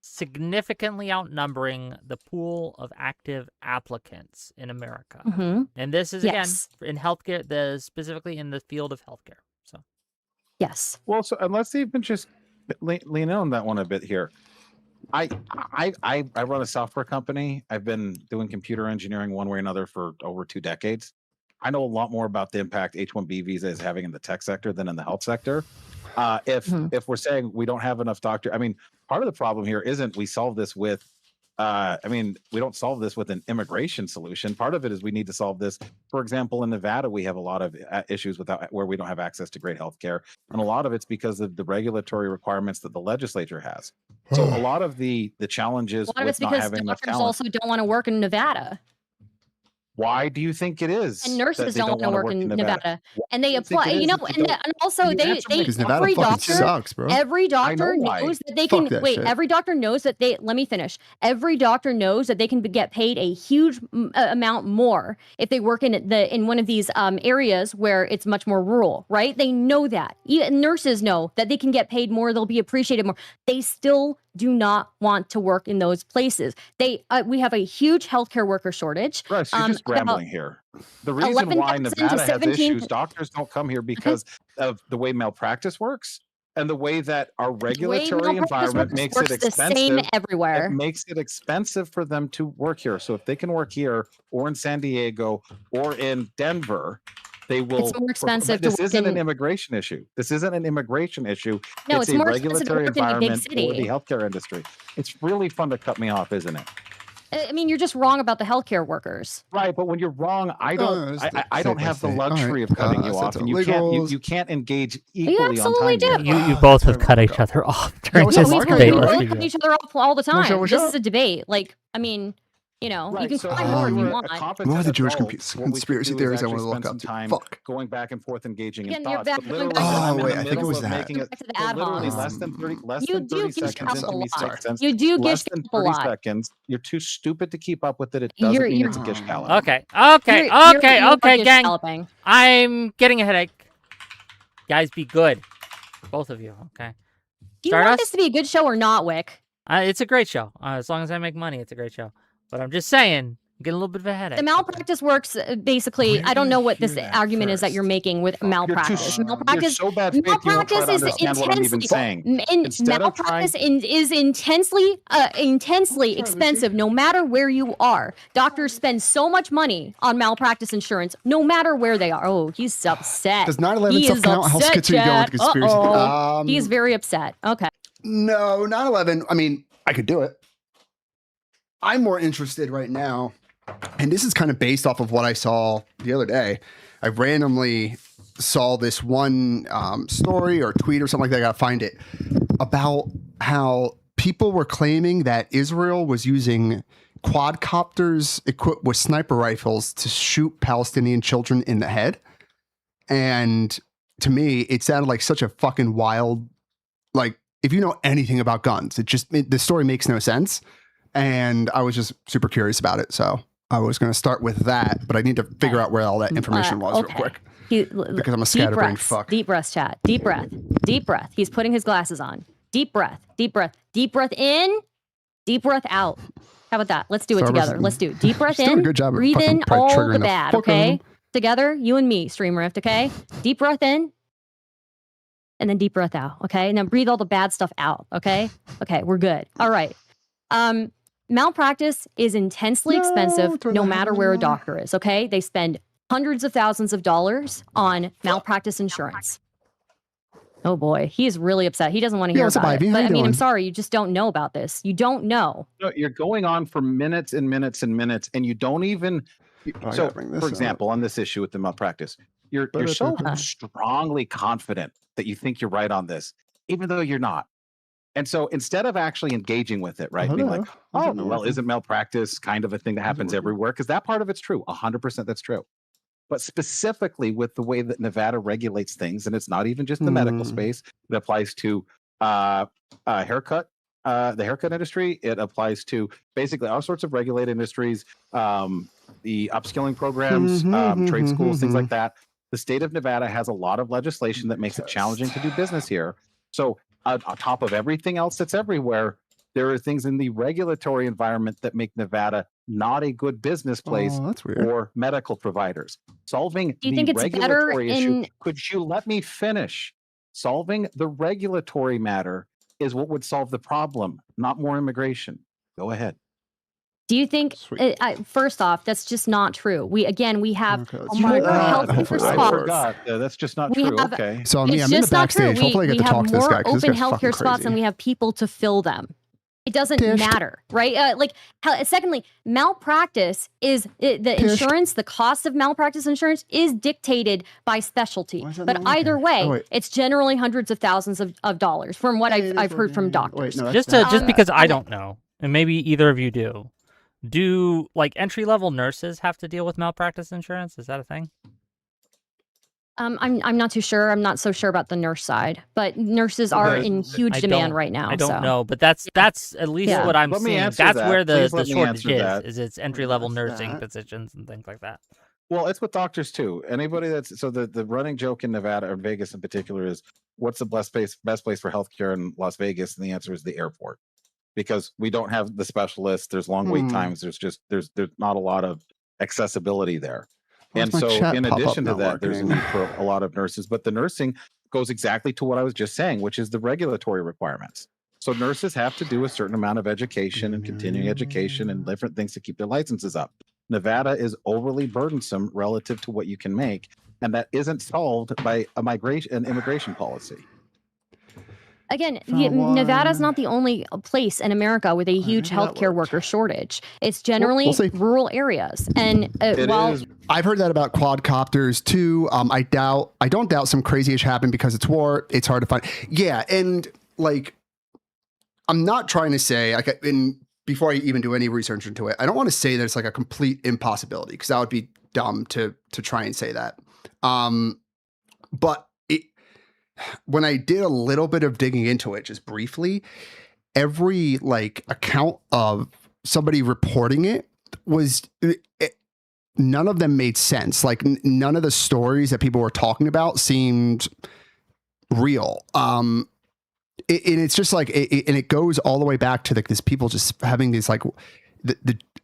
significantly outnumbering the pool of active applicants in America. And this is, again, in healthcare, specifically in the field of healthcare. So, yes. Well, so and let's even just lean in on that one a bit here. I run a software company. I've been doing computer engineering one way or another for over 2 decades. I know a lot more about the impact H-1B visa is having in the tech sector than in the health sector. If we're saying we don't have enough doctors, I mean, part of the problem here isn't we solve this with, we don't solve this with an immigration solution. Part of it is we need to solve this. For example, in Nevada, we have a lot of issues where we don't have access to great healthcare, and a lot of it's because of the regulatory requirements that the legislature has. So a lot of the challenges with not having enough talent. Doctors also don't want to work in Nevada. Why do you think it is? And nurses don't want to work in Nevada. And they apply, and also Nevada fucking sucks, bro. Every doctor knows that they can every doctor knows that let me finish. Every doctor knows that they can get paid a huge amount more if they work in one of these areas where it's much more rural, right? They know that. Even nurses know that they can get paid more, they'll be appreciated more. They still do not want to work in those places. We have a huge healthcare worker shortage. Russ, you're just rambling here. The reason why Nevada has issues, doctors don't come here because of the way malpractice works and the way that our regulatory environment makes it expensive. The same everywhere. It makes it expensive for them to work here. So if they can work here or in San Diego or in Denver, they will. It's more expensive. This isn't an immigration issue. This isn't an immigration issue. No, it's a regulatory environment for the healthcare industry. It's really fun to cut me off, isn't it? I mean, you're just wrong about the healthcare workers. Right, but when you're wrong, I don't have the luxury of cutting you off, and you can't engage equally on time. Do. You both have cut each other off during this debate. We cut each other off all the time. This is a debate. Like, I mean, you know, you can find more if you want. More of the Jewish conspiracy theories I want to look up to. Fuck. Going back and forth, engaging in Again, thoughts. I think it was that. Literally less than 30 seconds. You do less gish than up a 30 lot. seconds. You're too stupid to keep up with it. It doesn't mean it's a gish gallop. Okay, gang. I'm getting a headache. Guys, be good. Both of you, okay? Do you want this to be a good show or not, Wick? It's a great show. As long as I make money, it's a great show. But I'm just saying, get a little bit of a headache. The malpractice works basically. I don't know what this argument is that you're making with malpractice. Malpractice is intensely expensive. No matter where you are, doctors spend so much money on malpractice insurance. No matter where they are. Oh, he's upset. Does 9/11 stuff count? How skits are you going with conspiracy? He's very upset. Okay. No, 9/11. I mean, I could do it. I'm more interested right now, and this is kind of based off of what I saw the other day. I randomly saw this one story or tweet or something like that. I gotta find it, about how people were claiming that Israel was using quadcopters equipped with sniper rifles to shoot Palestinian children in the head. And to me, it sounded like such a fucking wild, like, if you know anything about guns, the story makes no sense. And I was just super curious about it. So I was going to start with that, but I need to figure out where all that information was real quick. Because I'm a scatterbrained fuck. Deep breath, chat. Deep breath. Deep breath. He's putting his glasses on. Deep breath. Deep breath. Deep breath in. Deep breath out. How about that? Let's do it together. Let's do it. Deep breath in. Doing a good job. Breathe in all the bad, okay? Together, you and me, Stream Rift, okay? Deep breath in. And then deep breath out, okay? Now breathe all the bad stuff out, okay? Okay, we're good. All right. Malpractice is intensely expensive no matter where a doctor is, okay? They spend hundreds of thousands of dollars on malpractice insurance. Oh boy, he is really upset. He doesn't want to hear about it. But I mean, I'm sorry, you just don't know about this. You don't know. No, you're going on for minutes and minutes and minutes, and you don't even. So, for example, on this issue with the malpractice, you're so strongly confident that you think you're right on this, even though you're not. And so instead of actually engaging with it, right, being like, oh, well, isn't malpractice kind of a thing that happens everywhere? Because that part of it's true. 100% that's true. But specifically with the way that Nevada regulates things, and it's not even just the medical space, it applies to the haircut industry. It applies to basically all sorts of regulated industries, the upskilling programs, trade schools, things like that. The state of Nevada has a lot of legislation that makes it challenging to do business here. So on top of everything else that's everywhere, There are things in the regulatory environment that make Nevada not a good business place for medical providers. Solving the regulatory issue. Could you let me finish? Solving the regulatory matter is what would solve the problem, not more immigration. Go ahead. Do you think, first off, that's just not true. We have more healthcare spots. I forgot. That's just not true. Okay. So I'm in the backstage. Hopefully I get to talk to this guy. We have more open healthcare spots and we have people to fill them. It doesn't matter, right? Secondly, malpractice is the insurance. The cost of malpractice insurance is dictated by specialty. But either way, it's generally hundreds of thousands of dollars, from what I've heard from doctors. Just because I don't know, and maybe either of you do. Do like entry-level nurses have to deal with malpractice insurance? Is that a thing? I'm not too sure. I'm not so sure about the nurse side, but nurses are in huge demand right now. I don't know, but that's at least what I'm seeing. That's where the shortage is it's entry-level nursing positions and things like that. Well, it's with doctors too. Anybody the running joke in Nevada or Vegas in particular is, what's the best place for healthcare in Las Vegas? And the answer is the airport, because we don't have the specialists. There's long wait times. There's not a lot of accessibility there. And so in addition to that, there's a need for a lot of nurses, but the nursing goes exactly to what I was just saying, which is the regulatory requirements. So nurses have to do a certain amount of education and continuing education and different things to keep their licenses up. Nevada is overly burdensome relative to what you can make, and that isn't solved by an immigration policy. Again, Nevada's not the only place in America with a huge healthcare worker shortage. It's generally rural areas. And I've heard that about quadcopters too. I don't doubt some crazy-ish happened because it's war. It's hard to find. Yeah, and like, I'm not trying to say, before I even do any research into it, I don't want to say that it's like a complete impossibility, because that would be dumb to try and say that. But when I did a little bit of digging into it, just briefly, every account of somebody reporting it was, none of them made sense. Like none of the stories that people were talking about seemed real. And it's just and it goes all the way back to this people just having these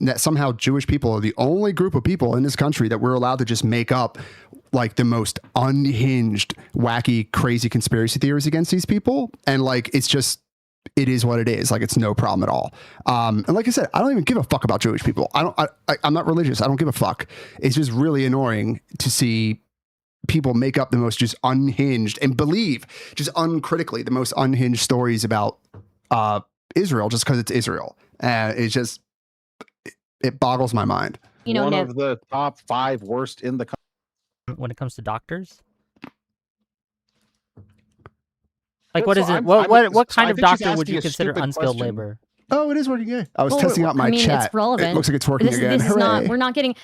that somehow Jewish people are the only group of people in this country that we're allowed to just make up the most unhinged, wacky, crazy conspiracy theories against these people. And it's just, it is what it is. It's no problem at all. And like I said, I don't even give a fuck about Jewish people. I'm not religious. I don't give a fuck. It's just really annoying to see people make up the most just unhinged and believe just uncritically the most unhinged stories about Israel just because it's Israel. It's just, it boggles my mind. One of the top 5 worst in the country. When it comes to doctors, what is it? What kind of doctor would you consider unskilled labor? Oh, it is working again. I was testing out my chat. It's relevant. It looks like it's working again. This is not. We're not getting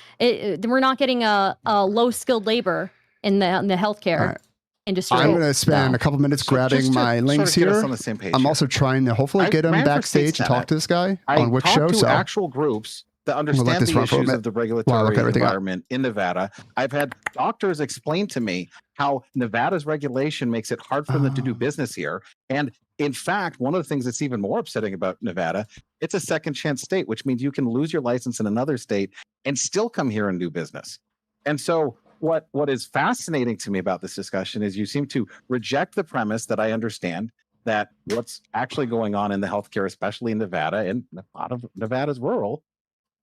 a low skilled labor in the healthcare industry. I'm going to spend a couple minutes grabbing my links here. On the same page I'm also trying to hopefully get him backstage and talk to this guy on which show. So actual groups that understand the issues of the regulatory environment in Nevada. I've had doctors explain to me how Nevada's regulation makes it hard for them to do business here. And in fact, one of the things that's even more upsetting about Nevada, it's a second chance state, which means you can lose your license in another state and still come here and do business. And so what is fascinating to me about this discussion is you seem to reject the premise that I understand that what's actually going on in the healthcare, especially in Nevada and a lot of Nevada's rural,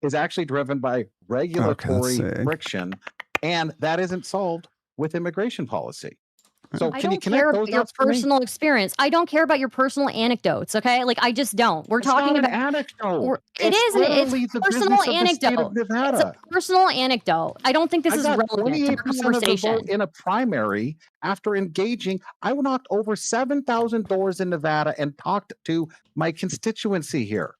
is actually driven by regulatory friction, and that isn't solved with immigration policy. So I don't care about your personal experience. I don't care about your personal anecdotes. Okay, I just don't. We're talking about an anecdote. It's a personal anecdote. It's a personal anecdote. I don't think this is relevant to our conversation. In a primary, after engaging, I knocked over 7,000 doors in Nevada and talked to my constituency here.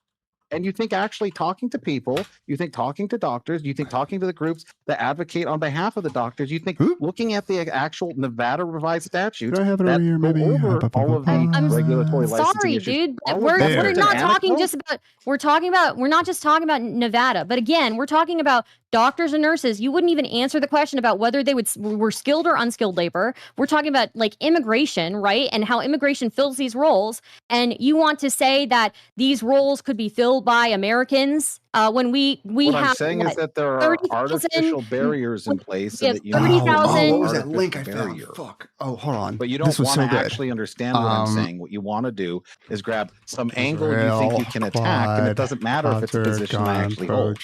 And you think actually talking to people, you think talking to doctors, you think talking to the groups that advocate on behalf of the doctors, you think looking at the actual Nevada revised statutes that over all of the regulatory licensing sorry, issues. Dude. We're not talking just about, we're not just talking about Nevada, but again, we're talking about doctors and nurses, you wouldn't even answer the question about whether they were skilled or unskilled labor. We're talking about like immigration, right? And how immigration fills these roles. And you want to say that these roles could be filled by Americans when we what have. I'm saying is that there are artificial barriers in place, and that you 30,000. What was that link I found? Fuck. Oh, hold on. But you don't want to actually understand what I'm saying. What you want to do is grab some angle you think you can attack, and it doesn't matter if it's a position I actually hold.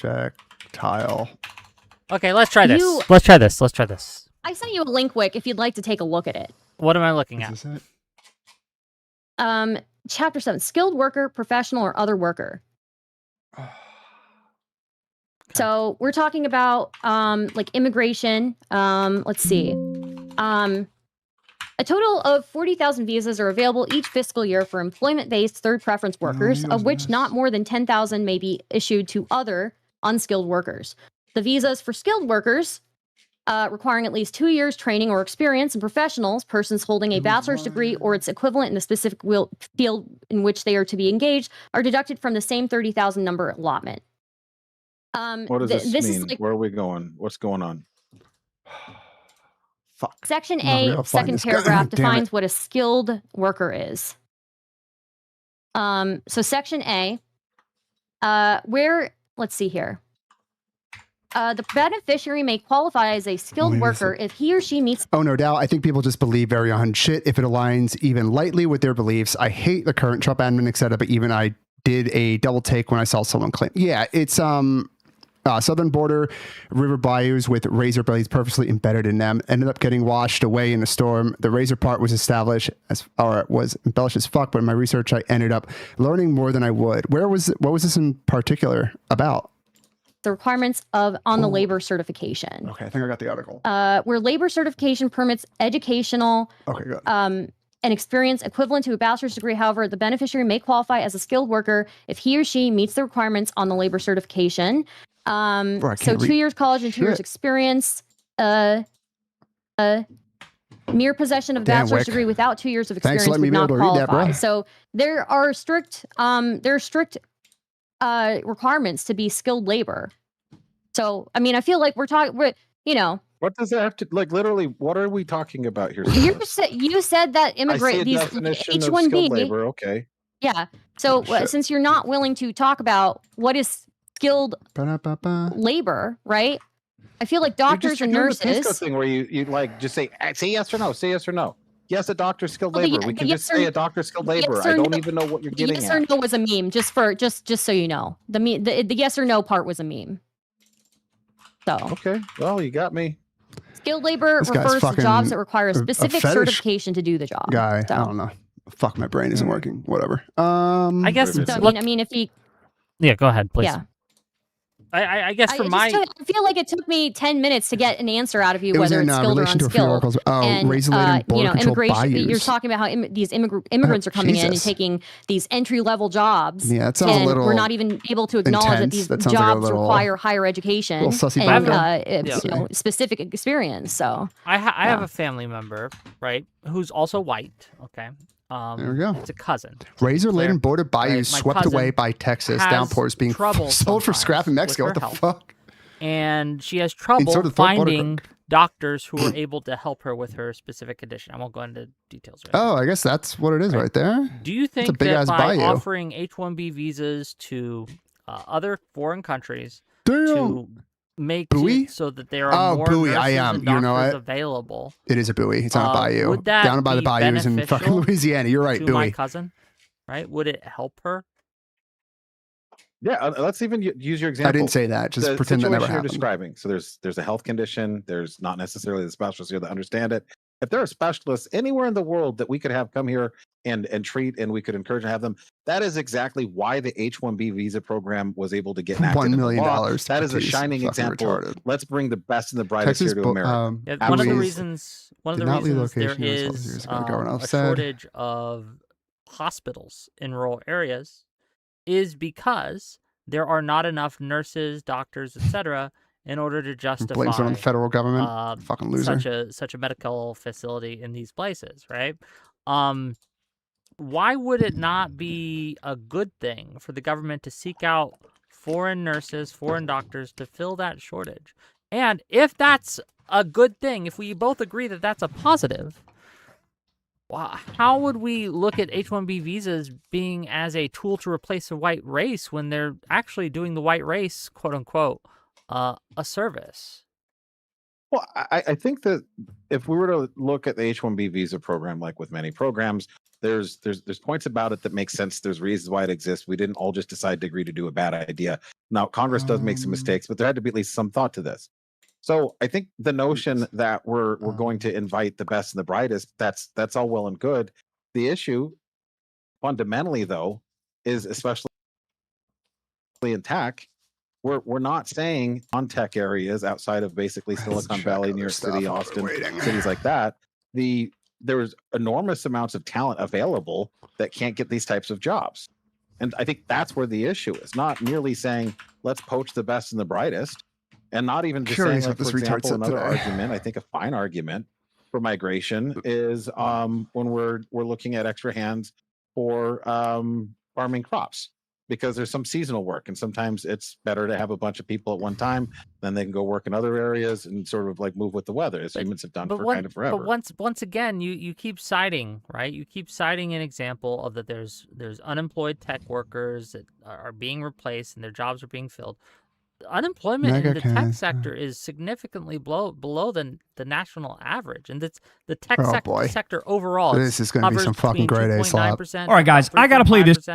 Tile. Okay, let's try this. Let's try this. I sent you a link, Wick, if you'd like to take a look at it. What am I looking at? Is this it? Chapter 7, skilled worker, professional, or other worker. So we're talking about like immigration. Let's see. A total of 40,000 visas are available each fiscal year for employment-based third preference workers, of which not more than 10,000 may be issued to other unskilled workers. The visas for skilled workers, requiring at least 2 years training or experience, and professionals, persons holding a bachelor's degree or its equivalent in the specific field in which they are to be engaged, are deducted from the same 30,000 number allotment. What does this mean? Where are we going? What's going on? Fuck. Section A, second paragraph, defines what a skilled worker is. So Section A, let's see here. The beneficiary may qualify as a skilled worker if he or she meets... Oh, no doubt. I think people just believe very on shit if it aligns even lightly with their beliefs. I hate the current Trump admin, etc., but even I did a double take when I saw someone claim... Yeah, it's southern border river bayous with razor blades purposely embedded in them ended up getting washed away in a storm. The razor part was embellished as fuck, but in my research I ended up learning more than I would. What was this in particular about? The requirements on the labor certification. Okay, I think I got the article. Where labor certification permits educational and experience equivalent to a bachelor's degree. However, the beneficiary may qualify as a skilled worker if he or she meets the requirements on the labor certification. So 2 years college and 2 years experience. Mere possession of a bachelor's degree without 2 years of experience would not qualify. So there are strict requirements to be skilled labor. So I mean, I feel like we're what does that have to, like, literally, what are we talking about here? You said that these H-1B labor, okay. Yeah. So since you're not willing to talk about what is skilled labor, right? I feel like doctors and nurses. The Pisco thing where you like just say yes or no, say yes or no. Yes, a doctor skilled labor. We can just say a doctor skilled labor. I don't even know what you're getting at. Yes or no was a meme, just so you know. The yes or no part was a meme. So okay, well, you got me. Skilled labor refers to jobs that require a specific certification to do the job. I don't know. Fuck, my brain isn't working. Whatever. I guess. I mean, if he. Yeah, go ahead, please. Yeah. I guess I feel like it took me 10 minutes to get an answer out of you, whether it's skilled or unskilled. And immigration. You're talking about how these immigrants are coming in and taking these entry-level jobs. Yeah, that sounds a little. We're not even able to acknowledge that these jobs require higher education and specific experience. So I have a family member, right, who's also white. Okay. There we go. It's a cousin. Razor-laden border bayous swept away by Texas. Downpours being sold for scrap in Mexico. What the fuck? And she has trouble finding doctors who are able to help her with her specific condition. I won't go into details. I guess that's what it is right there. Do you think that by offering H-1B visas to other foreign countries to make it so that there are more nurses and doctors available? It is a buoy. It's not a bayou. Would that down by the bayous in fucking Louisiana. You're right, to buoy. My cousin, right? Would it help her? Yeah, let's even use your example. I didn't say that. Just pretend that never happened. You're describing. So there's a health condition. There's not necessarily the specialists here that understand it. If there are specialists anywhere in the world that we could have come here and treat, and we could encourage to have them, that is exactly why the H-1B visa program was able to get enacted. $1 million. That is a shining example. Retarded. Let's bring the best and the brightest here to America. One of the reasons there is a shortage of hospitals in rural areas is because there are not enough nurses, doctors, etc., in order to justify blames it on the federal government. Fucking loser. Such a medical facility in these places, right? Why would it not be a good thing for the government to seek out foreign nurses, foreign doctors to fill that shortage. And if that's a good thing, if we both agree that that's a positive, how would we look at H-1B visas being as a tool to replace a white race when they're actually doing the white race, quote unquote, a service? Well, I think that if we were to look at the H-1B visa program, like with many programs, there's points about it that make sense. There's reasons why it exists. We didn't all just decide to agree to do a bad idea. Now, Congress does make some mistakes, but there had to be at least some thought to this. So I think the notion that we're going to invite the best and the brightest, that's all well and good. The issue fundamentally, though, is especially in tech, we're not saying on tech areas outside of basically Silicon Valley, New York City, Austin, cities like that, there's enormous amounts of talent available that can't get these types of jobs. And I think that's where the issue is, not merely saying, let's poach the best and the brightest, and not even just saying, like, for example, another argument, I think a fine argument for migration is when we're looking at extra hands for farming crops, because there's some seasonal work, and sometimes it's better to have a bunch of people at one time, then they can go work in other areas and sort of like move with the weather, as humans have done for kind of forever. But once again, you keep citing, right? You keep citing an example of that there's unemployed tech workers that are being replaced and their jobs are being filled. Unemployment in the tech sector is significantly below the national average, and the tech sector overall. This is going to be some fucking grade A slop. All right, guys, I gotta play this.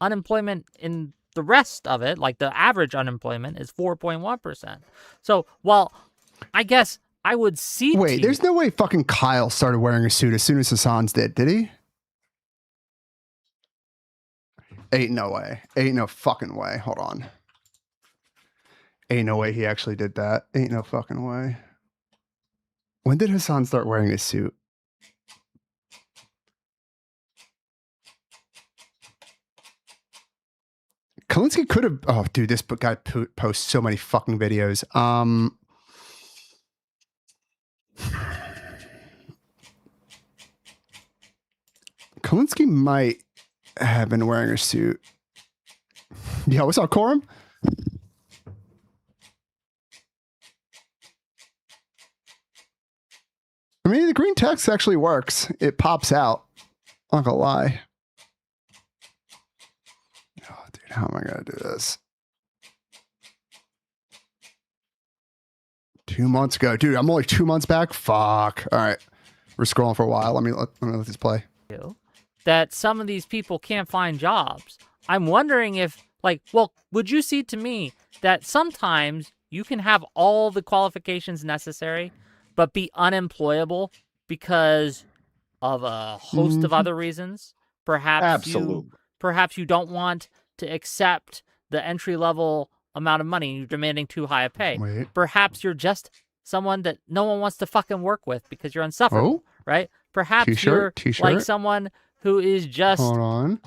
Unemployment in the rest of it, like the average unemployment, is 4.1%. So, while I guess I would see. Wait, there's no way fucking Kyle started wearing a suit as soon as Hasan's did he? Ain't no way. Ain't no fucking way. Hold on. Ain't no way he actually did that. Ain't no fucking way. When did Hasan start wearing a suit? Kalinsky could have. Oh, dude, this guy posts so many fucking videos. Kalinsky might have been wearing a suit. Yeah, what's up, Corum? I mean, the green text actually works. It pops out. I'm not gonna lie. Oh, dude, how am I gonna do this? 2 months ago, dude. I'm only 2 months back. Fuck. All right, we're scrolling for a while. Let me let this play. That some of these people can't find jobs. I'm wondering if, like, well, would you see to me that sometimes you can have all the qualifications necessary, but be unemployable because of a host of other reasons? Perhaps you don't want to accept the entry-level amount of money and you're demanding too high a pay. Wait. Perhaps you're just someone that no one wants to fucking work with because you're insufferable, right? Perhaps you're like someone who is just... Hold on.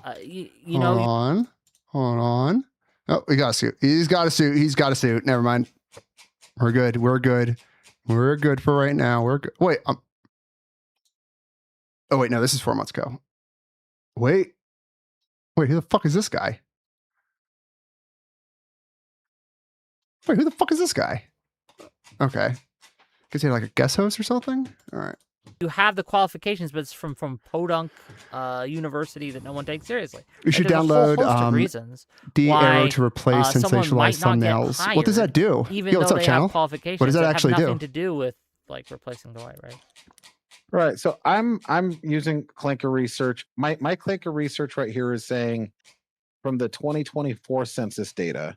Hold on. Oh, we got a suit. He's got a suit. Never mind. We're good. We're good for right now. We're good. Wait. Oh, wait. No, this is 4 months ago. Wait, who the fuck is this guy? Wait, who the fuck is this guy? Okay. Because he had like a guest host or something? All right. You have the qualifications, but it's from Podunk University that no one takes seriously. You should download D-Arrow to replace sensationalized thumbnails. What does that do? Even what's though up, they channel? have qualifications, what does that actually have nothing to do with like replacing the white, right? Right. So I'm using Clinker research. My Clinker research right here is saying from the 2024 census data,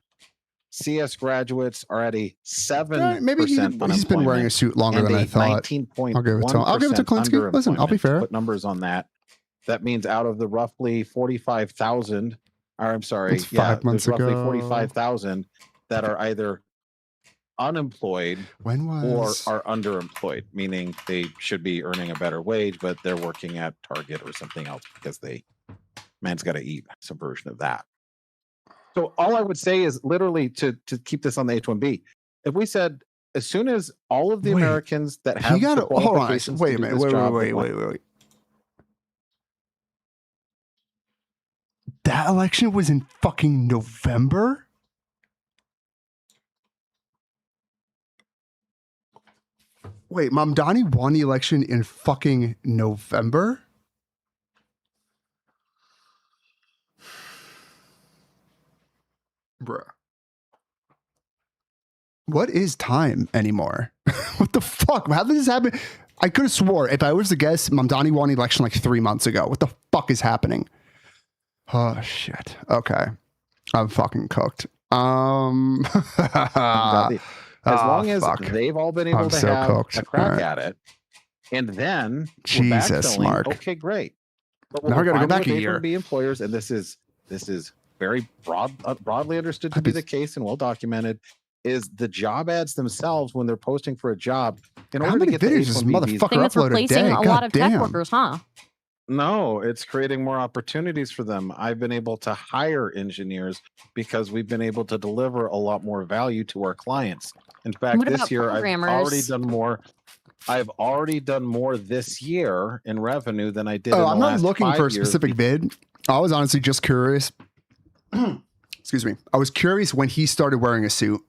CS graduates are at a 7%. Maybe he's been wearing a suit longer than I thought. I'll give it to Klinsky. Listen, I'll be fair. Put numbers on that. That means out of the roughly 45,000, or I'm sorry, that's 5 months there's ago. roughly 45,000 that are either unemployed or are underemployed, meaning they should be earning a better wage, but they're working at Target or something else because man's got to eat, some version of that. So all I would say is literally to keep this on the H-1B. If we said as soon as all of the Americans that have the qualifications, wait a minute, wait. That election was in fucking November? Wait, Mamdani won the election in fucking November? Bruh. What is time anymore? What the fuck? How did this happen? I could have swore, if I was to guess, Mamdani won the election like 3 months ago. What the fuck is happening? Oh, shit. Okay. I'm fucking cooked. As long as they've all been able to have a crack at it, and then Jesus, Mark. Okay, great. But now we're gonna go back a year. Be employers, and this is very broadly understood to be the case and well documented. Is the job ads themselves when they're posting for a job in order to get videos does motherfucker upload a day? A lot of tech workers, huh? No, it's creating more opportunities for them. I've been able to hire engineers because we've been able to deliver a lot more value to our clients. In fact, this year I've already done more. I've already done more this year in revenue than I did. I'm not looking for a specific vid. I was honestly just curious. Excuse me. I was curious when he started wearing a suit,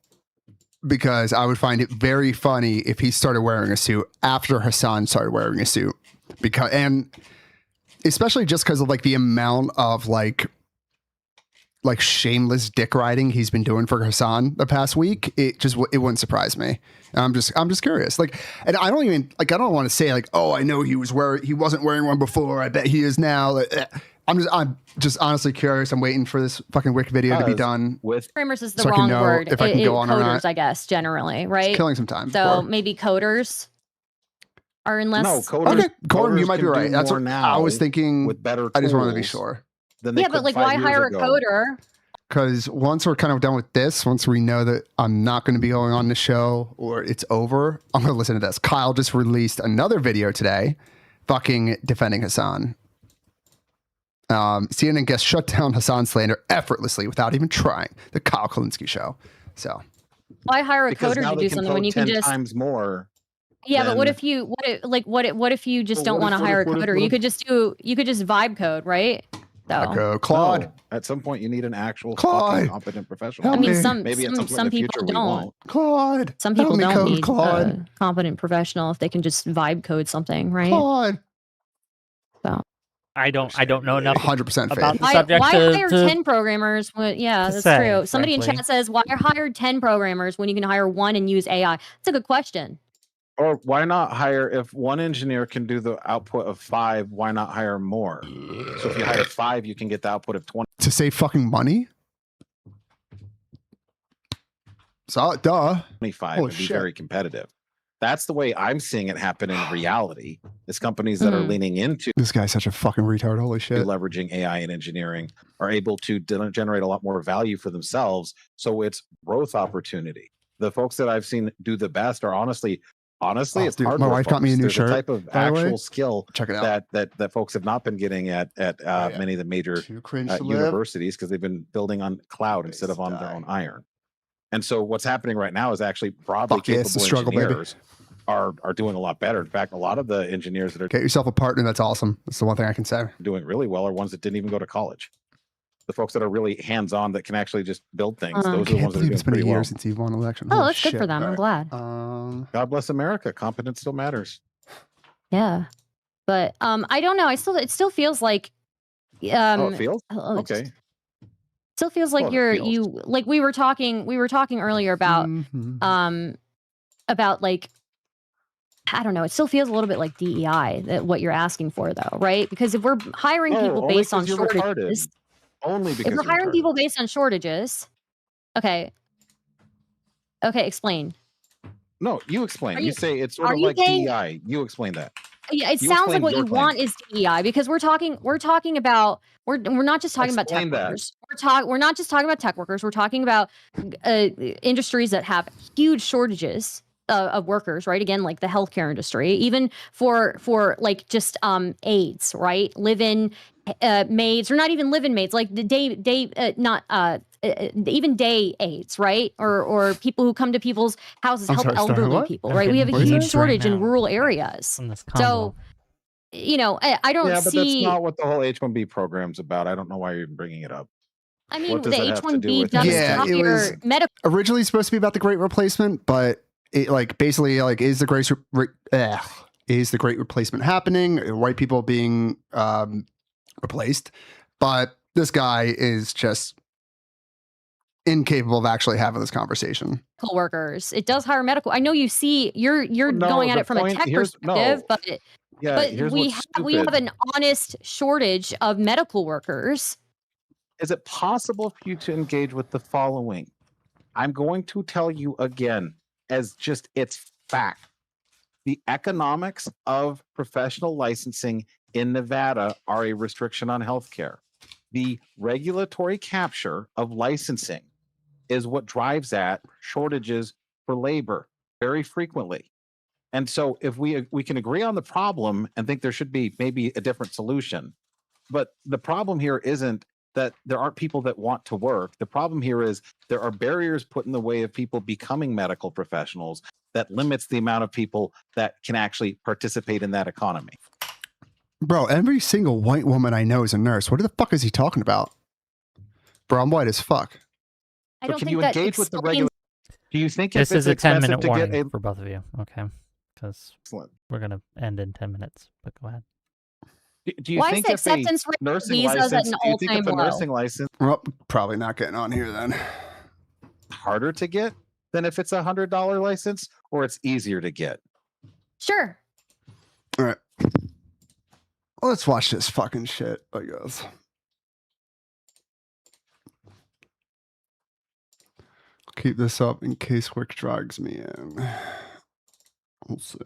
because I would find it very funny if he started wearing a suit after Hasan started wearing a suit, and especially just because of like the amount of like shameless dick riding he's been doing for Hasan the past week. It wouldn't surprise me. I'm just curious. Like, and I don't want to say like, oh, I know he wasn't wearing one before. I bet he is now. I'm just honestly curious. I'm waiting for this fucking Wick video to be done. Framers is the wrong word. If I can go on coders, or not. I guess, generally, right? It's killing some time. So maybe coders are in less. No, coders. Okay, Corbin, you might be right. That's what I was thinking. With better tools, I just wanted to be sure. Yeah, but like, why hire a coder? Because once we're kind of done with this, once we know that I'm not going to be going on the show or it's over, I'm going to listen to this. Kyle just released another video today, fucking defending Hasan. CNN guests shut down Hasan slander effortlessly without even trying. The Kyle Kalinske Show. So why hire a coder to do something when you can just 10 times more? Yeah, but what if you just don't want to hire a coder? You could just vibe code, right? So. Claude. No, at some point, you need an actual competent professional. Help I mean, me. some people don't. Claude. Some people don't need a competent professional if they can just vibe code something, right? Claude. So. I don't know enough 100% about the subject. Why hire 10 programmers? Yeah, that's true. Somebody in chat says, why hire 10 programmers when you can hire one and use AI? That's a good question. Or why not hire, if one engineer can do the output of 5, why not hire more? So if you hire 5, you can get the output of 20. To save fucking money? So, duh. 25 would be very competitive. That's the way I'm seeing it happen in reality. Is companies that are leaning into this guy's such a fucking retard. Holy shit! Leveraging AI and engineering are able to generate a lot more value for themselves. So it's growth opportunity. The folks that I've seen do the best are honestly, it's hard. My wife got me a new shirt. A type of actual skill Check it out. that folks have not been getting at many of the major universities because they've been building on cloud instead of on their own iron. And so what's happening right now is actually broadly capable engineers are doing a lot better. In fact, a lot of the engineers that are get yourself a partner. That's awesome. That's the one thing I can say. Doing really well are ones that didn't even go to college. The folks that are really hands-on that can actually just build things. Those are the ones that are doing pretty well. Since you've won an election. Oh, that's good for them. I'm glad. God bless America. Competence still matters. Yeah, but I don't know. It still feels like. It feels okay. Still feels like like we were talking earlier about about like, I don't know, it still feels a little bit like DEI, what you're asking for though, right? Because if we're hiring people based on shortages, if we're hiring people based on shortages, okay, explain. No, you explain. You say it's sort of like DEI. You explain that. Yeah, it sounds like what you want is DEI, because we're talking about we're not just talking about tech workers. We're not just talking about tech workers. We're talking about industries that have huge shortages of workers, right? Again, like the healthcare industry, even for like just aides, right? Live-in maids, or not even live-in maids, like the even day aides, right? Or people who come to people's houses, help elderly people, right? We have a huge shortage in rural areas. So, you know, I don't see. But that's not what the whole H-1B program's about. I don't know why you're bringing it up. I mean, the H-1B does it was medical. Originally supposed to be about the Great Replacement, but basically like is the great replacement happening? Are white people being replaced? But this guy is just incapable of actually having this conversation. Workers. It does hire medical. I know you see you're going at it from a tech perspective, but we have an honest shortage of medical workers. Is it possible for you to engage with the following? I'm going to tell you again, as just it's fact. The economics of professional licensing in Nevada are a restriction on healthcare. The regulatory capture of licensing is what drives at shortages for labor very frequently. And so if we can agree on the problem and think there should be maybe a different solution, but the problem here isn't that there aren't people that want to work. The problem here is there are barriers put in the way of people becoming medical professionals that limits the amount of people that can actually participate in that economy. Bro, every single white woman I know is a nurse. What the fuck is he talking about? Bro, I'm white as fuck. I don't think that engage with the regular? Do you think this is a 10-minute warning for both of you? Okay, because we're gonna end in 10 minutes. But go ahead. Do you think acceptance rate nursing license? Do you think if a nursing license? Well, probably not getting on here then. Harder to get than if it's $100 license, or it's easier to get? Sure. All right. Well, let's watch this fucking shit, I guess. Keep this up in case work drags me in. We'll see.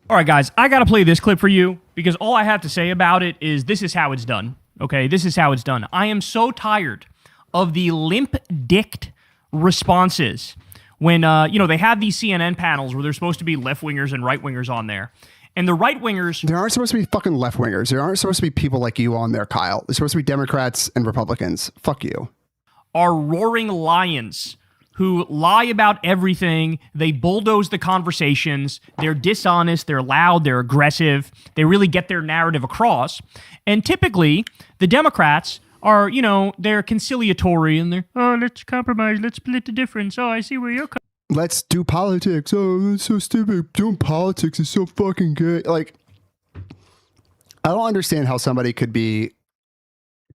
All right, guys, I got to play this clip for you because all I have to say about it is this is how it's done. Okay, this is how it's done. I am so tired of the limp-dicked responses when, they have these CNN panels where there's supposed to be left-wingers and right-wingers on there. And the right-wingers... There aren't supposed to be fucking left-wingers. There aren't supposed to be people like you on there, Kyle. There's supposed to be Democrats and Republicans. Fuck you. Are roaring lions who lie about everything. They bulldoze the conversations. They're dishonest. They're loud. They're aggressive. They really get their narrative across. And typically, the Democrats are, they're conciliatory and they're, oh, let's compromise. Let's split the difference. Oh, I see where you're coming. Let's do politics. Oh, that's so stupid. Doing politics is so fucking good. Like, I don't understand how somebody could be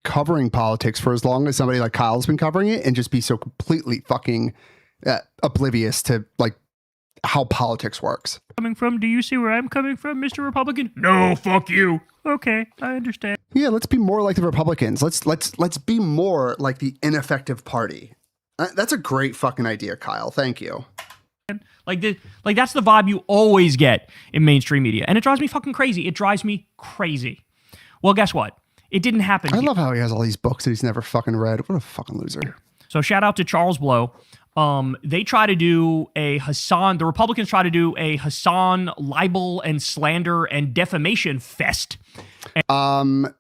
covering politics for as long as somebody like Kyle's been covering it and just be so completely fucking oblivious to like how politics works. Coming from? Do you see where I'm coming from, Mr. Republican? No, fuck you. Okay, I understand. Yeah, let's be more like the Republicans. Let's be more like the ineffective party. That's a great fucking idea, Kyle. Thank you. Like that's the vibe you always get in mainstream media, and it drives me fucking crazy. It drives me crazy. Well, guess what? It didn't happen. I love how he has all these books that he's never fucking read. What a fucking loser. So shout out to Charles Blow. They try to do a HASAN. The Republicans try to do a HASAN libel and slander and defamation fest.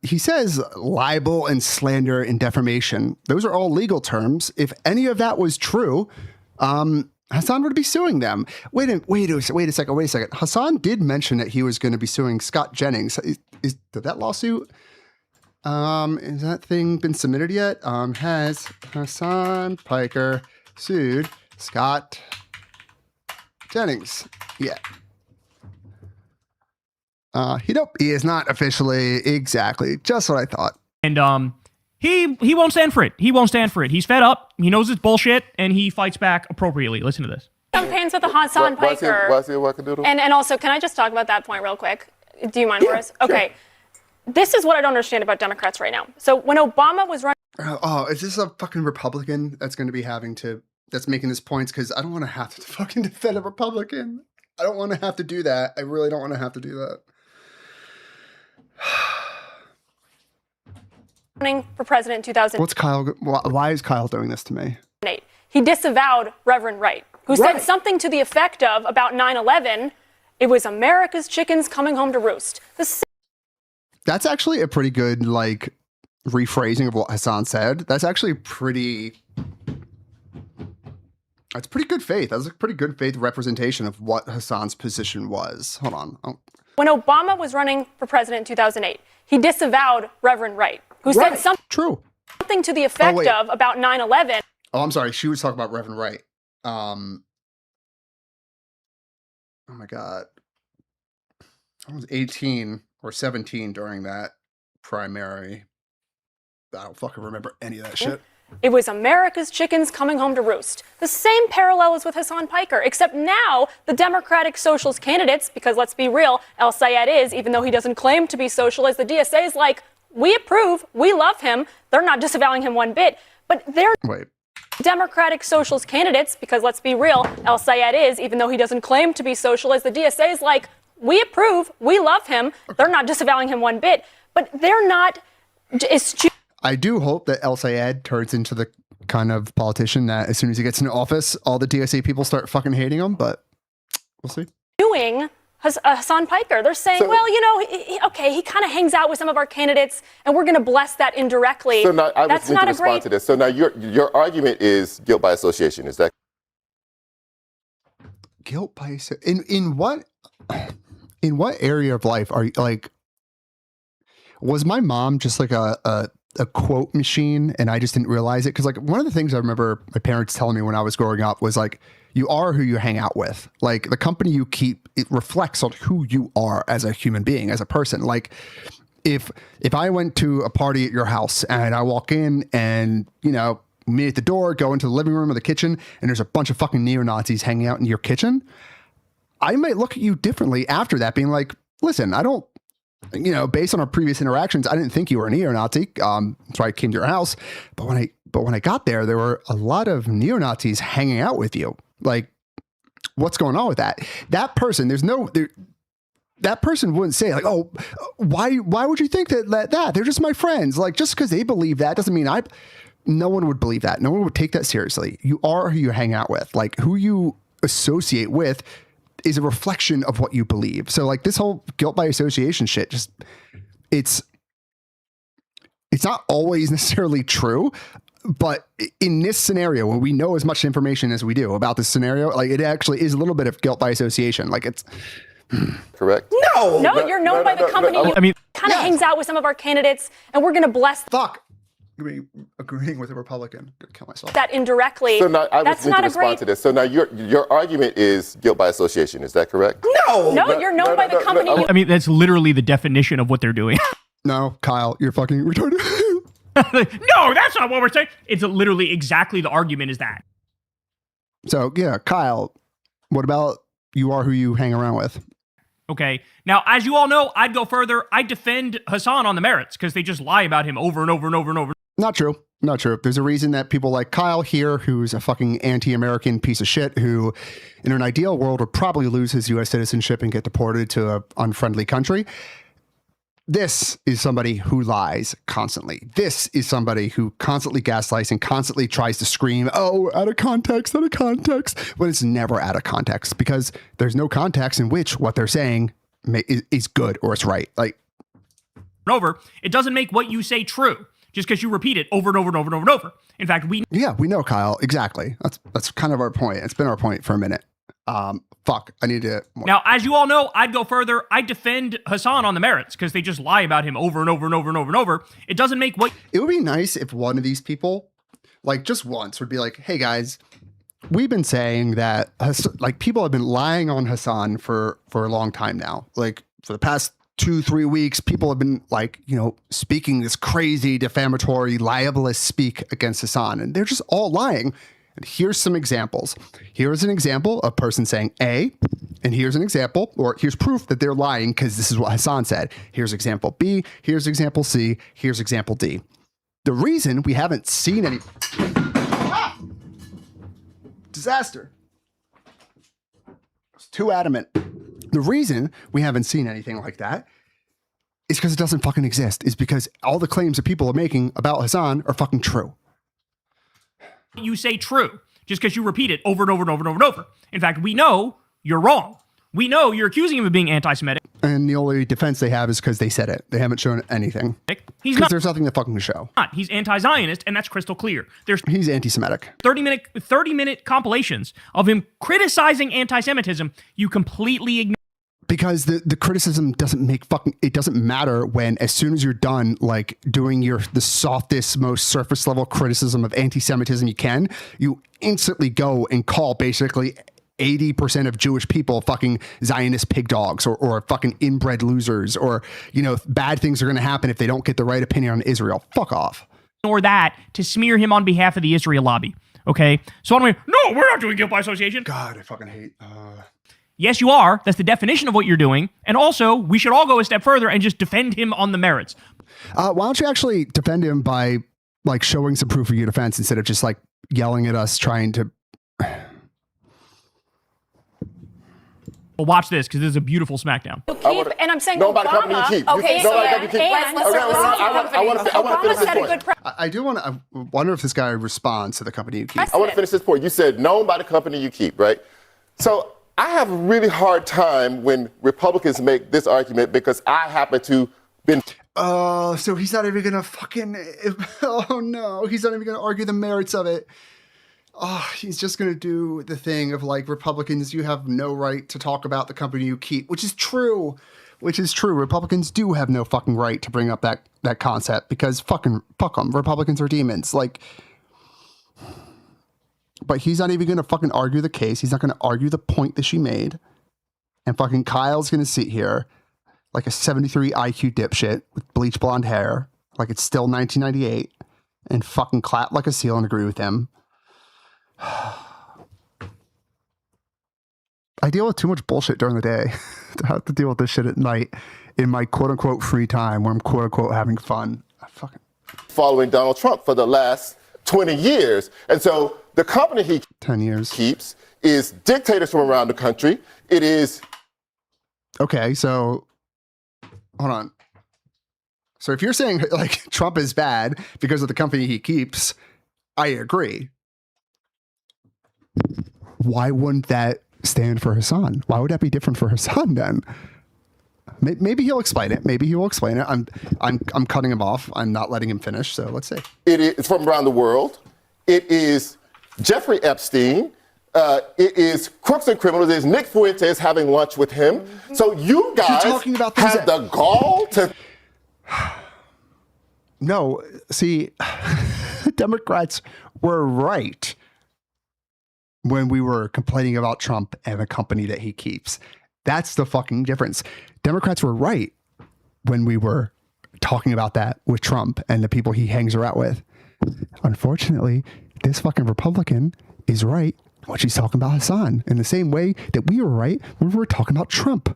He says libel and slander and defamation. Those are all legal terms. If any of that was true, HASAN would be suing them. Wait a second. HASAN did mention that he was going to be suing Scott Jennings. Did that lawsuit? Has that thing been submitted yet? Has HASAN Piker sued Scott Jennings? Yeah. He is not officially. Exactly. Just what I thought. And he won't stand for it. He won't stand for it. He's fed up. He knows it's bullshit, and he fights back appropriately. Listen to this. Campaigns with the HASAN Piker. And also, can I just talk about that point real quick? Do you mind, Horace? Okay. Sure. This is what I don't understand about Democrats right now. So when Obama was running... Oh, is this a fucking Republican that's going to be that's making this points? Because I don't want to have to fucking defend a Republican. I don't want to have to do that. I really don't want to have to do that. Running for president in 2008. What's Kyle? Why is Kyle doing this to me? He disavowed Reverend Wright, who said something to the effect of, about 9/11, it was America's chickens coming home to roost. That's actually a pretty good, rephrasing of what HASAN said. That's actually that's pretty good faith. That's a pretty good faith representation of what HASAN's position was. Hold on. When Obama was running for president in 2008, he disavowed Reverend Wright, who said something to the effect of, about 9/11. Oh, I'm sorry. She was talking about Reverend Wright. Oh my God. I was 18 or 17 during that primary. I don't fucking remember any of that shit. It was America's chickens coming home to roost. The same parallel as with Hasan Piker, except now the Democratic Socialist candidates, because let's be real, El Sayed is, even though he doesn't claim to be socialist, the DSA is like, we approve, we love him. They're not disavowing him one bit, but they're Democratic Socialist candidates, because let's be real, El Sayed is, even though he doesn't claim to be socialist, the DSA is like, we approve, we love him. They're not disavowing him one bit, but they're not I do hope that El Sayed turns into the kind of politician that as soon as he gets into office, all the DSA people start fucking hating him, but we'll see. Doing Hasan Piker. They're saying, well, you know, he kind of hangs out with some of our candidates, and we're going to bless that indirectly. So now I was going to respond to this. So now your argument is guilt by association. Is that guilt by in what area of life are you like? Was my mom just like a quote machine and I just didn't realize it? Because like one of the things I remember my parents telling me when I was growing up was like, you are who you hang out with. Like the company you keep, it reflects on who you are as a human being, as a person. Like if I went to a party at your house and I walk in and, you know, meet at the door, go into the living room or the kitchen, and there's a bunch of fucking neo-Nazis hanging out in your kitchen, I might look at you differently after that, being like, listen, I don't, you know, based on our previous interactions, I didn't think you were a neo-Nazi. So I came to your house. But when I got there, there were a lot of neo-Nazis hanging out with you. Like, what's going on with that? That person, that person wouldn't say like, oh, why would you think that they're just my friends? Like, just because they believe that doesn't mean no one would believe that. No one would take that seriously. You are who you hang out with. Like who you associate with is a reflection of what you believe. So like this whole guilt by association shit, just it's not always necessarily true, but in this scenario, when we know as much information as we do about this scenario, like it actually is a little bit of guilt by association. Like it's correct. No, you're known by the company. I mean, kind of hangs out with some of our candidates, and we're going to bless. Fuck. Agreeing with a Republican. Gonna kill myself. That indirectly. So now I was going to respond to this. So now your argument is guilt by association. Is that correct? No, you're known by the company. I mean, that's literally the definition of what they're doing. No, Kyle, you're fucking retarded. No, that's not what we're saying. It's literally exactly the argument is that. So yeah, Kyle, what about you are who you hang around with? Okay. Now, as you all know, I'd go further. I'd defend Hasan on the merits because they just lie about him over and over and over and over. Not true. Not true. There's a reason that people like Kyle here, who's a fucking anti-American piece of shit, who in an ideal world would probably lose his U.S. citizenship and get deported to an unfriendly country. This is somebody who lies constantly. This is somebody who constantly gaslights and constantly tries to scream, oh, out of context, but it's never out of context because there's no context in which what they're saying is good or it's right. Like, over, it doesn't make what you say true just because you repeat it over and over and over and over and over. In fact, we know, Kyle. Exactly. That's kind of our point. It's been our point for a minute. Fuck, I need to... Now, as you all know, I'd go further. I'd defend Hasan on the merits because they just lie about him over and over and over and over and over. It doesn't make what... It would be nice if one of these people, like just once, would be like, hey guys, we've been saying that, like people have been lying on Hasan for a long time now. Like for the past 2-3 weeks, people have been like, you know, speaking this crazy defamatory, libelous speak against Hasan, and they're just all lying. And here's some examples. Here's an example of a person saying A, and here's an example, or here's proof that they're lying because this is what Hasan said. Here's example B, here's example C, here's example D. The reason we haven't seen any... Disaster. I was too adamant. The reason we haven't seen anything like that is because it doesn't fucking exist. Is because all the claims that people are making about Hasan are fucking true. You say true just because you repeat it over and over and over and over and over. In fact, we know you're wrong. We know you're accusing him of being anti-Semitic. And the only defense they have is because they said it. They haven't shown anything. Because there's nothing to fucking show. He's anti-Zionist, and that's crystal clear. He's anti-Semitic. 30-minute compilations of him criticizing anti-Semitism. You completely ignore. Because the criticism doesn't it doesn't matter when, as soon as you're done, like doing the softest, most surface level criticism of anti-Semitism you can, you instantly go and call basically 80% of Jewish people fucking Zionist pig dogs or fucking inbred losers, or, you know, bad things are going to happen if they don't get the right opinion on Israel. Fuck off. Or that to smear him on behalf of the Israel lobby. Okay. So I'm like, no, we're not doing guilt by association. God, I fucking hate. Yes, you are. That's the definition of what you're doing. And also, we should all go a step further and just defend him on the merits. Why don't you actually defend him by like showing some proof of your defense instead of just like yelling at us trying to... Well, watch this, because this is a beautiful smackdown. And I'm saying nobody Obama, company you keep. Okay, Nobody so company you keep. I want to finish this point. I do want to... I wonder if this guy responds to the company you keep. I want to finish this point. You said known by the company you keep, right? So I have a really hard time when Republicans make this argument because I happen to been... So he's not even going to fucking... Oh, no. He's not even going to argue the merits of it. Oh, he's just going to do the thing of like, Republicans, you have no right to talk about the company you keep, which is true. Republicans do have no fucking right to bring up that concept because fuck them. Republicans are demons. Like, but he's not even going to fucking argue the case. He's not going to argue the point that she made. And fucking Kyle's going to sit here like a 73 IQ dipshit with bleach blonde hair, like it's still 1998, and fucking clap like a seal and agree with him. I deal with too much bullshit during the day to have to deal with this shit at night in my quote unquote free time where I'm quote unquote having fun. Following Donald Trump for the last 20 years. And so the company he 10 years keeps is dictators from around the country. It is. Okay, so hold on. So if you're saying like Trump is bad because of the company he keeps, I agree. Why wouldn't that stand for Hasan? Why would that be different for Hasan then? Maybe he'll explain it. I'm cutting him off. I'm not letting him finish. So let's see. It is from around the world. It is Jeffrey Epstein. It is crooks and criminals. It is Nick Fuentes having lunch with him. So you guys talking about have the gall to... No, see, Democrats were right when we were complaining about Trump and the company that he keeps. That's the fucking difference. Democrats were right when we were talking about that with Trump and the people he hangs around with. Unfortunately, this fucking Republican is right when she's talking about Hasan in the same way that we were right when we were talking about Trump.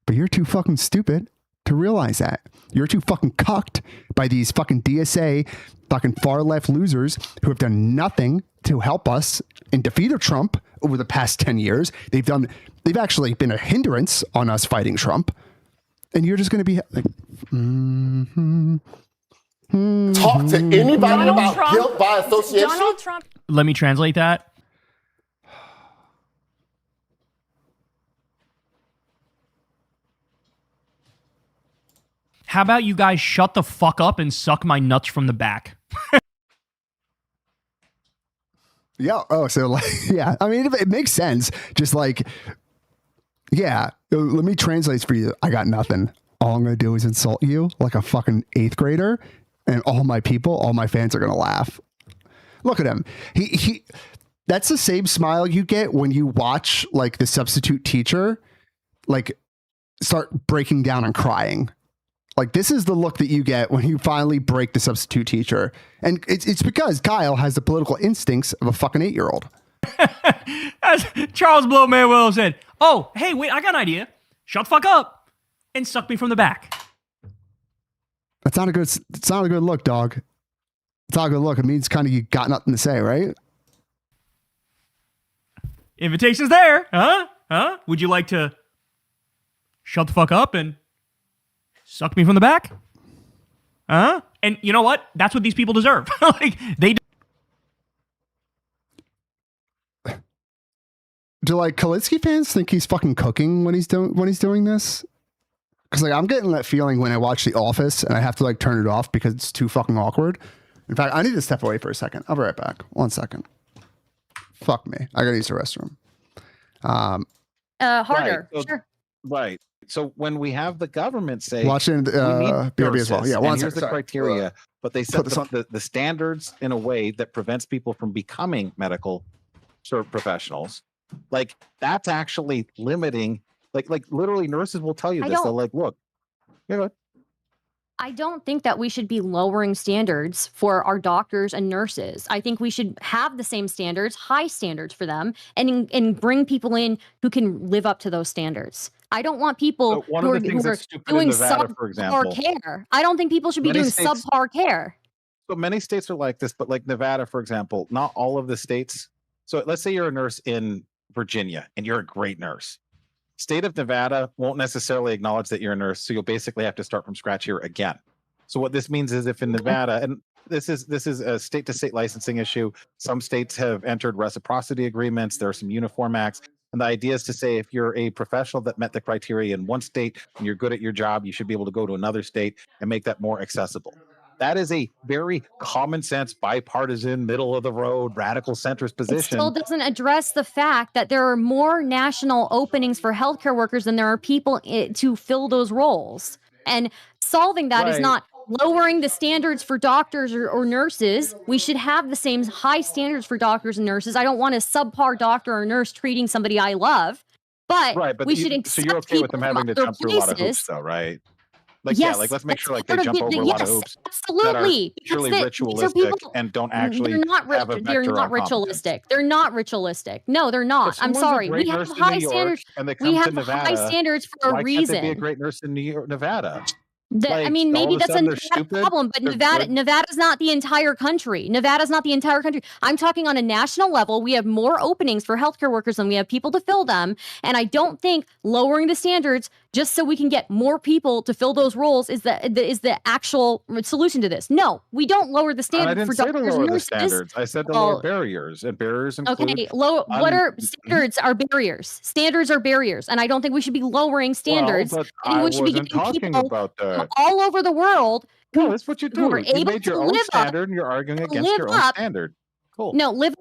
But you're too fucking stupid to realize that. You're too fucking cucked by these fucking DSA fucking far left losers who have done nothing to help us in defeat of Trump over the past 10 years. They've actually been a hindrance on us fighting Trump. And you're just going to be like, talk to anybody about guilt by association? Donald Trump. Let me translate that. How about you guys shut the fuck up and suck my nuts from the back? Yeah. Oh, so like, yeah. I mean, it makes sense. Just like, yeah. Let me translate for you. I got nothing. All I'm going to do is insult you like a fucking 8th grader, and all my fans are going to laugh. Look at him. He. That's the same smile you get when you watch like the substitute teacher, like start breaking down and crying. Like, this is the look that you get when you finally break the substitute teacher. And it's because Kyle has the political instincts of a fucking 8-year-old. As Charles Blow Manuel said, oh, hey, wait, I got an idea. Shut the fuck up and suck me from the back. It's not a good look, dog. It's not a good look. It means kind of you got nothing to say, right? Invitation's there. Huh? Would you like to shut the fuck up and suck me from the back? Huh? And you know what? That's what these people deserve. Like, they do like Kalitsky fans think he's fucking cooking when he's doing this? Because like I'm getting that feeling when I watch The Office and I have to like turn it off because it's too fucking awkward. In fact, I need to step away for a second. I'll be right back. 1 second. Fuck me. I gotta use the restroom. Harder. Right. So Sure. Right. So when we have the government say, watching BRB as well. Yeah, and here's the criteria, but they set the standards in a way that prevents people from becoming medical professionals. Like that's actually limiting. Like literally, nurses will tell you this. They're like, look, I don't think that we should be lowering standards for our doctors and nurses. I think we should have the same standards, high standards for them, and bring people in who can live up to those standards. I don't want people who are doing subpar care. I don't think people should be doing subpar care. So many states are like this, but like Nevada, for example, not all of the states. So let's say you're a nurse in Virginia and you're a great nurse. State of Nevada won't necessarily acknowledge that you're a nurse, so you'll basically have to start from scratch here again. So what this means is if in Nevada, and this is a state-to-state licensing issue, some states have entered reciprocity agreements, there are some uniform acts, and the idea is to say if you're a professional that met the criteria in one state and you're good at your job, you should be able to go to another state and make that more accessible. That is a very common sense, bipartisan, middle of the road, radical centrist position. It still doesn't address the fact that there are more national openings for healthcare workers than there are people to fill those roles. And solving that is not lowering the standards for doctors or nurses. We should have the same high standards for doctors and nurses. I don't want a subpar doctor or nurse treating somebody I love, but we should accept so you're okay with them having to jump through a lot of hoops, though, right? Like, yes, let's make sure they jump over a lot of hoops. Absolutely. That are purely ritualistic and don't actually they're not ritualistic. They're not ritualistic. No, they're not. I'm sorry. We have high standards. We have high standards for a reason. Why can't they be a great nurse in Nevada? I mean, maybe that's a Nevada problem, but Nevada's not the entire country. Nevada's not the entire country. I'm talking on a national level. We have more openings for healthcare workers than we have people to fill them. And I don't think lowering the standards just so we can get more people to fill those roles is the actual solution to this. No, we don't lower the standards for doctors and nurses. Standards. I said to lower barriers, and barriers include. What are standards? Are barriers? Standards are barriers, and I don't think we should be lowering standards. Well, I wasn't talking about that. All over the world. No, that's what you do. You made your own standard, and you're arguing against your own standard. Cool. No, live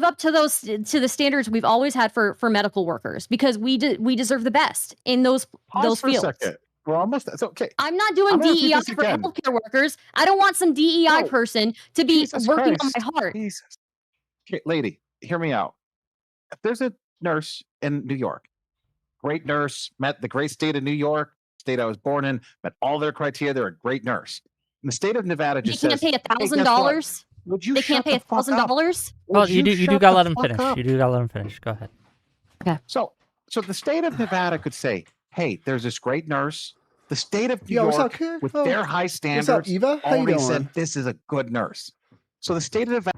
up to the standards we've always had for medical workers, because we deserve the best in those fields. For a second. We're almost. It's okay. I'm not doing DEI for healthcare workers. I don't want some DEI person to be working on my heart. Jesus. Okay, lady, hear me out. If there's a nurse in New York, great nurse, met the great state of New York, state I was born in, met all their criteria, they're a great nurse. And the state of Nevada just says, they can't pay $1,000. They can't pay $1,000. Well, you do gotta let them finish. You do gotta let them finish. Go ahead. Okay. So the state of Nevada could say, hey, there's this great nurse. The state of New York, with their high standards, already said this is a good nurse. So the state of Nevada.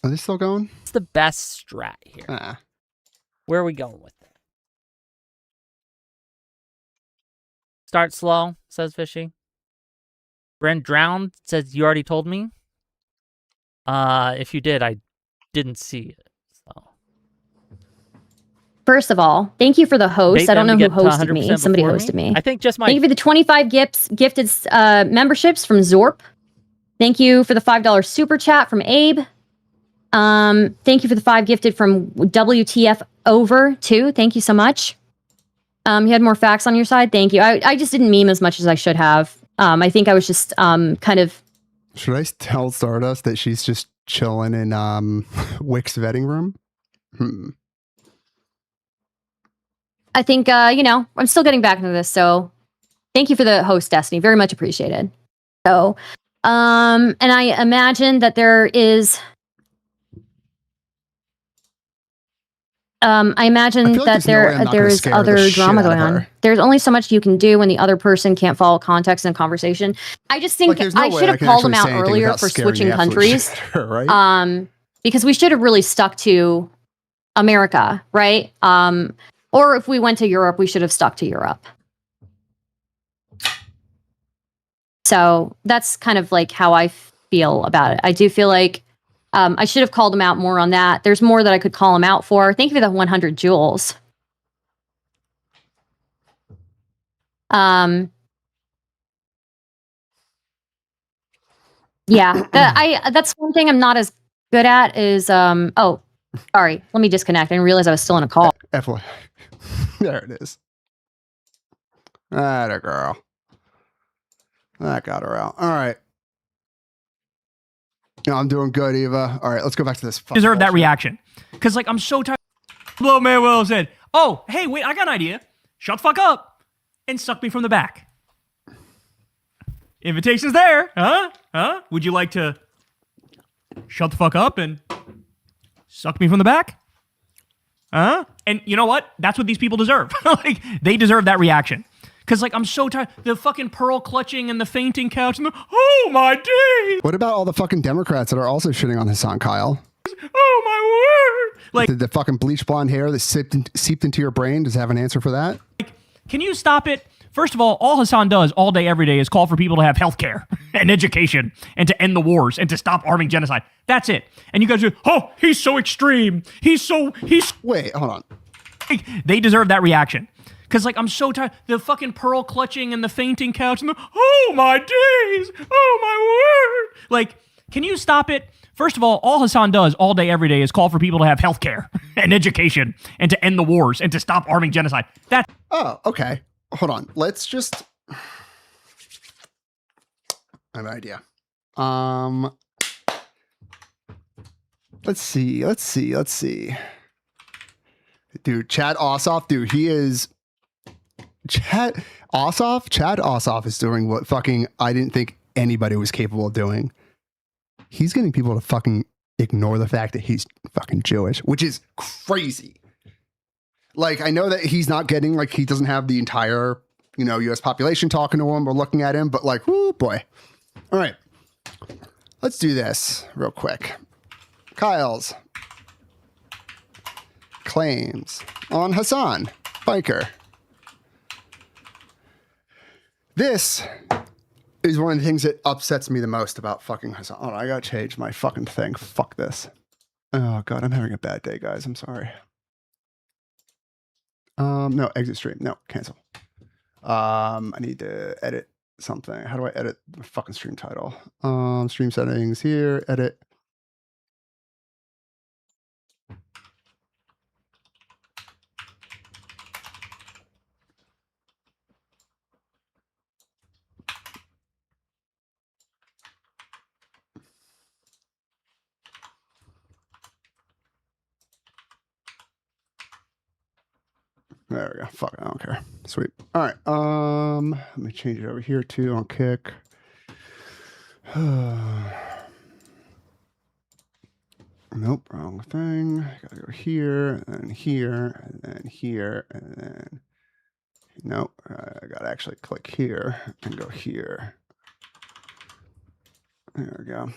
Are they still going? It's the best strat here. Where are we going with that? Start slow, says Fishy. Brent Drowned says, you already told me? If you did, I didn't see it. So. First of all, thank you for the host. I don't know who hosted me. Somebody hosted me. I think just my... Thank you for the 25 gifted memberships from Zorp. Thank you for the $5 super chat from Abe. Thank you for the 5 gifted from WTF Over too. Thank you so much. You had more facts on your side. Thank you. I just didn't meme as much as I should have. I think I was just kind of. Should I tell Stardust that she's just chilling in Wick's vetting room? I think I'm still getting back into this. So thank you for the host, Destiny. Very much appreciated. So, and I imagine that there is. I imagine that there's other drama going on. There's only so much you can do when the other person can't follow context in a conversation. I just think I should have called them out earlier for switching countries. Right? Because we should have really stuck to America, right? Or if we went to Europe, we should have stuck to Europe. So that's kind of like how I feel about it. I do feel like I should have called him out more on that. There's more that I could call him out for. Thank you for the 100 joules. Yeah, that's one thing I'm not as good at is Sorry, let me disconnect. I didn't realize I was still in a call. There it is. That a girl. That got her out. All right. No, I'm doing good, Eva. All right, let's go back to this. Deserve that reaction. Because, like, I'm so tired. Blow Manuel said, oh, hey, wait, I got an idea. Shut the fuck up and suck me from the back. Invitation's there. Huh? Would you like to shut the fuck up and suck me from the back? Huh? And you know what? That's what these people deserve. Like, they deserve that reaction. Because, like, I'm so tired. The fucking pearl clutching and the fainting couch and the, oh, my days. What about all the fucking Democrats that are also shitting on Hasan, Kyle? Oh, my word. Like, the fucking bleach blonde hair that seeped into your brain, does it have an answer for that? Like, can you stop it? First of all Hasan does all day, every day is call for people to have health care and education and to end the wars and to stop arming genocide. That's it. And you guys are, oh, he's so extreme. Wait, hold on. Like, they deserve that reaction. Because, like, I'm so tired. The fucking pearl clutching and the fainting couch and the, oh, my days. Oh, my word. Like, can you stop it? First of all Hasan does all day, every day is call for people to have health care and education and to end the wars and to stop arming genocide. That's... Oh, okay. Hold on. Let's just... I have an idea. Let's see. Dude, Chad Ossoff, dude, he is... Chad Ossoff is doing what fucking I didn't think anybody was capable of doing. He's getting people to fucking ignore the fact that he's fucking Jewish, which is crazy. Like, I know that he's not getting, like, he doesn't have the entire, you know, U.S. population talking to him or looking at him, but like, whoo, boy. All right. Let's do this real quick. Kyle's claims on Hasan Biker. This is one of the things that upsets me the most about fucking Hasan. Oh, I gotta change my fucking thing. Fuck this. Oh, God, I'm having a bad day, guys. I'm sorry. No, exit stream. No, cancel. I need to edit something. How do I edit the fucking stream title? Stream settings here, edit. There we go. Fuck it, I don't care. Sweet. All right. Let me change it over here too on Kick. Nope, wrong thing. Gotta go here, and then here, and then here, and then nope. I gotta actually click here and go here. There we go.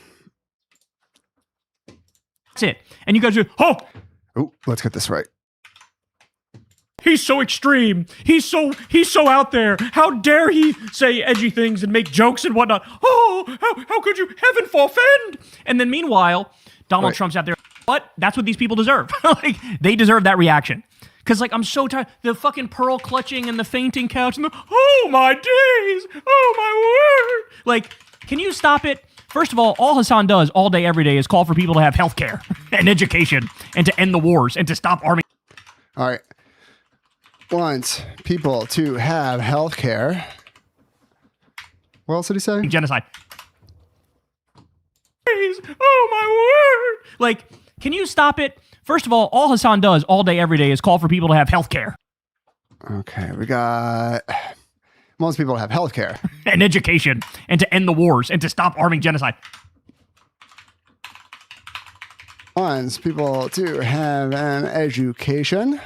That's it. And you guys are, oh, let's get this right. He's so extreme. He's so out there. How dare he say edgy things and make jokes and whatnot? Oh, how could you? Heaven forfend. And then meanwhile, Donald Trump's out there. But that's what these people deserve. Like, they deserve that reaction. Because, like, I'm so tired. The fucking pearl clutching and the fainting couch and the, oh, my days. Oh, my word. Like, can you stop it? First of all Hasan does all day, every day is call for people to have health care and education and to end the wars and to stop arming. All right. Wants people to have health care. What else did he say? Genocide. Oh, my word. Like, can you stop it? First of all Hasan does all day, every day is call for people to have health care. Okay, we got most people have health care. And education and to end the wars and to stop arming genocide. Wants people to have an education.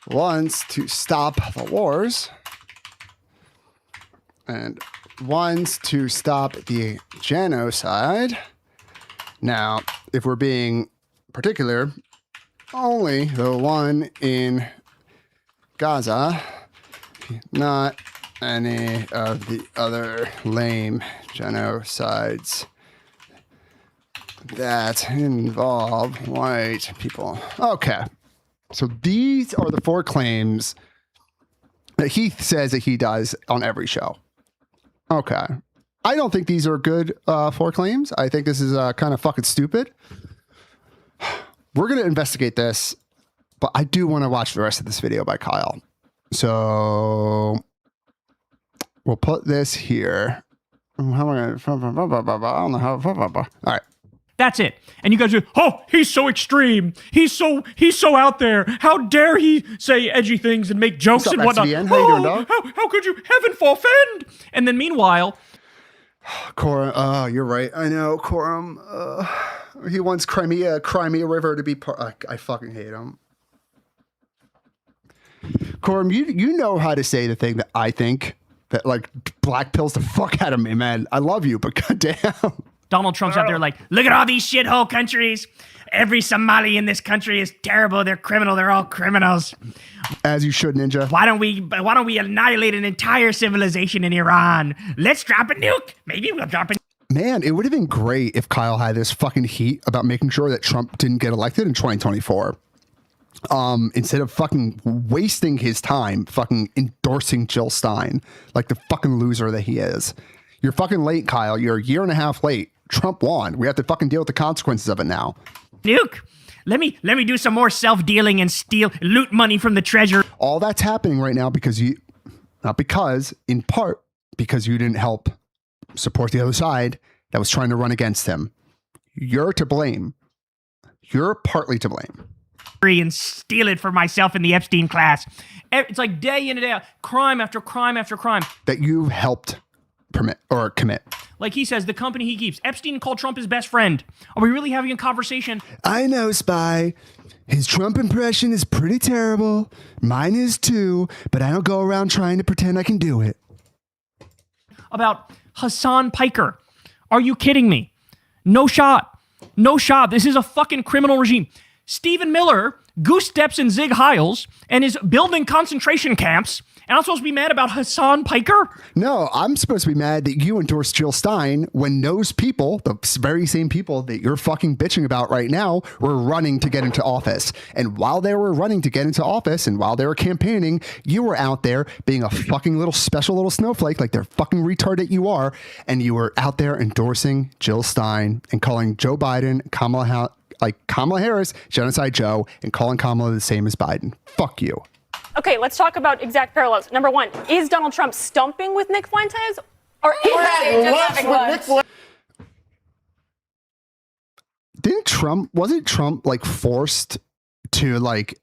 Wants to stop the wars. And wants to stop the genocide. Now, if we're being particular, only the one in Gaza, not any of the other lame genocides that involve white people. Okay. So these are the 4 claims that he says that he does on every show. Okay. I don't think these are good 4 claims. I think this is kind of fucking stupid. we're going to investigate this, but I do want to watch the rest of this video by Kyle. So we'll put this here. How am I going to... I don't know how... All right. That's it. And you guys are, oh, he's so extreme. He's so out there. How dare he say edgy things and make jokes and whatnot. XVN? How you doing, dog? How could you? Heaven forfend. And then meanwhile... Corum, oh, you're right. I know, Corum. He wants Crimea River to be part... I fucking hate him. Corum, you know how to say the thing that I think that, like, black pills the fuck out of me, man. I love you, but goddamn. Donald Trump's out there like, look at all these shithole countries. Every Somali in this country is terrible. They're criminal. They're all criminals. As you should, Ninja. Why don't we annihilate an entire civilization in Iran? Let's drop a nuke. Maybe we'll drop a Man, it would have been great if Kyle had this fucking heat about making sure that Trump didn't get elected in 2024. Instead of fucking wasting his time fucking endorsing Jill Stein like the fucking loser that he is. You're fucking late, Kyle. You're a year and a half late. Trump won. We have to fucking deal with the consequences of it now. Nuke. Let me do some more self-dealing and loot money from the treasury. All that's happening right now because in part because you didn't help support the other side that was trying to run against him. You're to blame. You're partly to blame. And steal it for myself in the Epstein class. It's like day in and day out, crime after crime after crime. That you helped permit or commit. Like he says, the company he keeps. Epstein called Trump his best friend. Are we really having a conversation? I know, Spy. His Trump impression is pretty terrible. Mine is too, but I don't go around trying to pretend I can do it. About HASAN Piker. Are you kidding me? No shot. No shot. This is a fucking criminal regime. Stephen Miller goose steps in Zig Heils and is building concentration camps. And I'm supposed to be mad about HASAN Piker? No, I'm supposed to be mad that you endorsed Jill Stein when those people, the very same people that you're fucking bitching about right now, were running to get into office. And while they were running to get into office and while they were campaigning, you were out there being a fucking little special little snowflake like they're fucking retard that you are. And you were out there endorsing Jill Stein and calling Joe Biden, Kamala Harris, Genocide Joe, and calling Kamala the same as Biden. Fuck you. Okay, let's talk about exact parallels. Number one, is Donald Trump stumping with Nick Fuentes? Or is he just having lunch? Wasn't Trump like forced to like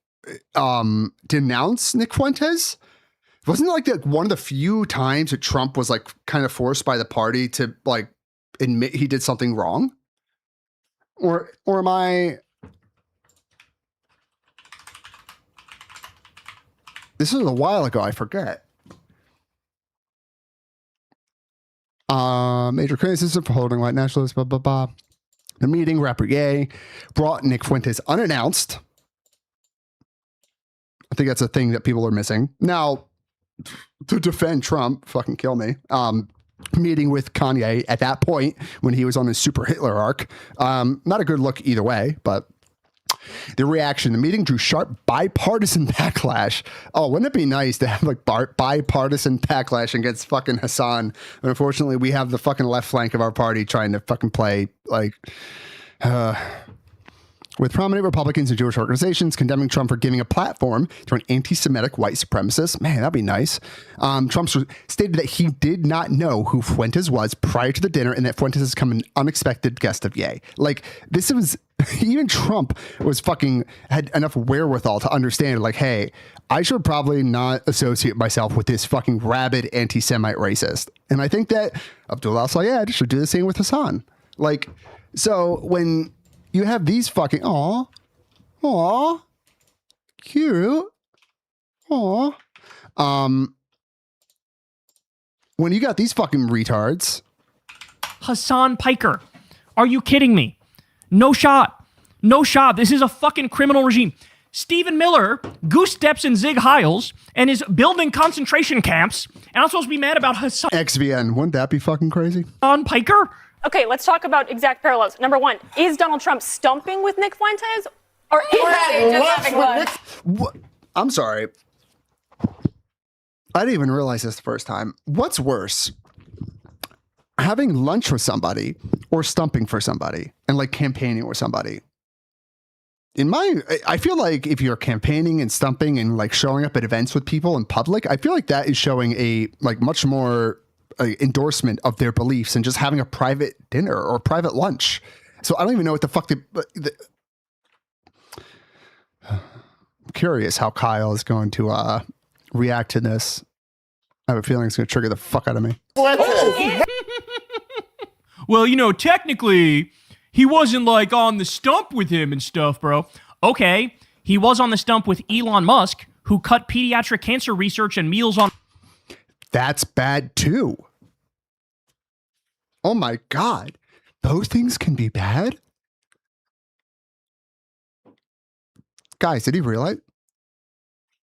denounce Nick Fuentes? Wasn't it like one of the few times that Trump was like kind of forced by the party to like admit he did something wrong? Or am I... This was a while ago, I forget. Major criticism for holding white nationalists, blah, blah, blah. The meeting, rapper Ye brought Nick Fuentes unannounced. I think that's a thing that people are missing. Now, to defend Trump, fucking kill me. Meeting with Kanye at that point when he was on his super Hitler arc. Not a good look either way, but the reaction, the meeting drew sharp bipartisan backlash. Oh, wouldn't it be nice to have like bipartisan backlash against fucking HASAN? But unfortunately, we have the fucking left flank of our party trying to fucking play like, with prominent Republicans and Jewish organizations condemning Trump for giving a platform to an anti-Semitic white supremacist. Man, that'd be nice. Trump stated that he did not know who Fuentes was prior to the dinner and that Fuentes has become an unexpected guest of Ye. Like, this was... Even Trump had enough wherewithal to understand, like, hey, I should probably not associate myself with this fucking rabid anti-Semite racist. And I think that Abdullah Sayed should do the same with HASAN. Like, so when you have these fucking, aw, cute, aw, when you got these fucking retards. HASAN Piker. Are you kidding me? No shot. No shot. This is a fucking criminal regime. Stephen Miller goose steps in Zig Heils and is building concentration camps. And I'm supposed to be mad about HASAN XVN. Wouldn't that be fucking crazy? Piker? Okay, let's talk about exact parallels. Number one, is Donald Trump stumping with Nick Fuentes? Or is he just having lunch? What? I'm sorry. I didn't even realize this the first time. What's worse? Having lunch with somebody or stumping for somebody and like campaigning with somebody? I feel like if you're campaigning and stumping and like showing up at events with people in public, I feel like that is showing a like much more endorsement of their beliefs and just having a private dinner or private lunch. So I don't even know what the fuck I'm curious how Kyle is going to react to this. I have a feeling it's going to trigger the fuck out of me. Well, you know, technically, he wasn't like on the stump with him and stuff, bro. Okay, he was on the stump with Elon Musk, who cut pediatric cancer research and meals on. That's bad too. Oh my God. Those things can be bad? Guys, did he realize?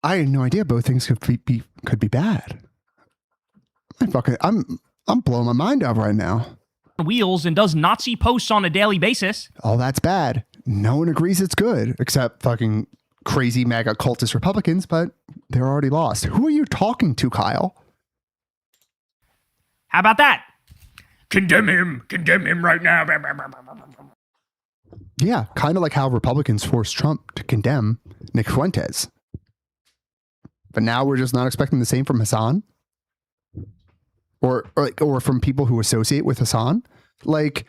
I had no idea both things could be bad. I'm blowing my mind out right now. Wheels and does Nazi posts on a daily basis. Oh, that's bad. No one agrees it's good, except fucking crazy MAGA cultist Republicans, but they're already lost. Who are you talking to, Kyle? How about that? Condemn him right now. Yeah, kind of like how Republicans forced Trump to condemn Nick Fuentes. But now we're just not expecting the same from Hasan? Or from people who associate with Hasan? Like,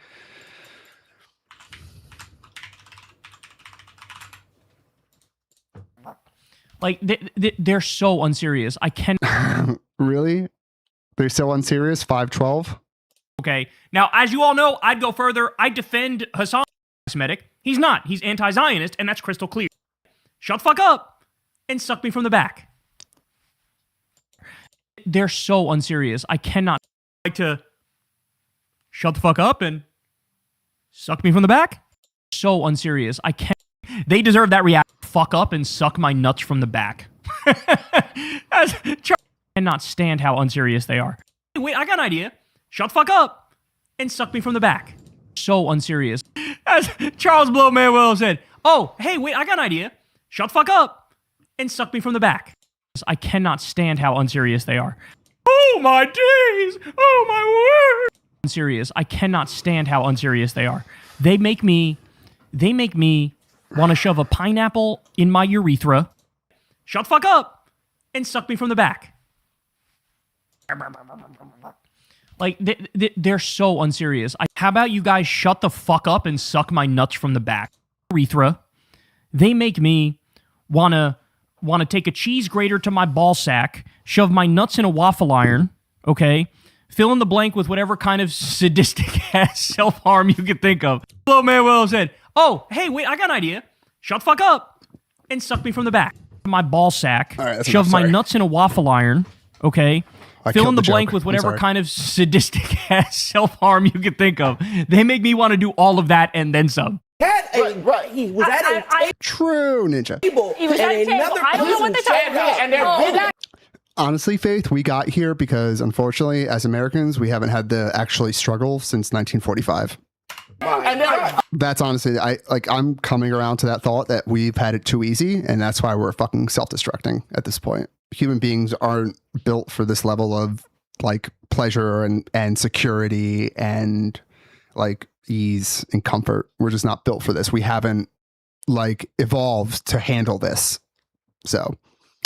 they're so unserious. I can Really? They're so unserious? 512? Okay. Now, as you all know, I'd go further. I defend Hasan Semitic. He's not. He's anti-Zionist, and that's crystal clear. Shut the fuck up and suck me from the back. They're so unserious. I cannot like to shut the fuck up and suck me from the back. So unserious. I can't. They deserve that reaction. Fuck up and suck my nuts from the back. I cannot stand how unserious they are. Wait, I got an idea. Shut the fuck up and suck me from the back. So unserious. As Charles Blow Manuel said, oh, hey, wait, I got an idea. Shut the fuck up and suck me from the back. I cannot stand how unserious they are. Oh, my days. Oh, my word. Unserious. I cannot stand how unserious they are. They make me want to shove a pineapple in my urethra. Shut the fuck up and suck me from the back. Like, they're so unserious. How about you guys shut the fuck up and suck my nuts from the back? Urethra. They make me want to take a cheese grater to my ball sack, shove my nuts in a waffle iron, okay? Fill in the blank with whatever kind of sadistic ass self-harm you could think of. Hello, Manuel said, oh, hey, wait, I got an idea. Shut the fuck up and suck me from the back. My ball sack, right, shove my nuts in a waffle iron, okay? Fill in the blank with whatever kind of sadistic ass self-harm you could think of. They make me want to do all of that and then some. He was at a True, Ninja. table. He was at a table. I don't know what the table is. Honestly, Faith, we got here because, unfortunately, as Americans, we haven't had to actually struggle since 1945. That's honestly, I'm coming around to that thought that we've had it too easy, and that's why we're fucking self-destructing at this point. Human beings aren't built for this level of like pleasure and security and like ease and comfort. We're just not built for this. We haven't like evolved to handle this. So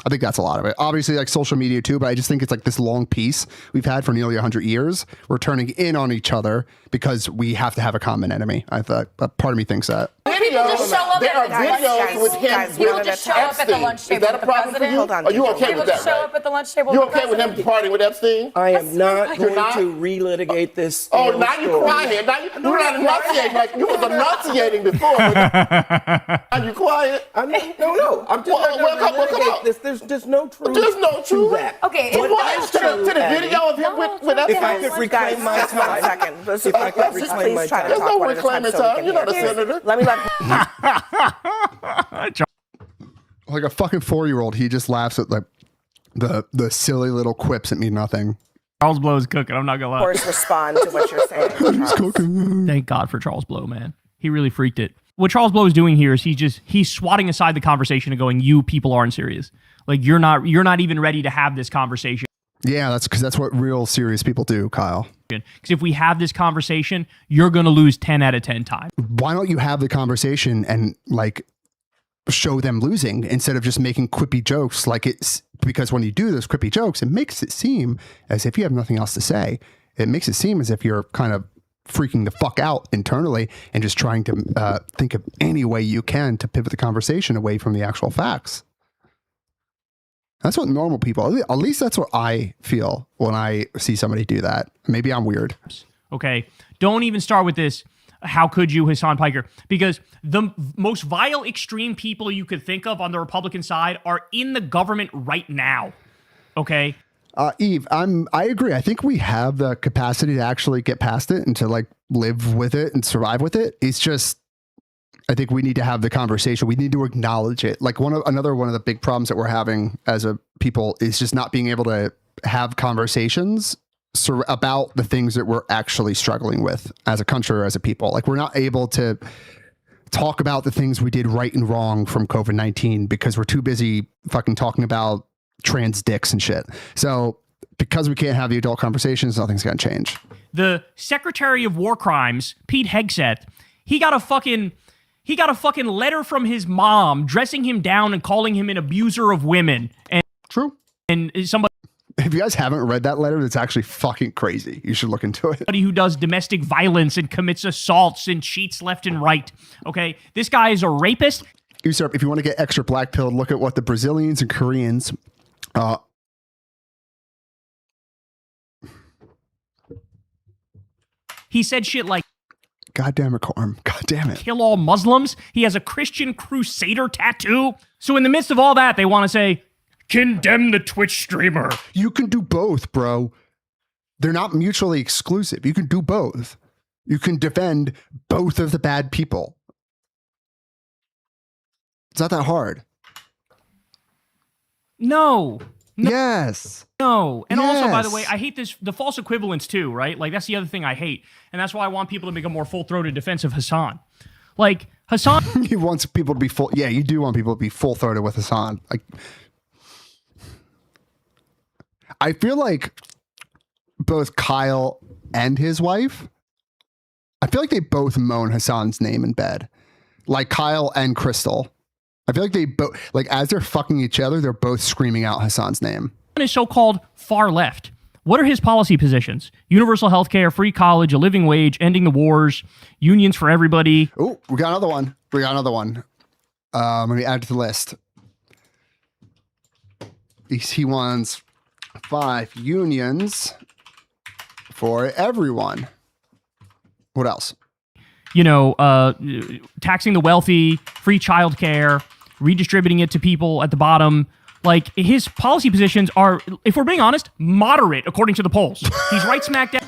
I think that's a lot of it. Obviously, like social media too, but I just think it's like this long piece we've had for nearly 100 years. We're turning in on each other because we have to have a common enemy. I thought part of me thinks that. People just show up There are videos with him. People just show up at the lunch table. Is that a problem for you? Hold on. Are you okay with that? Show up at the lunch table. You okay with him partying with Epstein? I am not going not? to relitigate this. Oh, now you're quiet. Now you're not enunciating like you was enunciating before. Are you quiet? No. I'm just not going to relitigate this. There's just no truth. There's no truth. To that. Okay, to the video of him with Epstein. If I could reclaim my time. If I could reclaim my time. There's no reclaiming time. You're not a senator. Let me Like a fucking 4-year-old, he just laughs at like the silly little quips that mean nothing. Charles Blow is cooking. I'm not gonna lie. Of course, respond to what you're saying. He's cooking. Thank God for Charles Blow, man. He really freaked it. What Charles Blow is doing here is he's swatting aside the conversation and going, "You people aren't serious. Like you're not even ready to have this conversation." Yeah, that's because that's what real serious people do, Kyle. Because if we have this conversation, you're gonna lose 10 out of 10 times. Why don't you have the conversation and like show them losing instead of just making quippy jokes like it's because when you do those quippy jokes, it makes it seem as if you have nothing else to say. It makes it seem as if you're kind of freaking the fuck out internally and just trying to think of any way you can to pivot the conversation away from the actual facts. That's what normal people, at least that's what I feel when I see somebody do that. Maybe I'm weird. Okay. Don't even start with this. How could you, Hasan Piker? Because the most vile, extreme people you could think of on the Republican side are in the government right now. Okay. Eve, I agree. I think we have the capacity to actually get past it and to like live with it and survive with it. It's just, I think we need to have the conversation. We need to acknowledge it. Like another one of the big problems that we're having as a people is just not being able to have conversations about the things that we're actually struggling with as a country or as a people. Like we're not able to talk about the things we did right and wrong from COVID-19 because we're too busy fucking talking about trans dicks and shit. So because we can't have the adult conversations, nothing's going to change. The Secretary of War Crimes, Pete Hegseth, he got a fucking letter from his mom dressing him down and calling him an abuser of women. And true. And somebody, if you guys haven't read that letter, that's actually fucking crazy. You should look into it. Somebody who does domestic violence and commits assaults and cheats left and right. Okay, this guy is a rapist. Usurp, if you want to get extra black pilled, look at what the Brazilians and Koreans he said shit like, God damn it, Corm. God damn it. Kill all Muslims. He has a Christian crusader tattoo. So in the midst of all that, they want to say, condemn the Twitch streamer. You can do both, bro. They're not mutually exclusive. You can do both. You can defend both of the bad people. It's not that hard. No. Yes. No. And also, by the way, I hate the false equivalence too, right? Like that's the other thing I hate. And that's why I want people to make a more full-throated defense of Hasan. Like Hasan. He wants people to be full. Yeah, you do want people to be full-throated with Hasan. Like, I feel like both Kyle and his wife, I feel like they both moan Hasan's name in bed. Like Kyle and Crystal. I feel like they both, like as they're fucking each other, they're both screaming out Hasan's name. Is so-called far left. What are his policy positions? Universal health care, free college, a living wage, ending the wars, unions for everybody. Oh, we got another one. Let me add to the list. He wants 5 unions for everyone. What else? You know, taxing the wealthy, free childcare, redistributing it to people at the bottom. Like, his policy positions are, if we're being honest, moderate, according to the polls. He's right smack down.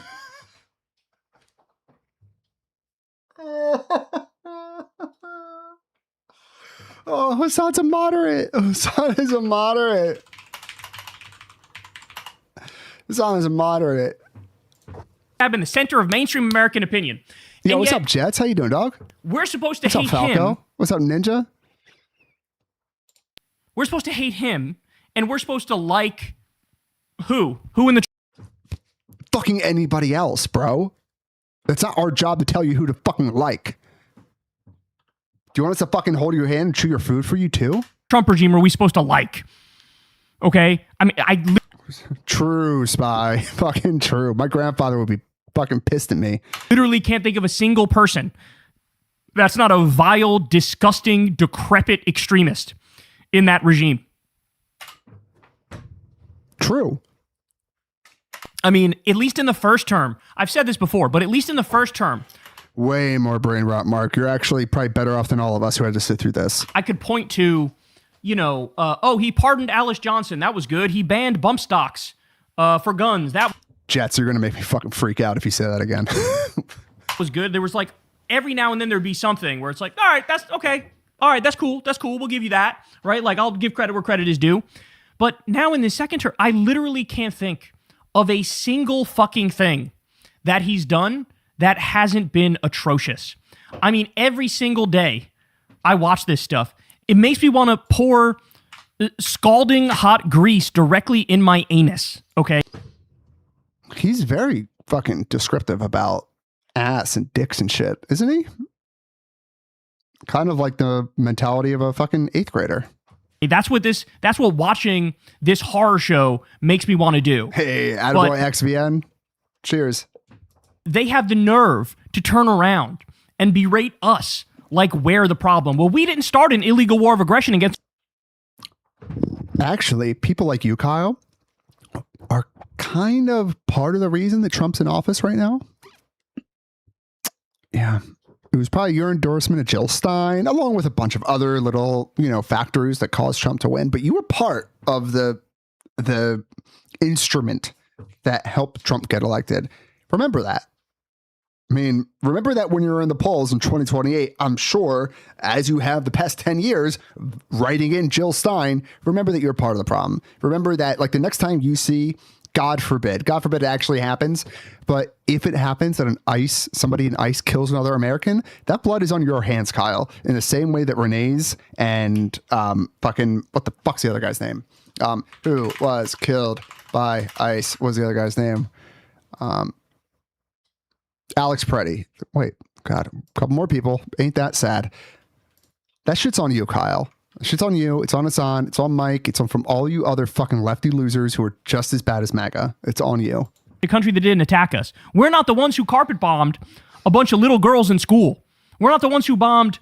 Oh, Hasan's a moderate. Hasan is a moderate. Hasan is a moderate. In the center of mainstream American opinion. Yo, what's up, Jets? How you doing, dog? We're supposed to hate him. What's up, Falco? What's up, Ninja? We're supposed to hate him, and we're supposed to like who? Who in the... Fucking anybody else, bro. It's not our job to tell you who to fucking like. Do you want us to fucking hold your hand and chew your food for you too? Trump regime are we supposed to like? Okay? I mean, True, Spy. Fucking true. My grandfather would be fucking pissed at me. Literally can't think of a single person that's not a vile, disgusting, decrepit extremist in that regime. True. I mean, at least in the first term, I've said this before, but at least in the first term. Way more brain rot, Mark. You're actually probably better off than all of us who had to sit through this. I could point to, you know, he pardoned Alice Johnson. That was good. He banned bump stocks for guns. That Jets, you're going to make me fucking freak out if you say that again. was good. There was like, every now and then there'd be something where it's like, all right, that's okay. All right, that's cool. That's cool. We'll give you that. Right? Like, I'll give credit where credit is due. But now in the second term, I literally can't think of a single fucking thing that he's done that hasn't been atrocious. I mean, every single day I watch this stuff. It makes me want to pour scalding hot grease directly in my anus. Okay? He's very fucking descriptive about ass and dicks and shit, isn't he? Kind of like the mentality of a fucking 8th grader. That's what watching this horror show makes me want to do. Hey, attaboy XVN. Cheers. They have the nerve to turn around and berate us like we're the problem. Well, we didn't start an illegal war of aggression against... Actually, people like you, Kyle, are kind of part of the reason that Trump's in office right now. Yeah. It was probably your endorsement of Jill Stein, along with a bunch of other little, factors that caused Trump to win. But you were part of the instrument that helped Trump get elected. Remember that. I mean, remember that when you're in the polls in 2028, I'm sure, as you have the past 10 years, writing in Jill Stein, remember that you're part of the problem. Remember that, like, the next time you see, God forbid it actually happens, but if it happens that somebody in ICE kills another American, that blood is on your hands, Kyle, in the same way that Renee's and what the fuck's the other guy's name? Who was killed by ICE? What was the other guy's name? Alex Preddy. Wait, God, a couple more people. Ain't that sad? That shit's on you, Kyle. Shit's on you. It's on Hassan. It's on Mike. It's on from all you other fucking lefty losers who are just as bad as MAGA. It's on you. The country that didn't attack us. We're not the ones who carpet bombed a bunch of little girls in school. We're not the ones who bombed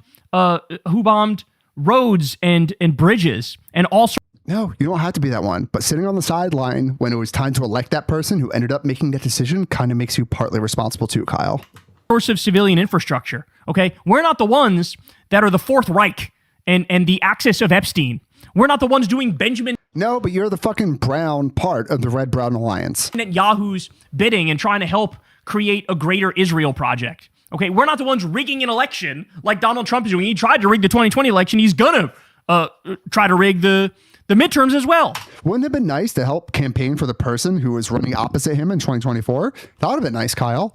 roads and bridges and all sorts. No, you don't have to be that one. But sitting on the sideline when it was time to elect that person who ended up making that decision kind of makes you partly responsible too, Kyle. Source of civilian infrastructure. Okay, we're not the ones that are the Fourth Reich and the axis of Epstein. We're not the ones doing Benjamin. No, but you're the fucking brown part of the Red-Brown Alliance. Yahoo's bidding and trying to help create a greater Israel project. Okay, we're not the ones rigging an election like Donald Trump is doing. He tried to rig the 2020 election. He's gonna try to rig the midterms as well. Wouldn't it have been nice to help campaign for the person who was running opposite him in 2024? That would have been nice, Kyle.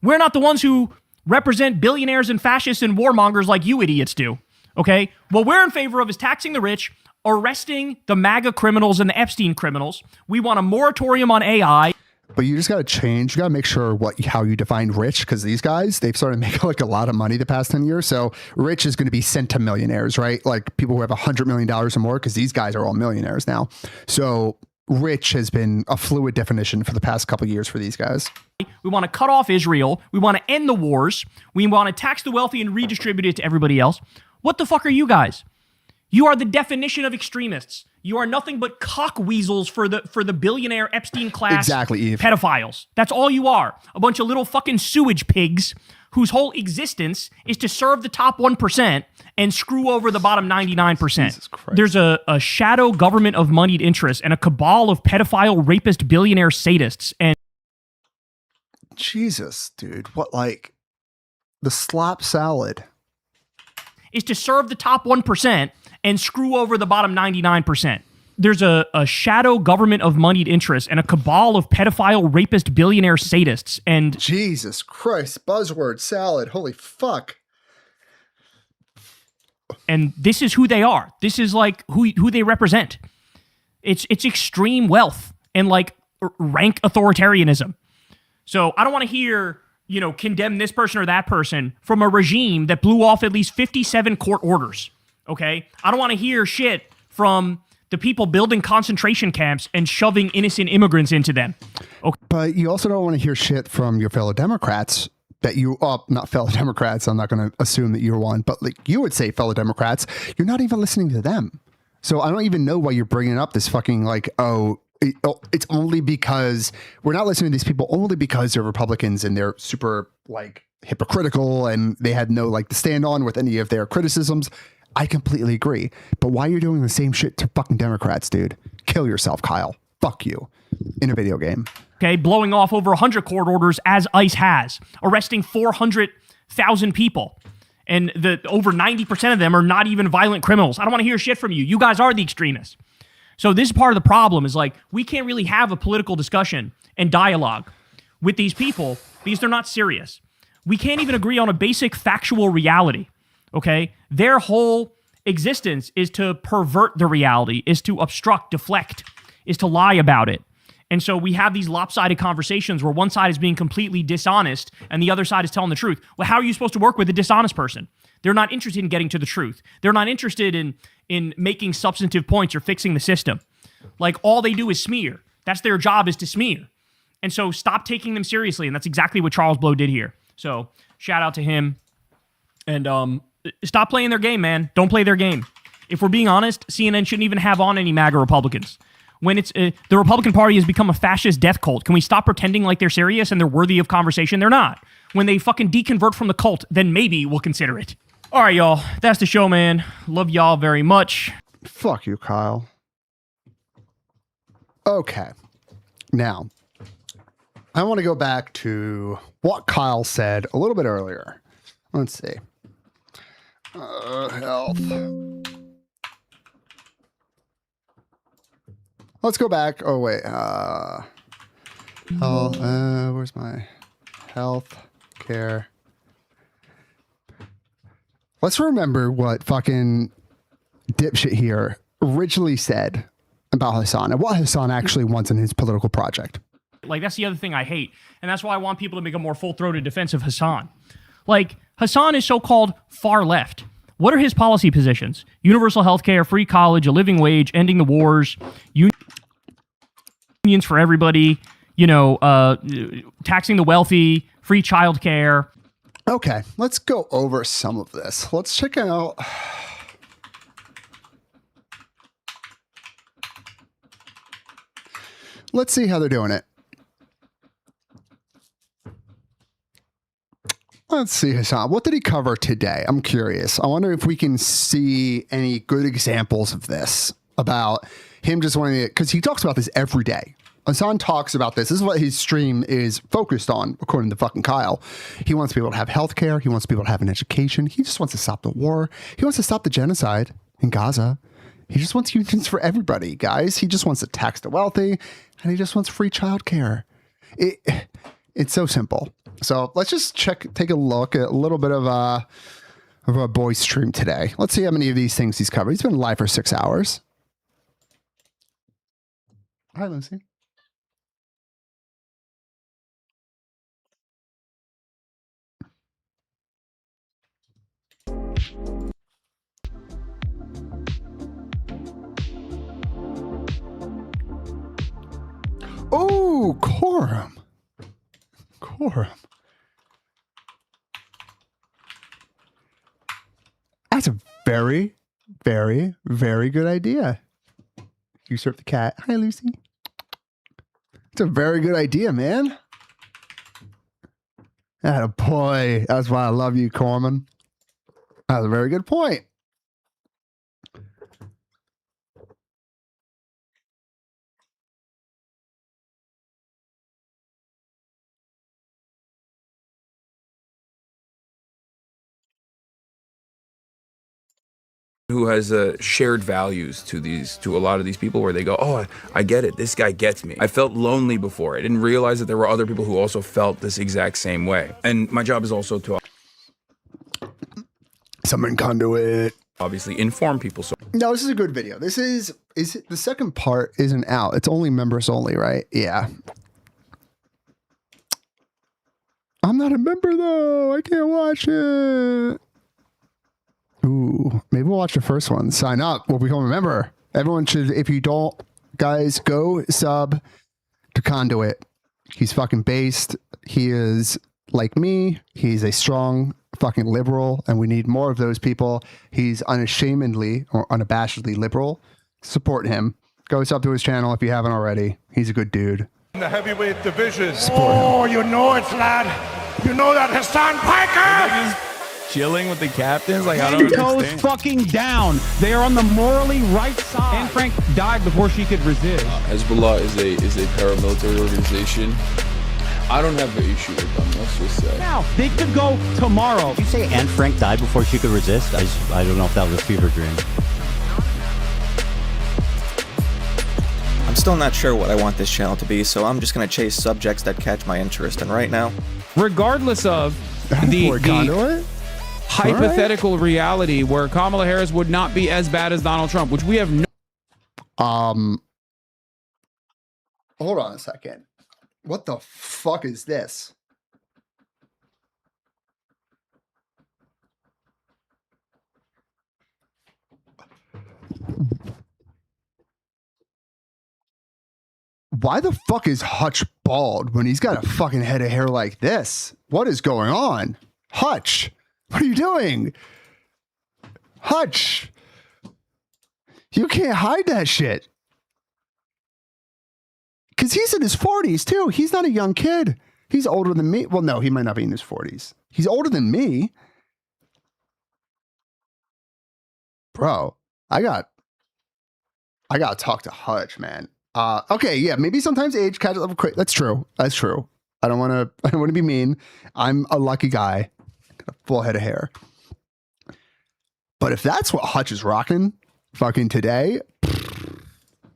We're not the ones who represent billionaires and fascists and warmongers like you idiots do. Okay? What we're in favor of is taxing the rich, arresting the MAGA criminals and the Epstein criminals. We want a moratorium on AI. But you just got to change. You got to make sure how you define rich, because these guys, they've started making like a lot of money the past 10 years. So rich is going to be centimillionaires, right? Like people who have $100 million or more, because these guys are all millionaires now. So rich has been a fluid definition for the past couple of years for these guys. We want to cut off Israel. We want to end the wars. We want to tax the wealthy and redistribute it to everybody else. What the fuck are you guys? You are the definition of extremists. You are nothing but cockweasels for the billionaire Epstein class exactly, Eve. Pedophiles. That's all you are. A bunch of little fucking sewage pigs whose whole existence is to serve the top 1% and screw over the bottom 99%. Jesus Christ. There's a shadow government of moneyed interests and a cabal of pedophile, rapist, billionaire sadists. And Jesus, dude. What, like the slop salad? Is to serve the top 1% and screw over the bottom 99%. There's a shadow government of moneyed interests and a cabal of pedophile, rapist, billionaire sadists. And Jesus Christ, buzzword salad. Holy fuck. And this is who they are. This is like who they represent. It's extreme wealth and like rank authoritarianism. So I don't want to hear, condemn this person or that person from a regime that blew off at least 57 court orders. Okay? I don't want to hear shit from the people building concentration camps and shoving innocent immigrants into them. Okay. But you also don't want to hear shit from your fellow Democrats not fellow Democrats. I'm not going to assume that you're one, but like you would say fellow Democrats, you're not even listening to them. So I don't even know why you're bringing up this fucking it's only because we're not listening to these people only because they're Republicans and they're super like hypocritical and they had no like to stand on with any of their criticisms. I completely agree. But why you're doing the same shit to fucking Democrats, dude? Kill yourself, Kyle. Fuck you. In a video game. Okay, blowing off over 100 court orders as ICE has, arresting 400,000 people. And over 90% of them are not even violent criminals. I don't want to hear shit from you. You guys are the extremists. So this is part of the problem is like, we can't really have a political discussion and dialogue with these people because they're not serious. We can't even agree on a basic factual reality, okay? Their whole existence is to pervert the reality, is to obstruct, deflect, is to lie about it. And so we have these lopsided conversations where one side is being completely dishonest and the other side is telling the truth. Well, how are you supposed to work with a dishonest person? They're not interested in getting to the truth. They're not interested in making substantive points or fixing the system. Like, all they do is smear. That's their job, is to smear. And so stop taking them seriously. And that's exactly what Charles Blow did here. So shout out to him. And stop playing their game, man. Don't play their game. If we're being honest, CNN shouldn't even have on any MAGA Republicans. When it's the Republican Party has become a fascist death cult, can we stop pretending like they're serious and they're worthy of conversation? They're not. When they fucking deconvert from the cult, then maybe we'll consider it. All right, y'all. That's the show, man. Love y'all very much. Fuck you, Kyle. Okay. Now, I want to go back to what Kyle said a little bit earlier. Let's see. Health. Let's go back. Oh, wait. Where's my health care? Let's remember what fucking dipshit here originally said about Hasan and what Hasan actually wants in his political project. Like, that's the other thing I hate. And that's why I want people to make a more full-throated defense of Hasan. Like, Hasan is so-called far left. What are his policy positions? Universal health care, free college, a living wage, ending the wars, unions for everybody, taxing the wealthy, free child care. Okay, let's go over some of this. Let's check out... Let's see how they're doing it. Let's see, Hasan. What did he cover today? I'm curious. I wonder if we can see any good examples of this, about him just wanting to, because he talks about this every day. Hasan talks about this. This is what his stream is focused on, according to fucking Kyle. He wants people to have health care. He wants people to have an education. He just wants to stop the war. He wants to stop the genocide in Gaza. He just wants unions for everybody, guys. He just wants to tax the wealthy, and he just wants free childcare. It's so simple. So let's just take a look at a little bit of our boy's stream today. Let's see how many of these things he's covered. He's been live for 6 hours. Hi, Lucy. Oh, quorum. That's a very, very, very good idea. You serve the cat. Hi, Lucy. It's a very good idea, man. Attaboy. That's why I love you, Corman. That's a very good point. Who has shared values to a lot of these people, where they go, oh, I get it, this guy gets me. I felt lonely before. I didn't realize that there were other people who also felt this exact same way. And my job is also to Summon Conduit. Obviously inform people. So no, this is a good video. This is it, the second part isn't out. It's only members only, right? Yeah. I'm not a member though. I can't watch it. Ooh, maybe we'll watch the first one. Sign up. We'll become a member. Everyone should, if you don't, guys, go sub to Conduit. He's fucking based. He is like me. He's a strong fucking liberal, and we need more of those people. He's unashamedly or unabashedly liberal. Support him. Go sub to his channel if you haven't already. He's a good dude. In the heavyweight division. Oh, you know it, lad. You know that Hasan Piker. Chilling with the captains, like I don't understand. Toes fucking down. They are on the morally right side. Anne Frank died before she could resist. Hezbollah is a paramilitary organization. I don't have an issue with them. Let's just say. Now they could go tomorrow. Did you say Anne Frank died before she could resist? I don't know if that was a fever dream. I'm still not sure what I want this channel to be, so I'm just gonna chase subjects that catch my interest. And right now, regardless of the hypothetical reality where Kamala Harris would not be as bad as Donald Trump, which we have no. Hold on a second. What the fuck is this? Why the fuck is Hutch bald when he's got a fucking head of hair like this? What is going on? Hutch, what are you doing? Hutch, you can't hide that shit. Because he's in his 40s too. He's not a young kid. He's older than me. Well, no, he might not be in his 40s. He's older than me. Bro, I got to talk to Hutch, man. Okay, yeah, maybe sometimes age catches up quick. That's true. That's true. I don't want to be mean. I'm a lucky guy. Got a full head of hair. But if that's what Hutch is rocking fucking today,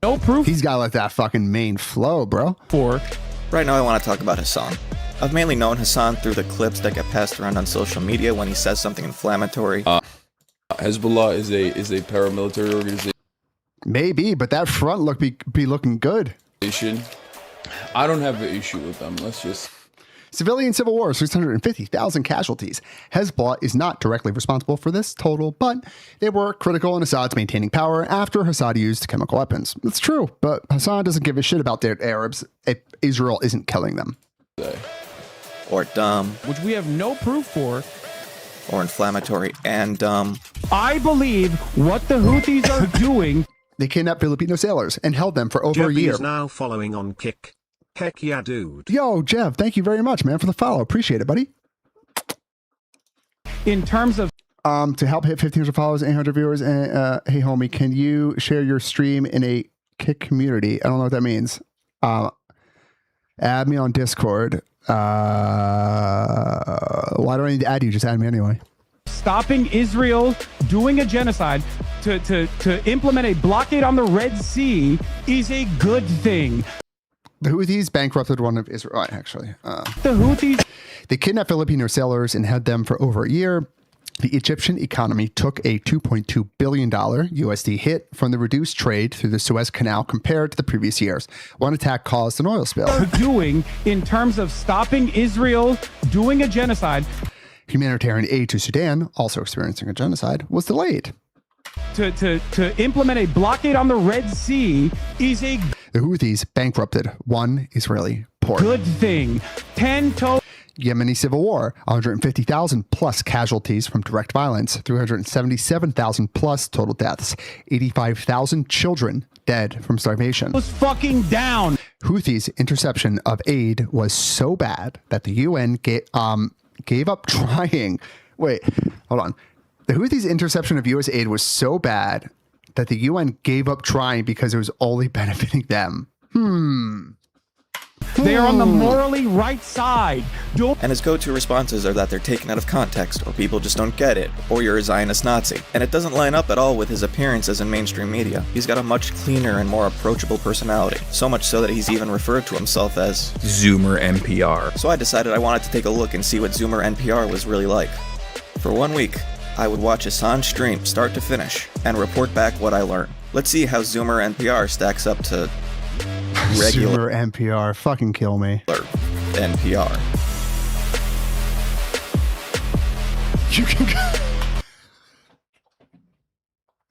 no proof. He's got to let that fucking mane flow, bro. Right now I want to talk about Hasan. I've mainly known Hasan through the clips that get passed around on social media when he says something inflammatory. Hezbollah is a paramilitary organization. Maybe, but that front look be looking good. I don't have an issue with them. Let's just... Civilian civil war, 650,000 casualties. Hezbollah is not directly responsible for this total, but they were critical in Assad's maintaining power after Assad used chemical weapons. It's true, but Hasan doesn't give a shit about the Arabs if Israel isn't killing them. Or dumb. Which we have no proof for. Or inflammatory and dumb. I believe what the Houthis are doing... They kidnapped Filipino sailors and held them for over a year. Is now following on Kick. Heck yeah, dude. Yo, Jeff, thank you very much, man, for the follow. Appreciate it, buddy. In terms of... To help hit 1,500 followers, 800 viewers, and hey, homie, can you share your stream in a Kick community? I don't know what that means. Add me on Discord. Why do I need to add you? Just add me anyway. Stopping Israel doing a genocide to implement a blockade on the Red Sea is a good thing. The Houthis bankrupted one of Israel. Actually, the Houthis. They kidnapped Filipino sailors and held them for over a year. The Egyptian economy took a $2.2 billion USD hit from the reduced trade through the Suez Canal compared to the previous years. One attack caused an oil spill. Doing in terms of stopping Israel doing a genocide. Humanitarian aid to Sudan, also experiencing a genocide, was delayed. To implement a blockade on the Red Sea is a... The Houthis bankrupted one Israeli port. Good thing. 10 total... Yemeni civil war, 150,000 plus casualties from direct violence, 377,000 plus total deaths, 85,000 children dead from starvation. Was fucking down. Houthis' interception of aid was so bad that the UN gave up trying. Wait, hold on. The Houthis' interception of U.S. aid was so bad that the UN gave up trying because it was only benefiting them. They are on the morally right side. And his go-to responses are that they're taken out of context, or people just don't get it, or you're a Zionist Nazi. And it doesn't line up at all with his appearances in mainstream media. He's got a much cleaner and more approachable personality. So much so that he's even referred to himself as Zoomer NPR. So I decided I wanted to take a look and see what Zoomer NPR was really like. For 1 week, I would watch Hasan's stream start to finish and report back what I learned. Let's see how Zoomer NPR stacks up to regular Zoomer NPR. Fucking kill me. NPR.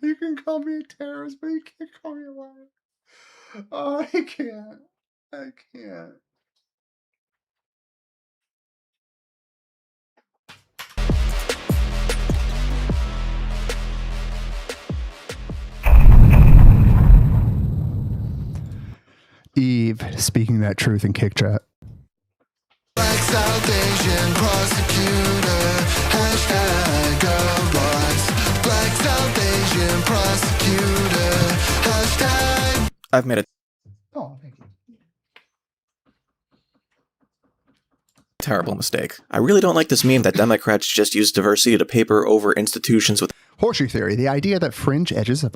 You can call me a terrorist, but you can't call me a liar. Oh, I can't. I can't. Eve speaking that truth in Kick Chat. Black South Asian prosecutor, hashtag go blacks. Black South Asian prosecutor, hashtag. I've made a Oh, thank you. terrible mistake. I really don't like this meme that Democrats just use diversity to paper over institutions with Horseshoe theory, the idea that fringe edges of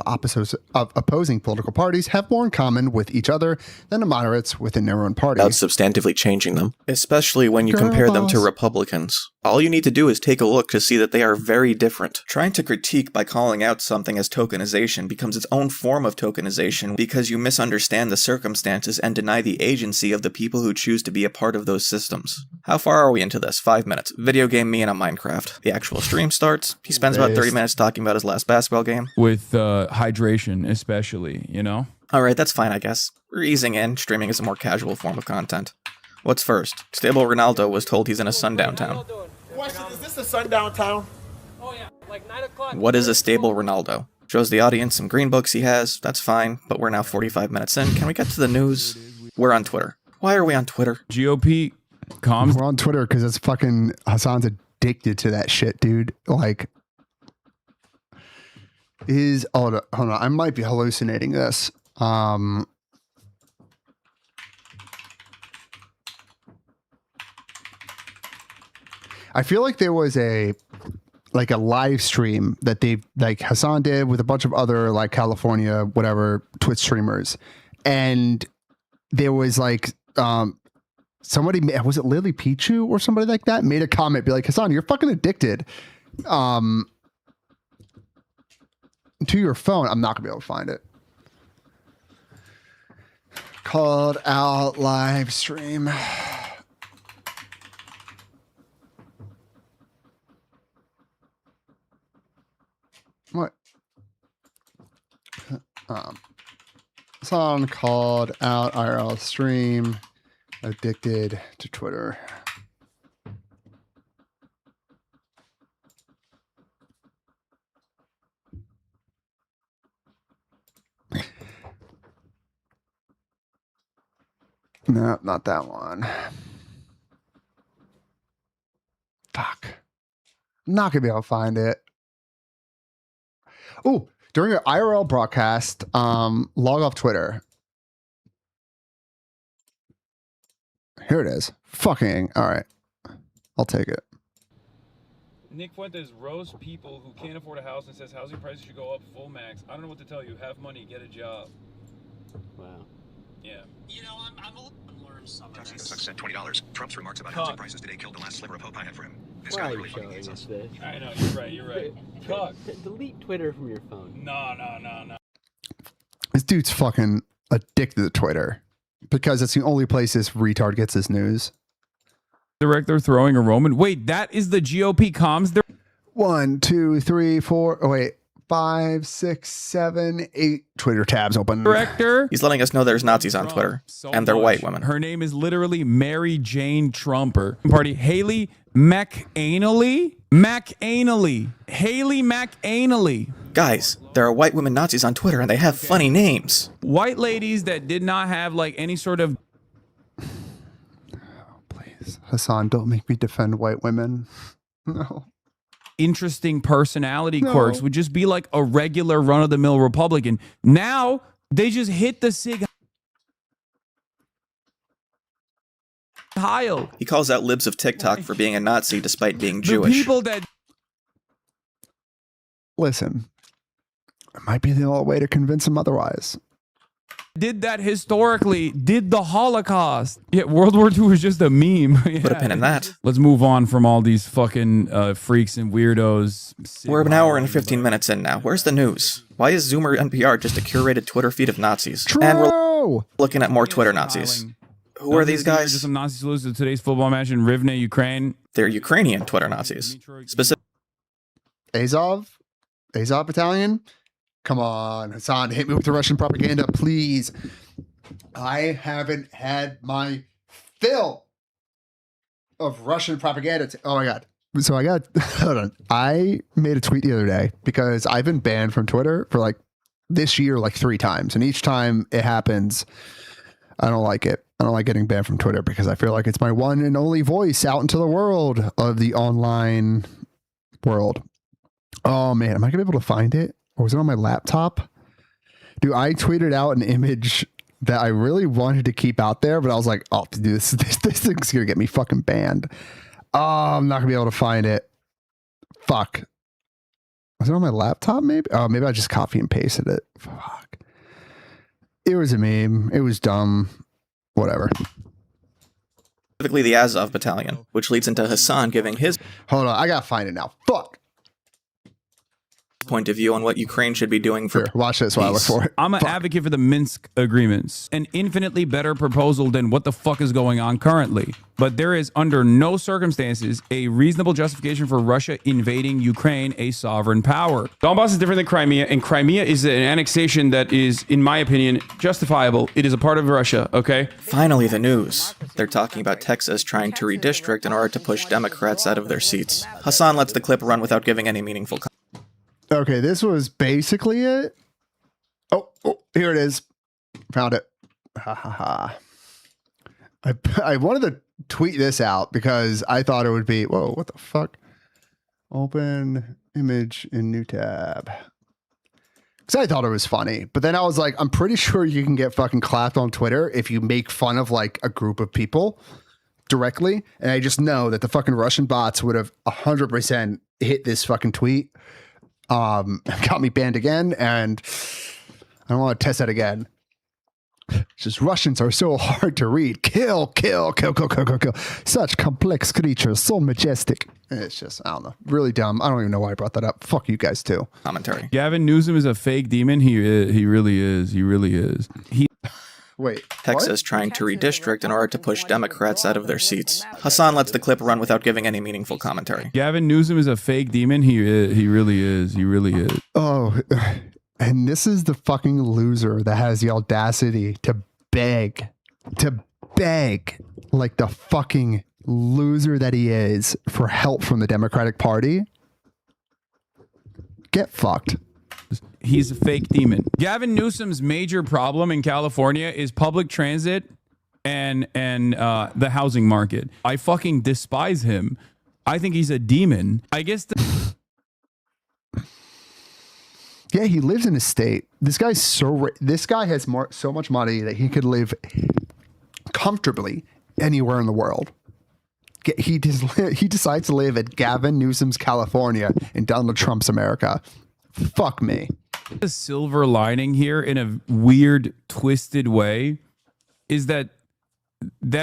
opposing political parties have more in common with each other than the moderates within their own party. without substantively changing them, especially when you compare them to Republicans. All you need to do is take a look to see that they are very different. Trying to critique by calling out something as tokenization becomes its own form of tokenization because you misunderstand the circumstances and deny the agency of the people who choose to be a part of those systems. How far are we into this? 5 minutes. Video game me and a Minecraft. The actual stream starts. He spends about 30 minutes talking about his last basketball game. With hydration, especially, you know? Alright, that's fine, I guess. We're easing in. Streaming is a more casual form of content. What's first? Stable Ronaldo was told he's in a sundown town. Question, is this a sundown town? Oh yeah, like 9 o'clock. What is a stable Ronaldo? Shows the audience some green books he has. That's fine, but we're now 45 minutes in. Can we get to the news? We're on Twitter. Why are we on Twitter? GOP comms. We're on Twitter because it's fucking Hasan's addicted to that shit, dude. Like, hold on, I might be hallucinating this. I feel like there was a live stream that Hasan did with a bunch of other like California whatever Twitch streamers, and there was like somebody, was it Lily Pichu or somebody like that, made a comment, be like, Hasan, you're fucking addicted to your phone. I'm not gonna be able to find it. Called out live stream. What? Song called out IRL stream. Addicted to Twitter. No, not that one. Fuck. I'm not gonna be able to find it. Oh, during an IRL broadcast, log off Twitter. Here it is. Fucking, all right. I'll take it. Nick Fuentes roasts people who can't afford a house and says housing prices should go up full max. I don't know what to tell you. Have money, get a job. Wow. Yeah. You know, I'm learned some of this. Said $20. Trump's remarks about housing prices today killed the last sliver of hope I had for him. This Why guy are you really fucking showing hates us us. this? I know, you're right. Cuck. Delete Twitter from your phone. No. This dude's fucking addicted to Twitter because it's the only place this retard gets his news. Director throwing a Roman. Wait, that is the GOP comms. 1, 2, 3, 4. Oh wait, 5, 6, 7, 8 Twitter tabs open. Director. He's letting us know there's Nazis on Twitter, and they're white women. Her name is literally Mary Jane Trumper. Party Haley McAnally. Haley McAnally. Guys, there are white women Nazis on Twitter, and they have funny names. White ladies that did not have like any sort of. Please, Hasan, don't make me defend white women. No. Interesting personality quirks would just be like a regular run-of-the-mill Republican. Now they just hit the sig Heil. He calls out libs of TikTok for being a Nazi despite being The Jewish. people that Listen, it might be the only way to convince him otherwise. did that historically, did the Holocaust. Yeah, World War II was just a meme. Yeah. Put a pin in that. Let's move on from all these fucking freaks and weirdos. We're an hour and 15 minutes in now. Where's the news? Why is Zoomer NPR just a curated Twitter feed of Nazis? True. And we're looking at more Twitter Nazis. Who are these guys? Just some Nazi salutes to today's football match in Rivne, Ukraine. They're Ukrainian Twitter Nazis. Azov Battalion? Come on, Hasan, hit me with the Russian propaganda, please. I haven't had my fill of Russian propaganda. Oh my God. So hold on. I made a tweet the other day because I've been banned from Twitter for like this year, like 3 times. And each time it happens, I don't like it. I don't like getting banned from Twitter because I feel like it's my one and only voice out into the world of the online world. Oh man, am I gonna be able to find it? Or was it on my laptop? Dude, I tweeted out an image that I really wanted to keep out there, but I was like, oh, dude, this thing's gonna get me fucking banned. Oh, I'm not gonna be able to find it. Fuck. Was it on my laptop maybe? Oh, maybe I just copy and pasted it. Fuck. It was a meme. It was dumb. Whatever. Specifically the Azov Battalion, which leads into Hasan giving his... Hold on, I gotta find it now. Fuck. point of view on what Ukraine should be doing for watch this while I look for it. I'm an advocate for the Minsk agreements, an infinitely better proposal than what the fuck is going on currently. But there is under no circumstances a reasonable justification for Russia invading Ukraine, a sovereign power. Donbass is different than Crimea, and Crimea is an annexation that is, in my opinion, justifiable. It is a part of Russia, okay? Finally, the news. They're talking about Texas trying to redistrict in order to push Democrats out of their seats. Hasan lets the clip run without giving any meaningful comment. Okay, this was basically it. Oh, here it is. Found it. Ha ha ha. I wanted to tweet this out because I thought it would be, whoa, what the fuck? Open image in new tab. Because I thought it was funny. But then I was like, I'm pretty sure you can get fucking clapped on Twitter if you make fun of like a group of people directly. And I just know that the fucking Russian bots would have 100% hit this fucking tweet. Got me banned again, and I don't want to test that again. It's just Russians are so hard to read. Kill. Such complex creatures, so majestic. And it's just, I don't know, really dumb. I don't even know why I brought that up. Fuck you guys too. Commentary. Gavin Newsom is a fake demon. He really is. He really is. Wait. Texas trying to redistrict in order to push Democrats out of their seats. Hasan lets the clip run without giving any meaningful commentary. Gavin Newsom is a fake demon. He really is. He really is. Oh, and this is the fucking loser that has the audacity to beg like the fucking loser that he is for help from the Democratic Party. Get fucked. He's a fake demon. Gavin Newsom's major problem in California is public transit and the housing market. I fucking despise him. I think he's a demon. I guess. Yeah, he lives in a state. This guy's this guy has so much money that he could live comfortably anywhere in the world. He decides to live at Gavin Newsom's California in Donald Trump's America. Fuck me. The silver lining here in a weird, twisted way is that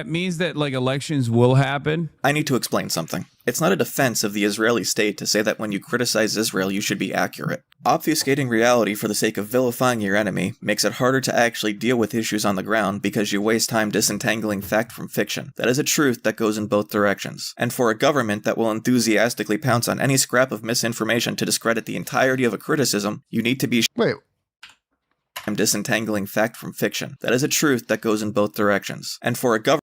means that like elections will happen. I need to explain something. It's not a defense of the Israeli state to say that when you criticize Israel, you should be accurate. Obfuscating reality for the sake of vilifying your enemy makes it harder to actually deal with issues on the ground because you waste time disentangling fact from fiction. That is a truth that goes in both directions. And for a government that will enthusiastically pounce on any scrap of misinformation to discredit the entirety of a criticism, you need to be I'm disentangling fact from fiction. That is a truth that goes in both directions. And for a government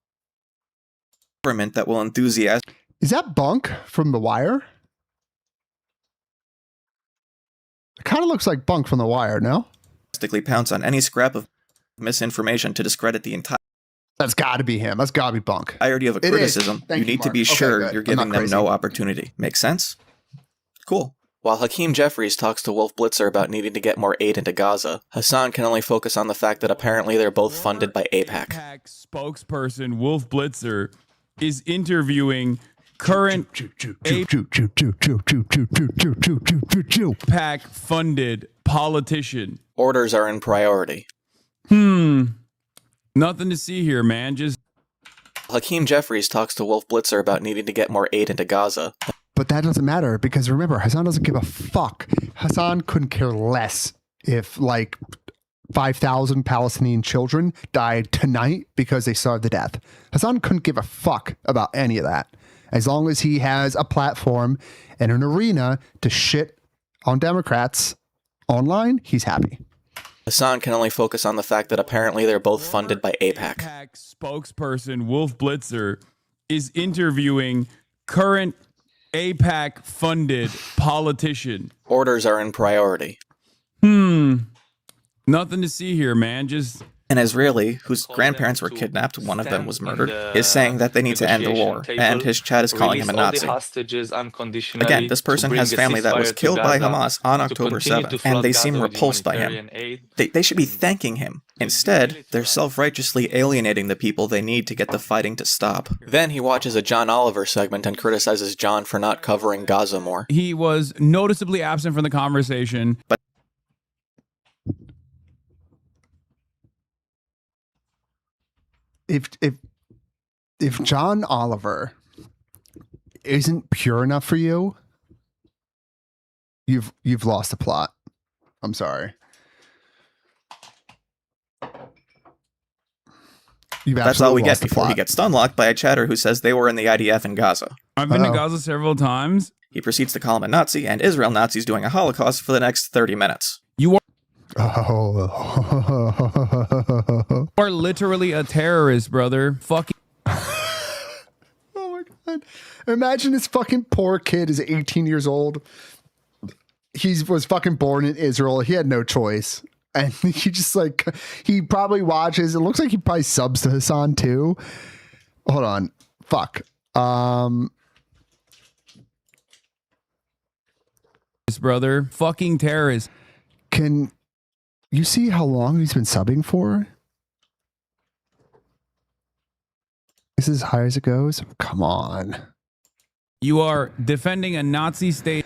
that will enthusiastically... Is that Bunk from The Wire? It kind of looks like Bunk from The Wire, no? Pounce on any scrap of misinformation to discredit the entire... That's got to be him. That's got to be Bunk. Entirety of a criticism, you need to be sure you're giving them no opportunity. Make sense? Cool. While Hakeem Jeffries talks to Wolf Blitzer about needing to get more aid into Gaza, Hasan can only focus on the fact that apparently they're both funded by AIPAC. AIPAC spokesperson Wolf Blitzer is interviewing current AIPAC funded politician. Orders are in priority. Nothing to see here, man. Just Hakeem Jeffries talks to Wolf Blitzer about needing to get more aid into Gaza. But that doesn't matter because remember, Hasan doesn't give a fuck. Hasan couldn't care less if like 5,000 Palestinian children died tonight because they starved to death. Hasan couldn't give a fuck about any of that. As long as he has a platform and an arena to shit on Democrats online, he's happy. Hasan can only focus on the fact that apparently they're both funded by AIPAC. AIPAC spokesperson Wolf Blitzer is interviewing current AIPAC funded politician. Orders are in priority. Nothing to see here, man. Just an Israeli whose grandparents were kidnapped, one of them was murdered, is saying that they need to end the war, and his chat is calling him a Nazi. Again, this person has family that was killed by Hamas on October 7th, and they seem repulsed by him. They should be thanking him. Instead, they're self-righteously alienating the people they need to get the fighting to stop. Then he watches a John Oliver segment and criticizes John for not covering Gaza more. He was noticeably absent from the conversation. But if John Oliver isn't pure enough for you, you've lost the plot. I'm sorry. That's all we get before he gets stunlocked by a chatter who says they were in the IDF in Gaza. I've been to Gaza several times. He proceeds to call him a Nazi and Israel Nazis doing a Holocaust for the next 30 minutes. You are literally a terrorist, brother. Fucking. Oh my God. Imagine this fucking poor kid is 18 years old. He was fucking born in Israel. He had no choice. And he just like, he probably watches. It looks like he probably subs to Hasan too. Hold on. Fuck. This brother. Fucking terrorist. Can you see how long he's been subbing for? This is as high as it goes? Come on. You are defending a Nazi state.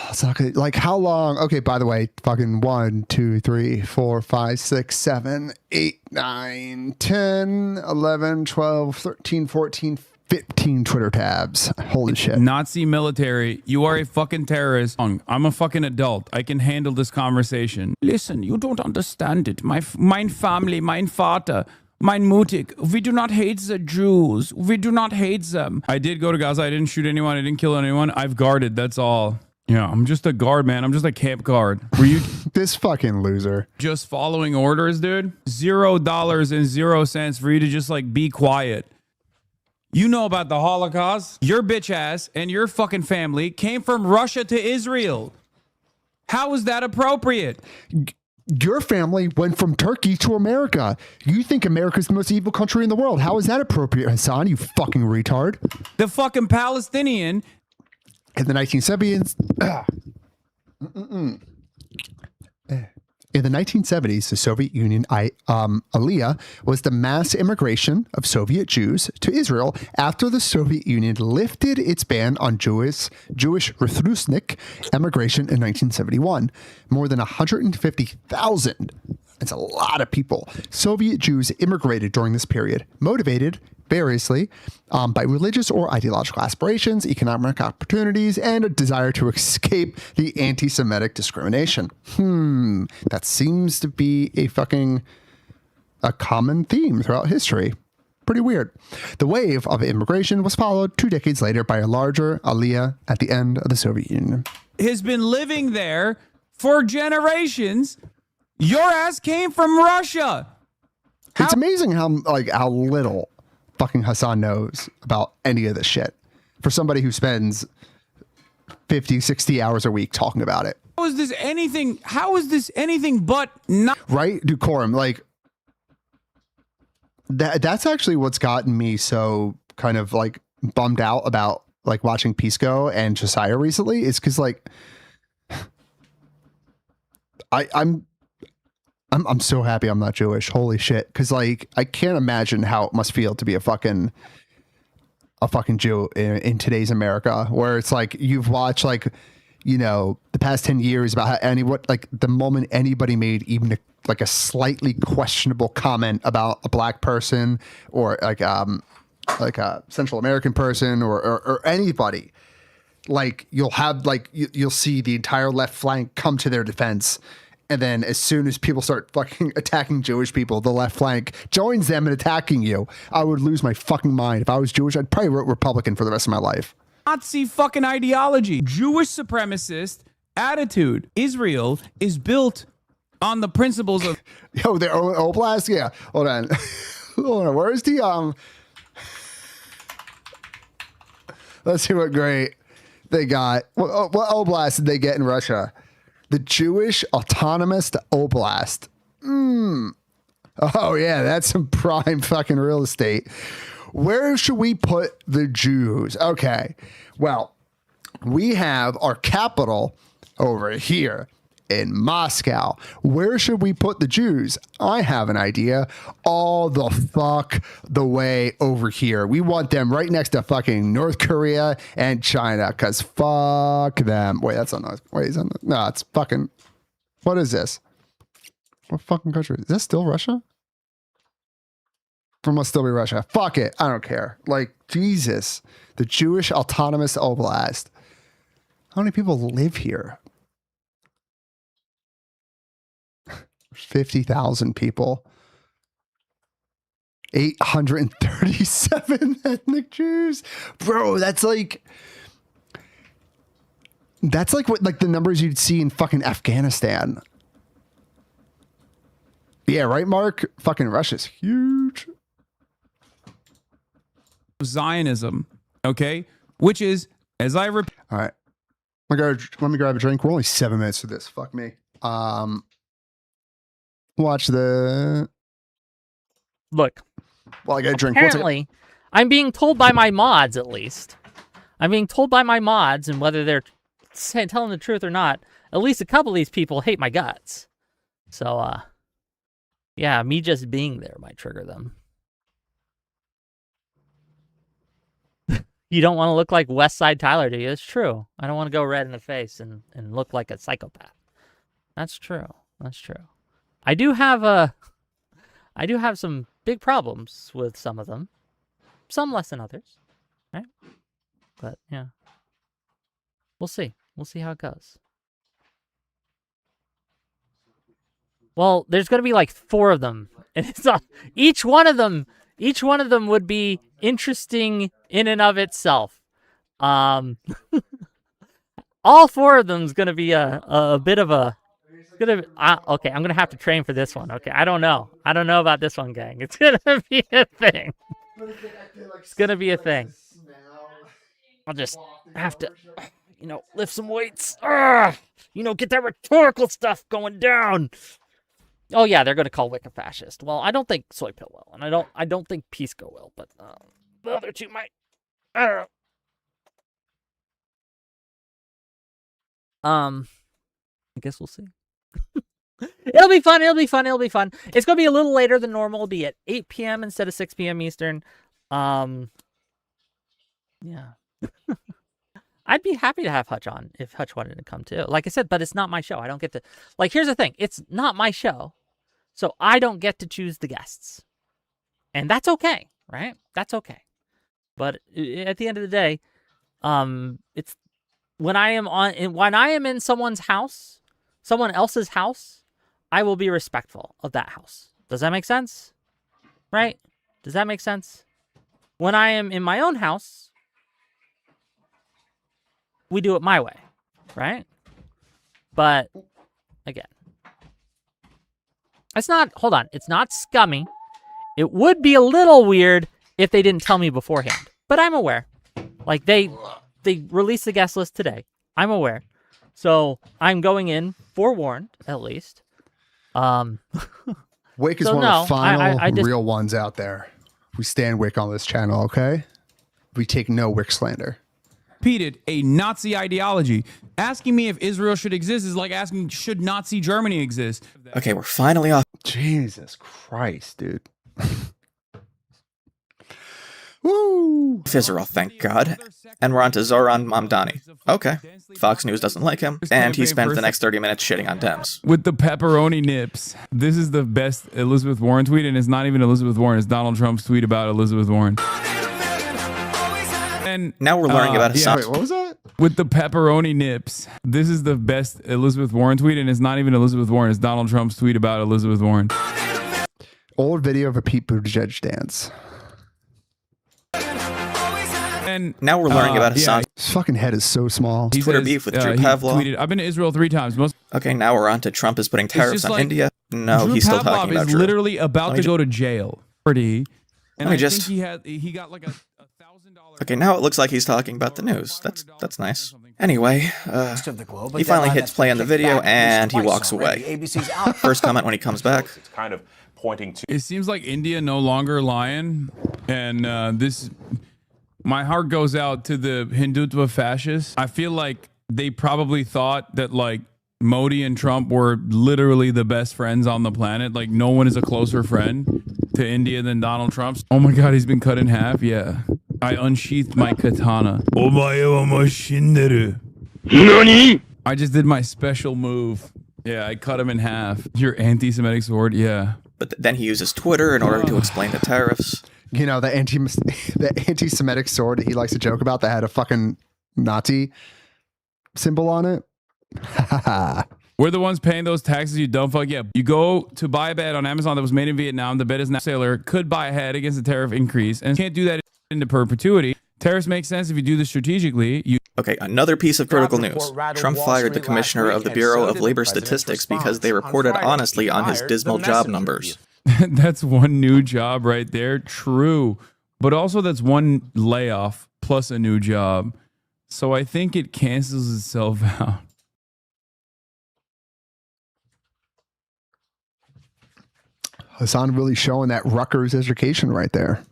It's not good. Like how long? Okay, by the way, fucking 1, 2, 3, 4, 5, 6, 7, 8, 9, 10, 11, 12, 13, 14, 15 Twitter tabs. Holy shit. Nazi military. You are a fucking terrorist. I'm a fucking adult. I can handle this conversation. Listen, you don't understand it. Mein family, mein Vater. Mein Mutig, we do not hate the Jews. We do not hate them. I did go to Gaza. I didn't shoot anyone. I didn't kill anyone. I've guarded. That's all. Yeah, I'm just a guard, man. I'm just a camp guard. Were you this fucking loser? Just following orders, dude? $0.00 for you to just like be quiet. You know about the Holocaust. Your bitch ass and your fucking family came from Russia to Israel. How is that appropriate? Your family went from Turkey to America. You think America's the most evil country in the world. How is that appropriate, Hasan? You fucking retard. The fucking Palestinian. In the 1970s, in the 1970s, the Soviet Union Aliyah was the mass immigration of Soviet Jews to Israel after the Soviet Union lifted its ban on Jewish Refusnik immigration in 1971. More than 150,000. That's a lot of people. Soviet Jews immigrated during this period, motivated variously by religious or ideological aspirations, economic opportunities, and a desire to escape the anti-Semitic discrimination. That seems to be a common theme throughout history. Pretty weird. The wave of immigration was followed 2 decades later by a larger aliyah at the end of the Soviet Union. Has been living there for generations. Your ass came from Russia. It's amazing how little fucking Hasan knows about any of this shit for somebody who spends 50, 60 hours a week talking about it. How is this anything but not right? Decorum. Like that's actually what's gotten me so kind of like bummed out about like watching Pisco and Josiah recently is because like I'm so happy I'm not Jewish. Holy shit. Cause like, I can't imagine how it must feel to be a fucking Jew in today's America, where it's like, you've watched like, you know, the past 10 years about how the moment anybody made even a slightly questionable comment about a black person or like a Central American person or anybody, like you'll see the entire left flank come to their defense. And then as soon as people start fucking attacking Jewish people, the left flank joins them in attacking you. I would lose my fucking mind. If I was Jewish, I'd probably vote Republican for the rest of my life. Nazi fucking ideology. Jewish supremacist attitude. Israel is built on the principles of... Yo, their own oblast? Yeah. Hold on. Hold on. Where's the... Let's see what grade they got. What oblast did they get in Russia? The Jewish Autonomous Oblast. Oh, yeah, that's some prime fucking real estate. Where should we put the Jews? Okay, well, we have our capital over here in Moscow. Where should we put the Jews? I have an idea. All the fuck the way over here. We want them right next to fucking North Korea and China, because fuck them. Wait, that's not... Wait, no, it's fucking... What is this? What fucking country? Is that still Russia? Or must still be Russia. Fuck it. I don't care. Like, Jesus. The Jewish Autonomous Oblast. How many people live here? 50,000 people. 837 ethnic Jews. Bro, that's like what like the numbers you'd see in fucking Afghanistan. Yeah, right, Mark? Fucking Russia's huge. Zionism, okay? Which is, as I all right. Let me grab a drink. We're only 7 minutes for this. Fuck me. Watch the look. Well, I got a drink. Apparently, I'm being told by my mods, at least. I'm being told by my mods, and whether they're telling the truth or not, at least a couple of these people hate my guts. So, yeah, me just being there might trigger them. You don't want to look like West Side Tyler, do you? It's true. I don't want to go red in the face and look like a psychopath. That's true. That's true. I do have some big problems with some of them. Some less than others. Right? But yeah. We'll see. We'll see how it goes. Well, there's gonna be like 4 of them. And it's not, each one of them would be interesting in and of itself. All 4 of them is gonna be a bit of a okay, I'm gonna have to train for this one. Okay, I don't know about this one, gang. It's gonna be a thing. It's gonna be a thing. I'll just have to, lift some weights. Get that rhetorical stuff going down. Oh yeah, they're gonna call Wicca fascist. Well, I don't think Soy Pill will, and I don't think Pisco will, but the other 2 might. I don't know. I guess we'll see. It'll be fun. It's gonna be a little later than normal. It'll be at 8 p.m. instead of 6 p.m. Eastern. Yeah. I'd be happy to have Hutch on if Hutch wanted to come too. Like I said, but it's not my show. I don't get to. Like, here's the thing: it's not my show, so I don't get to choose the guests, and that's okay, right? That's okay. But at the end of the day, it's when I am in someone's house, someone else's house, I will be respectful of that house. Does that make sense? Right? Does that make sense? When I am in my own house, we do it my way, right? But again, it's not scummy. It would be a little weird if they didn't tell me beforehand, but I'm aware. Like they released the guest list today. I'm aware. So I'm going in forewarned, at least. Wick is one of the final real ones out there. We stand Wick on this channel, okay? We take no Wick slander. Repeated a Nazi ideology. Asking me if Israel should exist is like asking, should Nazi Germany exist? Okay, we're finally off. Jesus Christ, dude. Woo! Israel, thank God. And we're on to Zoran Mamdani. Okay. Fox News doesn't like him, and he spends the next 30 minutes shitting on Dems. With the pepperoni nips. This is the best Elizabeth Warren tweet, and it's not even Elizabeth Warren. It's Donald Trump's tweet about Elizabeth Warren. And now we're learning about Hassan. Wait, what was that? With the pepperoni nips. This is the best Elizabeth Warren tweet, and it's not even Elizabeth Warren. It's Donald Trump's tweet about Elizabeth Warren. Old video of a Pete Buttigieg dance. And now we're learning about Hassan. His fucking head is so small. He's Twitter beef with Drew Pavlov. I've been to Israel 3 times. Okay, now we're on to Trump is putting tariffs on India. No, Drew he's still Pavlov talking about is Drew. literally about to go to jail. And I think he got like a $1,000. Okay, now it looks like he's talking about the news. That's nice. Anyway, he finally hits play on the video and he walks away. First comment when he comes back. It's kind of pointing to. It seems like India no longer lying, and this. My heart goes out to the Hindutva fascists. I feel like they probably thought that like Modi and Trump were literally the best friends on the planet. Like no one is a closer friend to India than Donald Trump. Oh my God, he's been cut in half. Yeah. I unsheathed my katana. Nani? I just did my special move. Yeah, I cut him in half. Your anti-Semitic sword, yeah. But then he uses Twitter in order to explain the tariffs. You know, the anti-Semitic sword that he likes to joke about that had a fucking Nazi symbol on it. We're the ones paying those taxes, you dumb fuck. Yeah, you go to buy a bed on Amazon that was made in Vietnam. The bed is now sailor could buy ahead against the tariff increase and can't do that into perpetuity. Tariffs make sense if you do this strategically. Okay, another piece of critical news. Trump fired the commissioner of the Bureau of Labor Statistics because they reported honestly on his dismal job numbers. That's one new job right there. True. But also that's one layoff plus a new job. So I think it cancels itself out. Hasan really showing that Rutgers education right there.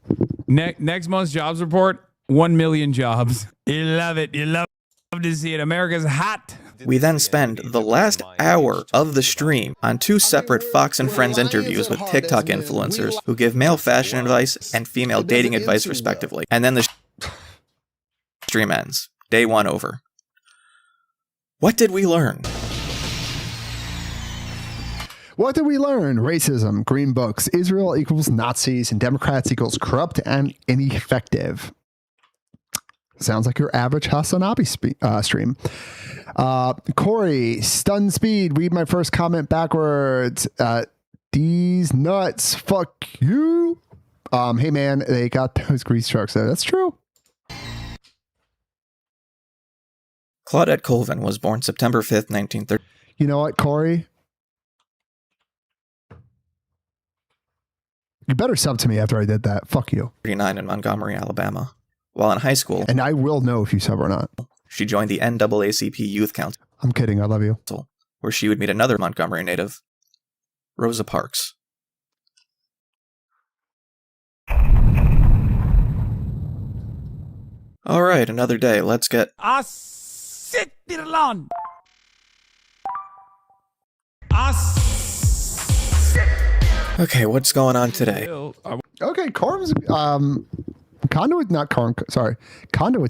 Next month's jobs report, 1 million jobs. You love it. You love to see it. America's hot. We then spend the last hour of the stream on 2 separate Fox and Friends interviews with TikTok influencers who give male fashion advice and female dating advice respectively. And then the stream ends. Day 1 over. What did we learn? What did we learn? Racism, green books, Israel equals Nazis, and Democrats equals corrupt and ineffective. Sounds like your average Hasanabi stream. Corey, stun speed. Read my first comment backwards. These nuts. Fuck you. Hey man, they got those grease trucks there. That's true. Claudette Colvin was born September 5th, 1930. You know what, Corey? You better sub to me after I did that. Fuck you. 39 in Montgomery, Alabama. While in high school, and I will know if you sub or not, she joined the NAACP Youth Council. I'm kidding. I love you. Where she would meet another Montgomery native, Rosa Parks. All right, another day. Let's get... Okay, what's going on today? Okay, Corm's Conduit's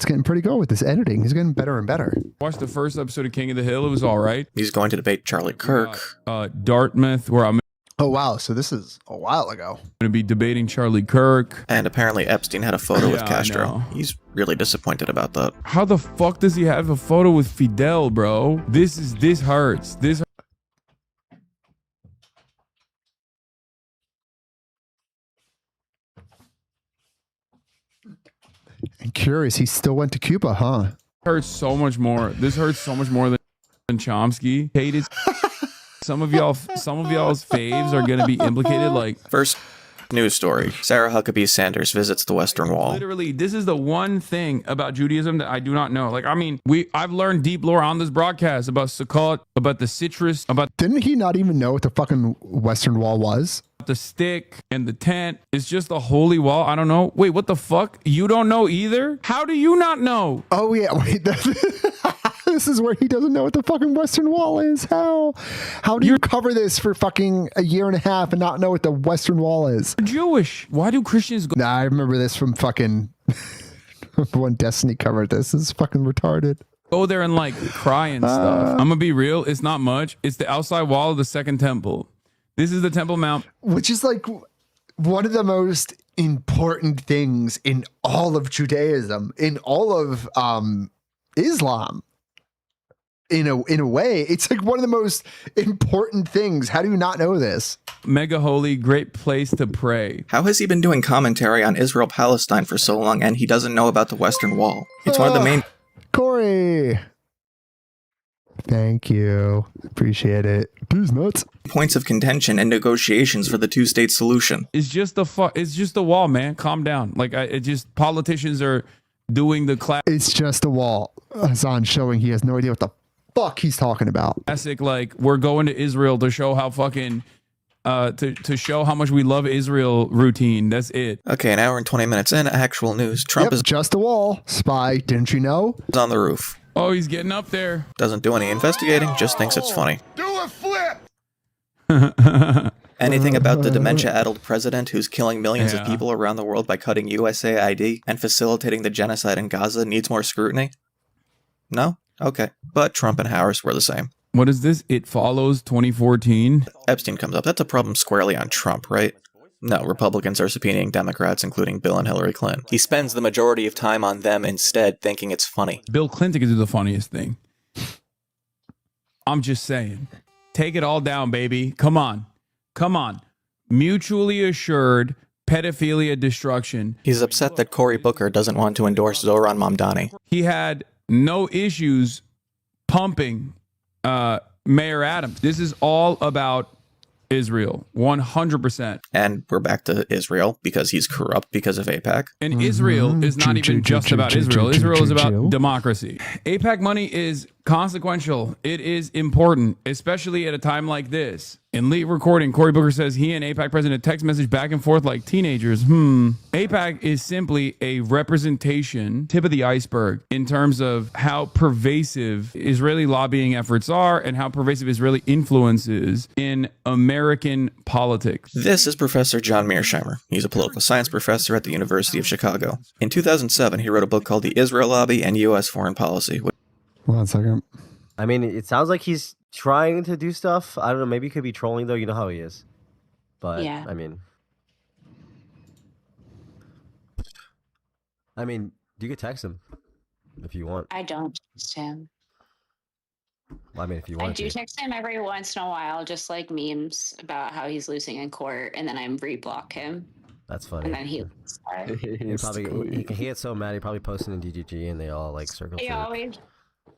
getting pretty good with this editing. He's getting better and better. Watched the first episode of King of the Hill. It was all right. He's going to debate Charlie Kirk. Dartmouth, where I'm... Oh, wow. So this is a while ago. I'm going to be debating Charlie Kirk. And apparently Epstein had a photo with Castro. He's really disappointed about that. How the fuck does he have a photo with Fidel, bro? This hurts. This hurts. I'm curious. He still went to Cuba, huh? Hurts so much more. This hurts so much more than Chomsky. Hated. Some of y'all's faves are gonna be implicated. Like, first news story: Sarah Huckabee Sanders visits the Western Wall. Literally, this is the one thing about Judaism that I do not know. Like, I mean, I've learned deep lore on this broadcast about Sukkot, about the citrus, about... Didn't he not even know what the fucking Western Wall was? The stick and the tent. It's just a holy wall. I don't know. Wait, what the fuck? You don't know either? How do you not know? Oh yeah, wait. This is where he doesn't know what the fucking Western Wall is. How do you cover this for fucking a year and a half and not know what the Western Wall is? You're Jewish. Why do Christians go? Nah, I remember this from fucking when Destiny covered this. This is fucking retarded. Go there and like cry and stuff. I'm gonna be real. It's not much. It's the outside wall of the Second Temple. This is the Temple Mount. Which is like one of the most important things in all of Judaism, in all of Islam. In a way, it's like one of the most important things. How do you not know this? Mega holy, great place to pray. How has he been doing commentary on Israel-Palestine for so long and he doesn't know about the Western Wall? It's one of the main... Corey! Thank you. Appreciate it. These nuts. Points of contention and negotiations for the two-state solution. It's just the wall, man. Calm down. Like, politicians are doing the class. It's just a wall. Hasan showing he has no idea what the fuck he's talking about. Classic, like, we're going to Israel to show how fucking to show how much we love Israel routine. That's it. Okay, an hour and 20 minutes in, actual news. Trump is just a wall. Spy, didn't you know? He's on the roof. Oh, he's getting up there. Doesn't do any investigating, just thinks it's funny. Do a flip! Anything about the dementia-addled president who's killing millions of people around the world by cutting USAID and facilitating the genocide in Gaza needs more scrutiny? No? Okay. But Trump and Harris were the same. What is this? It Follows 2014? Epstein comes up. That's a problem squarely on Trump, right? No, Republicans are subpoenaing Democrats, including Bill and Hillary Clinton. He spends the majority of time on them instead, thinking it's funny. Bill Clinton can do the funniest thing. I'm just saying. Take it all down, baby. Come on. Come on. Mutually assured pedophilia destruction. He's upset that Cory Booker doesn't want to endorse Zohran Mamdani. He had no issues pumping Mayor Adams. This is all about Israel, 100%. And we're back to Israel because he's corrupt because of AIPAC. And Israel is not even just about Israel. Israel is about democracy. AIPAC money is consequential. It is important, especially at a time like this. In late recording, Cory Booker says he and AIPAC president text message back and forth like teenagers. AIPAC is simply a representation, tip of the iceberg, in terms of how pervasive Israeli lobbying efforts are and how pervasive Israeli influence is in American politics. This is Professor John Mearsheimer. He's a political science professor at the University of Chicago. In 2007, he wrote a book called The Israel Lobby and U.S. Foreign Policy. One second. I mean, it sounds like he's trying to do stuff. I don't know. Maybe he could be trolling, though. You know how he is. But, yeah. I mean, you could text him if you want. I don't text him. Well, I mean, if you want I do text him every once in a while, just like memes about how he's losing in court, and then I reblock him. That's funny. And then he gets so mad. He probably posted in DGG, and they all like circle.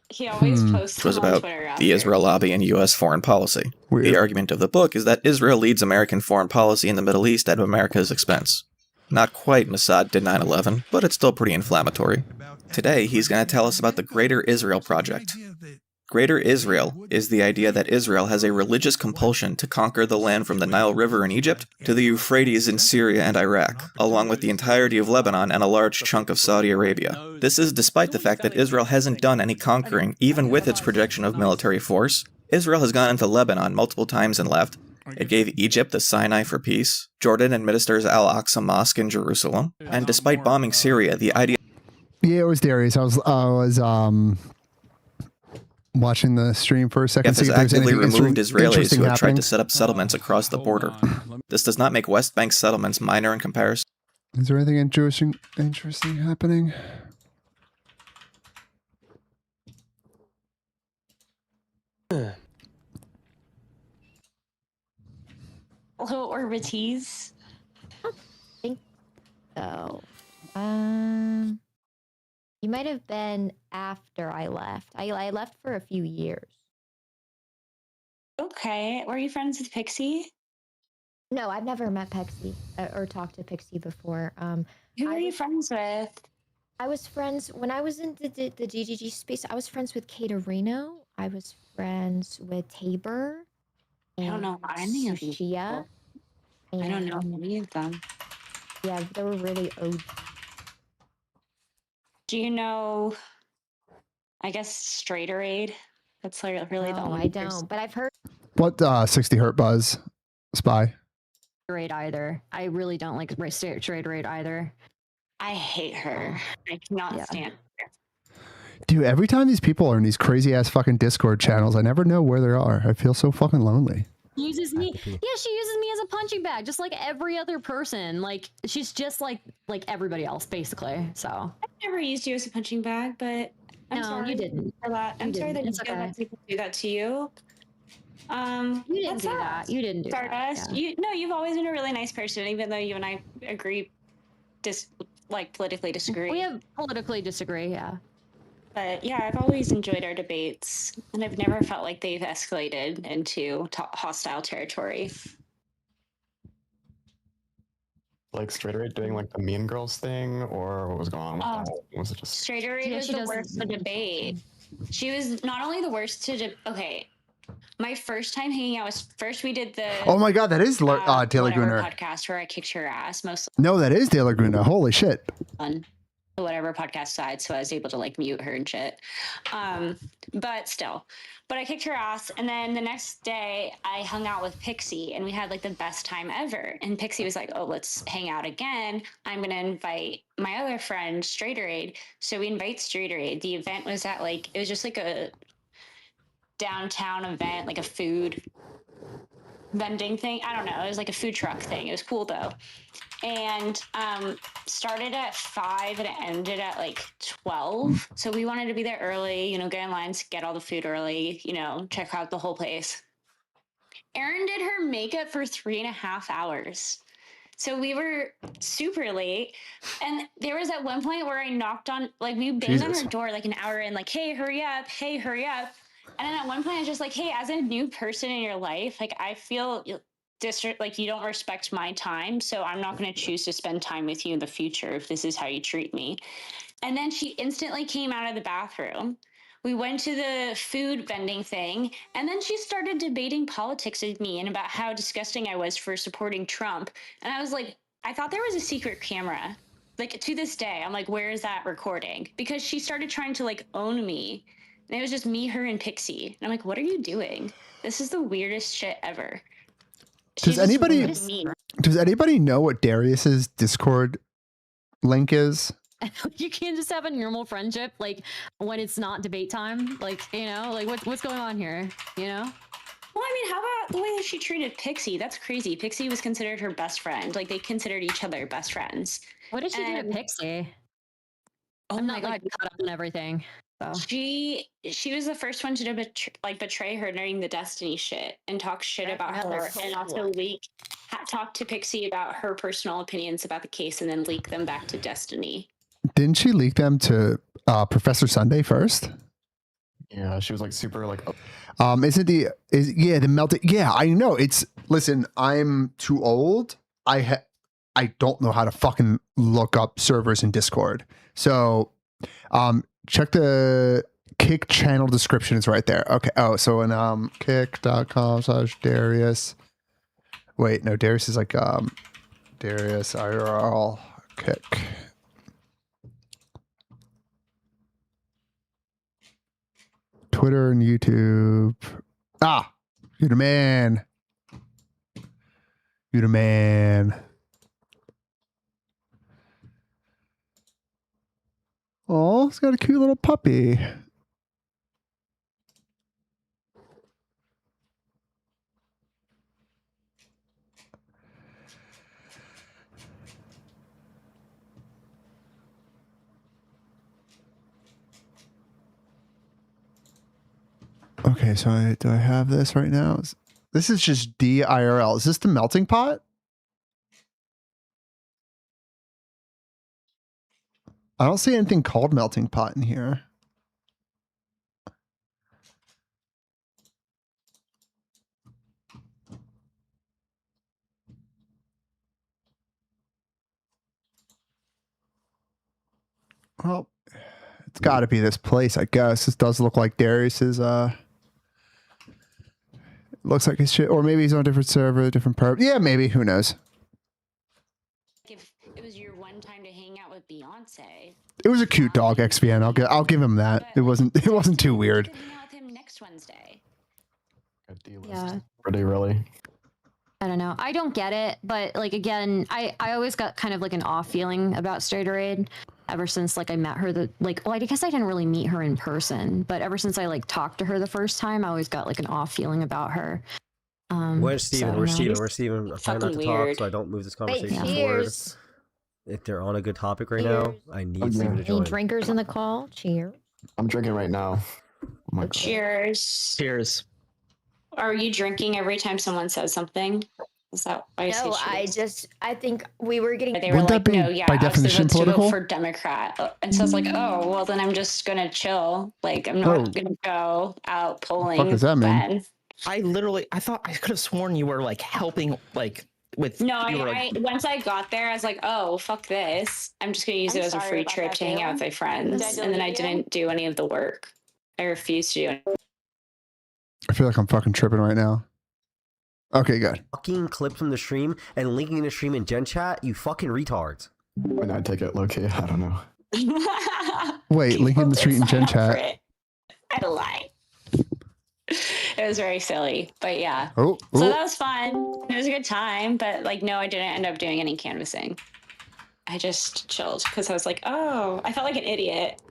He always posts. It was on about Twitter the Israel lobby and U.S. foreign policy. Weird. The argument of the book is that Israel leads American foreign policy in the Middle East at America's expense. Not quite Mossad did 9/11, but it's still pretty inflammatory. Today, he's going to tell us about the Greater Israel Project. Greater Israel is the idea that Israel has a religious compulsion to conquer the land from the Nile River in Egypt to the Euphrates in Syria and Iraq, along with the entirety of Lebanon and a large chunk of Saudi Arabia. This is despite the fact that Israel hasn't done any conquering, even with its projection of military force. Israel has gone into Lebanon multiple times and left. It gave Egypt the Sinai for peace. Jordan administers Al-Aqsa Mosque in Jerusalem. And despite bombing Syria, the idea... Yeah, it was Darius. I was watching the stream for a second. has actively removed Israelis who have tried to set up settlements across the border. This does not make West Bank settlements minor in comparison. Is there anything interesting happening? Hello, Orbites. I think so. You might have been after I left. I left for a few years. Okay. Were you friends with Pixie? No, I've never met Pixie or talked to Pixie before. Who were you friends with? I was friends when I was in the GGG space. I was friends with Caterino. I was friends with Tabor. I don't know any of these people. I don't know any of them. Yeah, they were really old. Do you know, I guess, Straighterade? That's really the only I don't, but I've heard. What 60 Hertz Buzz Spy? Straighterade either. I really don't like Straighterade either. I hate her. I cannot stand her. Dude, every time these people are in these crazy ass fucking Discord channels, I never know where they are. I feel so fucking lonely. Uses me. Yeah, she uses me as a punching bag, just like every other person. Like she's just like everybody else, basically. So I've never used you as a punching bag, but I'm sorry you didn't. For that. I'm sorry that It's you okay. let people do that to you. You didn't do that. You didn't do Stardust. that. Yeah. You've always been a really nice person, even though you and I politically disagree. We have politically disagree, yeah. But yeah, I've always enjoyed our debates, and I've never felt like they've escalated into hostile territory. Like Straighterade doing like the Mean Girls thing, or what was going on with that? Was it just Straighterade was the worst to debate? She was not only the worst to okay. My first time hanging out was first we did the Oh my god, that is Taylor Gruner podcast where I kicked her ass mostly. No, that is Taylor Gruner. Holy shit. On whatever podcast side, so I was able to like mute her and shit. But I kicked her ass, and then the next day I hung out with Pixie, and we had like the best time ever. And Pixie was like, "Oh, let's hang out again. I'm gonna invite my other friend, Straighterade." So we invite Straighterade. The event was at it was just like a downtown event, like a food vending thing. I don't know. It was like a food truck thing. It was cool though. And started at 5 and it ended at like 12. So we wanted to be there early, you know, get in lines, get all the food early, you know, check out the whole place. Erin did her makeup for 3.5 hours. So we were super late. And there was at one point where I knocked on, like, we banged on her door like an hour in, like, hey, hurry up. Hey, hurry up. And then at one point I was just like, hey, as a new person in your life, like, I feel like you don't respect my time. So I'm not going to choose to spend time with you in the future if this is how you treat me. And then she instantly came out of the bathroom. We went to the food vending thing, and then she started debating politics with me and about how disgusting I was for supporting Trump. And I was like, I thought there was a secret camera. Like, to this day, I'm like, where is that recording? Because she started trying to, like, own me. And it was just me, her, and Pixie. And I'm like, what are you doing? This is the weirdest shit ever. Does anybody know what Darius's Discord link is? You can't just have a normal friendship like when it's not debate time. Like, you know, like what's going on here? You know? Well, I mean, how about the way that she treated Pixie? That's crazy. Pixie was considered her best friend. Like, they considered each other best friends. What did she do to Pixie? Oh I'm my not God. like caught up on everything. So. She was the first one to betray her during the Destiny shit and talk shit about her, and also talk to Pixie about her personal opinions about the case, and then leak them back to Destiny. Didn't she leak them to Professor Sunday first? Yeah, she was like super like. The melting? Yeah, I know. Listen, I'm too old. I don't know how to fucking look up servers in Discord. So, check the Kick channel description. It's right there. Okay. Oh, so in kick.com/Darius. Wait, no, Darius is like Darius IRL Kick. Twitter and YouTube. Ah, you're the man. You're the man. Oh, it's got a cute little puppy. Okay, so do I have this right now? This is just DIRL. Is this the melting pot? I don't see anything called melting pot in here. Well, it's got to be this place, I guess. This does look like Darius's. Looks like his shit, or maybe he's on a different server, different perp. Yeah, maybe. Who knows? If it was your one time to hang out with Beyonce, it was a cute dog, XVN. I'll give him that. It wasn't too weird. hang out with him next Wednesday. Yeah. Are they really? I don't know. I don't get it, but like again, I always got kind of like an off feeling about Straighteraid ever since like I met her. Well, I guess I didn't really meet her in person, but ever since I like talked to her the first time, I always got like an off feeling about her. Where's Steven? So, Where's Steven? Where's Steven? I'm trying not to talk so I don't move this conversation forward. Cheers. If they're on a good topic right now, I need Steven to join. Any drinkers in the call? Cheers. I'm drinking right now. Oh my God. Cheers. Cheers. Are you drinking every time someone says something? Is that why you say cheers? I think we were getting. They were Wouldn't like, that be no, yeah, by definition let's political? vote for Democrat. And so I was like, oh, well, then I'm just gonna chill. Like, I'm not gonna go out polling. What the fuck does that mean? then. I thought I could have sworn you were like helping, like with. No, once I got there, I was like, oh, fuck this. I'm just gonna use it as a free trip to hang out with my friends. And then I didn't do any of the work. I refused to do it. I feel like I'm fucking tripping right now. Okay, good. Fucking clip from the stream and linking the stream in Gen Chat, you fucking retards. When I take it low key, I don't know. Wait, linking the street in Gen Chat. I had to lie. It was very silly, but yeah. Oh, so that was fun. It was a good time, but like, no, I didn't end up doing any canvassing. I just chilled because I was like, oh, I felt like an idiot.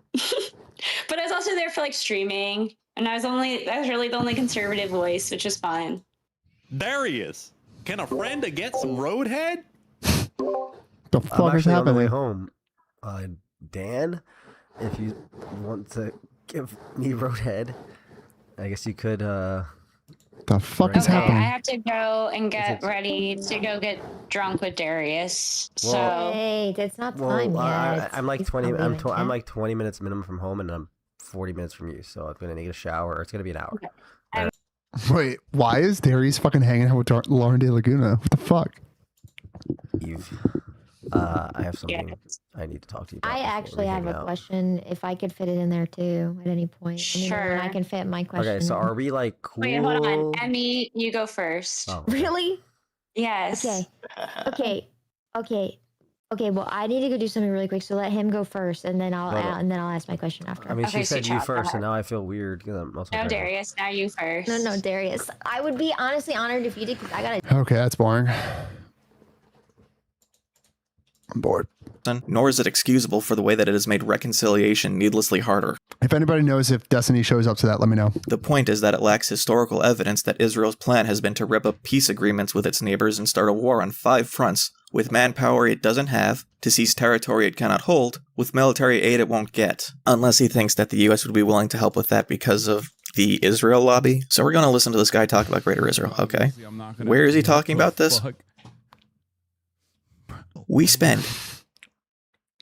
But I was also there for like streaming, and I was really the only conservative voice, which is fine. Darius, can a friend get some roadhead? The fuck I'm is actually on the way happening? home. Dan, if you want to give me roadhead, I guess you could. The fuck is Okay, I happening? have to go and get ready to go get drunk with Darius. Well, Hey, it's not time yet. I'm like He's 20. not I'm leaving yet. like 20 minutes minimum from home, and I'm 40 minutes from you. So I'm gonna need a shower. It's gonna be an hour. Wait, why is Darius fucking hanging out with Lauren De Laguna? What the fuck? Eve, I have something I need to talk to you about. I actually have a question. If I could fit it in there too at any point. Sure. I can fit my question. Okay, so are we like cool? Wait, hold on. Emmy, you go first. Oh. Really? Yes. Okay. Well, I need to go do something really quick, so let him go first, and then I'll ask my question after. I mean, Okay, she said so you Chop, first, go and now I feel weird because I'm also. No, Darius, now you first. No, Darius. I would be honestly honored if you did, because I gotta. Okay, that's boring. I'm bored. Nor is it excusable for the way that it has made reconciliation needlessly harder. If anybody knows if Destiny shows up to that, let me know. The point is that it lacks historical evidence that Israel's plan has been to rip up peace agreements with its neighbors and start a war on 5 fronts, with manpower it doesn't have, to seize territory it cannot hold, with military aid it won't get. Unless he thinks that the US would be willing to help with that because of the Israel lobby. So we're going to listen to this guy talk about Greater Israel, okay? Where is he talking about this? We spend...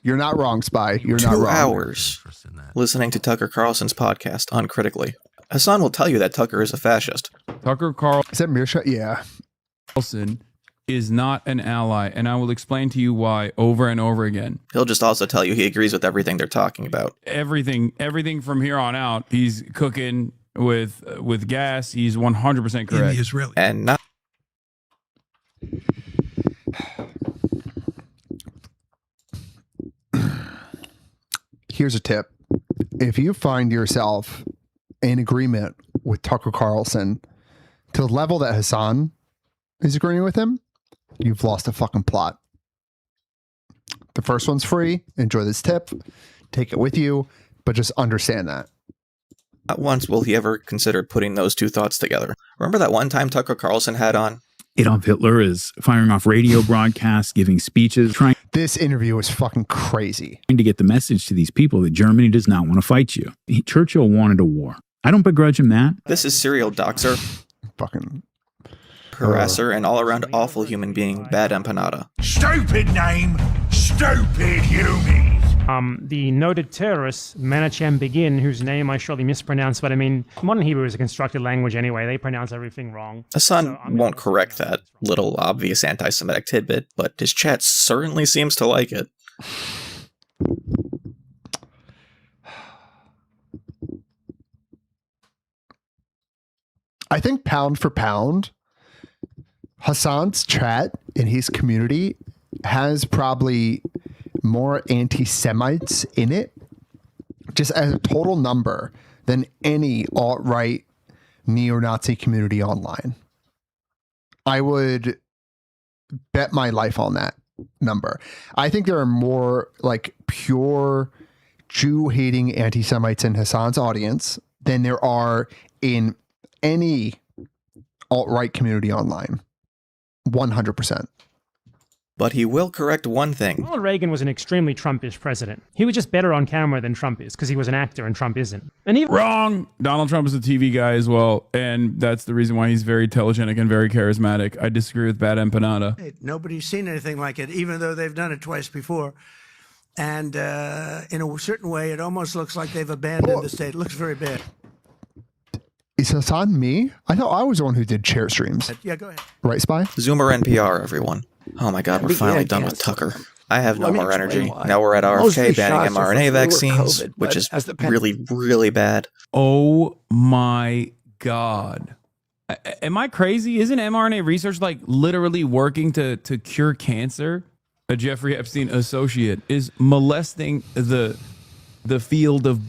You're not wrong, Spy. You're 2 not wrong. hours listening to Tucker Carlson's podcast uncritically. Hasan will tell you that Tucker is a fascist. Tucker Carlson. Is that Mirsha? Yeah. Carlson is not an ally, and I will explain to you why over and over again. He'll just also tell you he agrees with everything they're talking about. Everything from here on out, he's cooking with gas. He's 100% correct. Israeli. And not. Here's a tip. If you find yourself in agreement with Tucker Carlson to the level that Hasan is agreeing with him, you've lost a fucking plot. The first one's free. Enjoy this tip. Take it with you, but just understand that. Not once will he ever consider putting those 2 thoughts together. Remember that one time Tucker Carlson had on? Adolf Hitler is firing off radio broadcasts, giving speeches, trying. This interview was fucking crazy. To get the message to these people that Germany does not want to fight you. Churchill wanted a war. I don't begrudge him that. This is serial doxer, fucking harasser, and all-around awful human being, Bad Empanada. Stupid name, stupid human. The noted terrorist Menachem Begin, whose name I surely mispronounced, but I mean, modern Hebrew is a constructed language anyway. They pronounce everything wrong. Hasan won't correct that little obvious anti-Semitic tidbit, but his chat certainly seems to like it. I think pound for pound, Hasan's chat in his community has probably more anti-Semites in it, just as a total number, than any alt-right neo-Nazi community online. I would bet my life on that number. I think there are more like pure Jew-hating anti-Semites in Hasan's audience than there are in any alt-right community online. 100%. But he will correct one thing. Ronald Reagan was an extremely Trumpish president. He was just better on camera than Trump is, because he was an actor and Trump isn't. And he Wrong! Donald Trump is a TV guy as well, and that's the reason why he's very telegenic and very charismatic. I disagree with Bad Empanada. Hey, nobody's seen anything like it, even though they've done it twice before. And in a certain way, it almost looks like they've abandoned the state. It looks very bad. Is Hasan me? I thought I was the one who did chair streams. Yeah, go ahead. Right, Spy? Zoomer NPR, everyone. Oh my god, we're finally done with Tucker. I have no more energy. Now we're at RFK banning mRNA vaccines, which is really, really bad. Oh my god. Am I crazy? Isn't mRNA research like literally working to cure cancer? A Jeffrey Epstein associate is molesting the field of...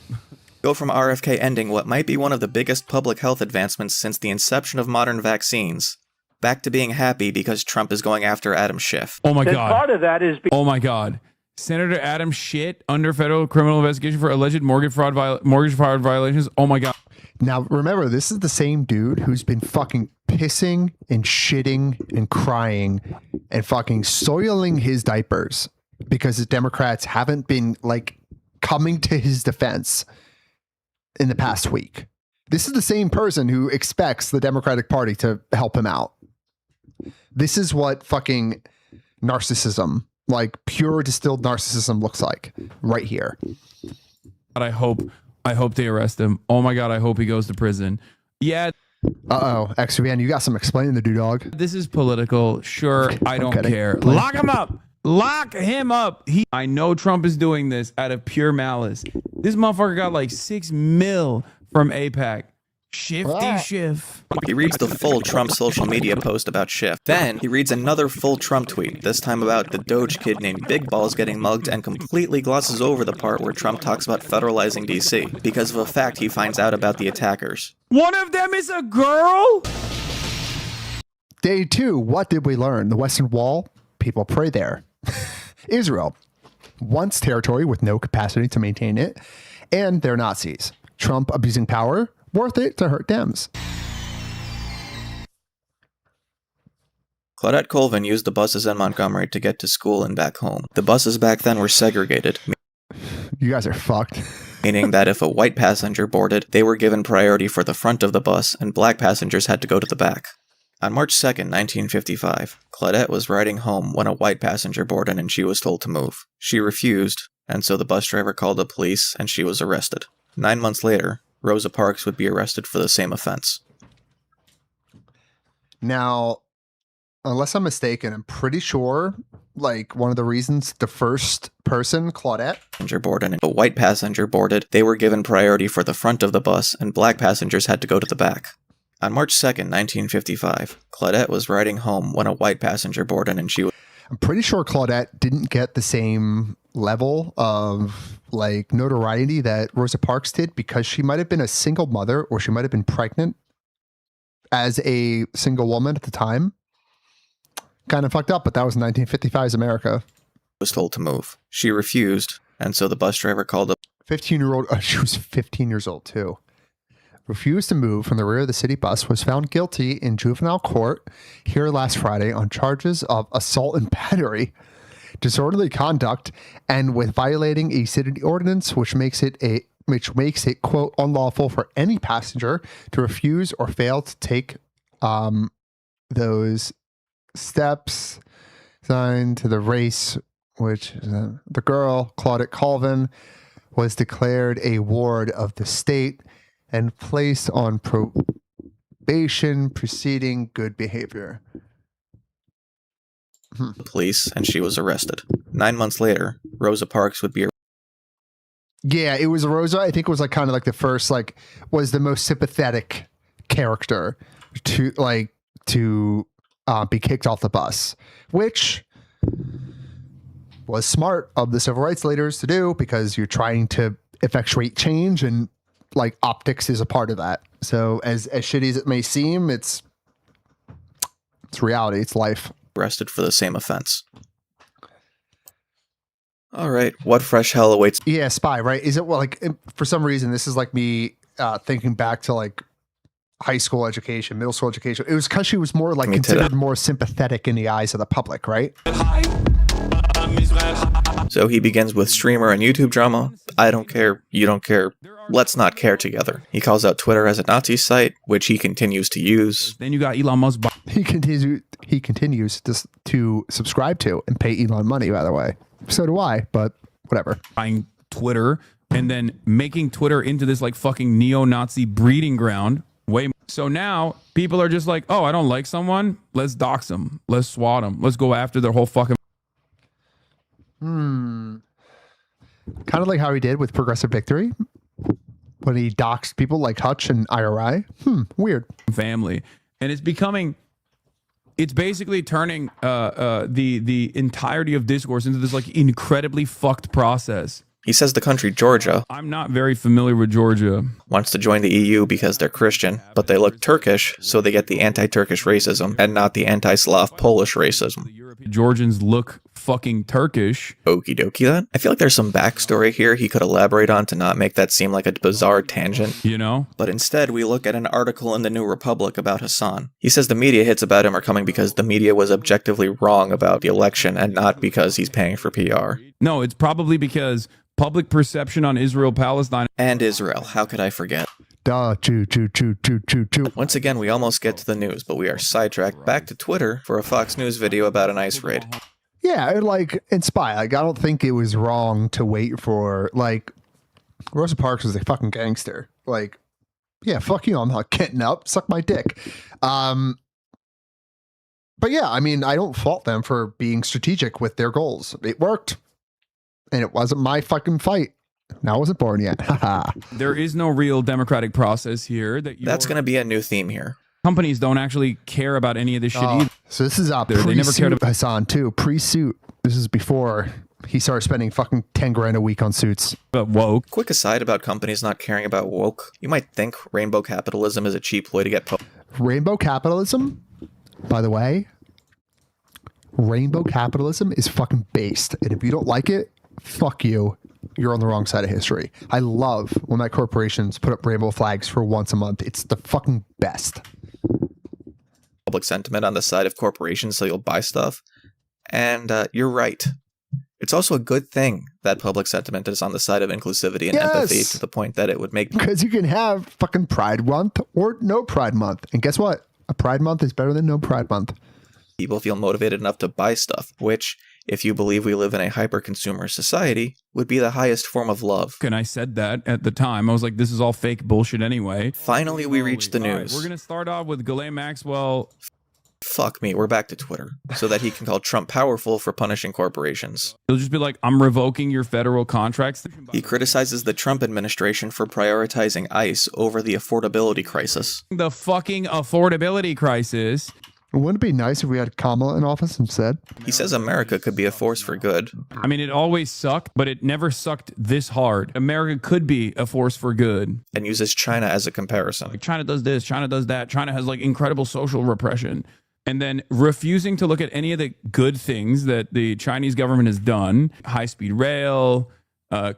Go from RFK ending what might be one of the biggest public health advancements since the inception of modern vaccines, back to being happy because Trump is going after Adam Schiff. Oh my god. Part of that is... Oh my god. Senator Adam Schiff under federal criminal investigation for alleged mortgage fraud violations. Oh my god. Now, remember, this is the same dude who's been fucking pissing and shitting and crying and fucking soiling his diapers because the Democrats haven't been like coming to his defense in the past week. This is the same person who expects the Democratic Party to help him out. This is what fucking narcissism, like pure distilled narcissism, looks like right here. But I hope they arrest him. Oh my God, I hope he goes to prison. Yeah. Uh-oh, XVN, you got some explaining to do, dog. This is political. Sure, I don't care. Lock him up. Lock him up. I know Trump is doing this out of pure malice. This motherfucker got like 6 mil from AIPAC. Shifty Schiff. He reads the full Trump social media post about Schiff. Then he reads another full Trump tweet, this time about the Doge kid named Big Balls getting mugged, and completely glosses over the part where Trump talks about federalizing DC because of a fact he finds out about the attackers. One of them is a girl? Day 2, what did we learn? The Western Wall, people pray there. Israel, once territory with no capacity to maintain it, and they're Nazis. Trump abusing power, worth it to hurt Dems. Claudette Colvin used the buses in Montgomery to get to school and back home. The buses back then were segregated. You guys are fucked. Meaning that if a white passenger boarded, they were given priority for the front of the bus, and black passengers had to go to the back. On March 2nd, 1955, Claudette was riding home when a white passenger boarded and she was told to move. She refused, and so the bus driver called the police and she was arrested. 9 months later, Rosa Parks would be arrested for the same offense. Now, unless I'm mistaken, I'm pretty sure, like, one of the reasons the first person, Claudette, boarded and a white passenger boarded, they were given priority for the front of the bus, and black passengers had to go to the back. On March 2nd, 1955, Claudette was riding home when a white passenger boarded and she was... I'm pretty sure Claudette didn't get the same level of, like, notoriety that Rosa Parks did because she might have been a single mother or she might have been pregnant as a single woman at the time. Kind of fucked up, but that was 1955's America. Was told to move. She refused, and so the bus driver called up... 15-year-old... she was 15 years old, too. Refused to move from the rear of the city bus, was found guilty in juvenile court here last Friday on charges of assault and battery, disorderly conduct, and with violating a city ordinance, which makes it, quote, unlawful for any passenger to refuse or fail to take those steps signed to the race, which the girl, Claudette Colvin, was declared a ward of the state and placed on probation preceding good behavior. The police, and she was arrested. 9 months later, Rosa Parks would be... Yeah, it was Rosa. I think it was like kind of like the first, like, was the most sympathetic character to be kicked off the bus, which was smart of the civil rights leaders to do because you're trying to effectuate change, and like optics is a part of that. So as shitty as it may seem, it's reality. It's life. Arrested for the same offense. All right, what fresh hell awaits? Yeah, spy, right? Is it, well, like, for some reason, this is like me thinking back to like high school education, middle school education. It was because she was more like considered more sympathetic in the eyes of the public, right? So he begins with streamer and YouTube drama. I don't care. You don't care. Let's not care together. He calls out Twitter as a Nazi site, which he continues to use. Then you got Elon Musk. He continues to subscribe to and pay Elon money, by the way. So do I, but whatever. Buying Twitter and then making Twitter into this like fucking neo-Nazi breeding ground. So now people are just like, oh, I don't like someone. Let's dox them. Let's swat them. Let's go after their whole fucking... Kind of like how he did with Progressive Victory when he doxed people like Hutch and IRI. Weird. Family. And it's basically turning the entirety of discourse into this like incredibly fucked process. He says the country Georgia, I'm not very familiar with Georgia, wants to join the EU because they're Christian, but they look Turkish, so they get the anti-Turkish racism and not the anti-Slav Polish racism. Georgians look fucking Turkish. Okie dokie then. I feel like there's some backstory here he could elaborate on to not make that seem like a bizarre tangent. You know? But instead, we look at an article in the New Republic about Hasan. He says the media hits about him are coming because the media was objectively wrong about the election and not because he's paying for PR. No, it's probably because public perception on Israel-Palestine. And Israel, how could I forget? Choo. Once again, we almost get to the news, but we are sidetracked back to Twitter for a Fox News video about an ICE raid. Yeah, and Spy, like, I don't think it was wrong to wait for, like, Rosa Parks was a fucking gangster. Like, yeah, fuck you, I'm not getting up, suck my dick. But yeah, I mean, I don't fault them for being strategic with their goals. It worked. And it wasn't my fucking fight. I wasn't born yet. There is no real democratic process here. That's going to be a new theme here. Companies don't actually care about any of this shit either. So this is They never cared about Hasan too. Pre-suit. This is before he started spending fucking 10 grand a week on suits. But woke. Quick aside about companies not caring about woke. You might think rainbow capitalism is a cheap way to get Rainbow capitalism, by the way, rainbow capitalism is fucking based. And if you don't like it, fuck you. You're on the wrong side of history. I love when my corporations put up rainbow flags for once a month. It's the fucking best. Public sentiment on the side of corporations so you'll buy stuff. And you're right. It's also a good thing that public sentiment is on the side of inclusivity and empathy to the point that it would make... Because you can have fucking Pride Month or no Pride Month. And guess what? A Pride Month is better than no Pride Month. People feel motivated enough to buy stuff, which, if you believe we live in a hyper-consumer society, would be the highest form of love. And I said that at the time. I was like, this is all fake bullshit anyway. Finally, we reached the news. We're going to start off with Ghislaine Maxwell. Fuck me, we're back to Twitter, so that he can call Trump powerful for punishing corporations. He'll just be like, I'm revoking your federal contracts. He criticizes the Trump administration for prioritizing ICE over the affordability crisis. The fucking affordability crisis. Wouldn't it be nice if we had Kamala in office instead? He says America could be a force for good. I mean, it always sucked, but it never sucked this hard. America could be a force for good. And uses China as a comparison. Like, China does this, China does that. China has like incredible social repression. And then refusing to look at any of the good things that the Chinese government has done. High-speed rail,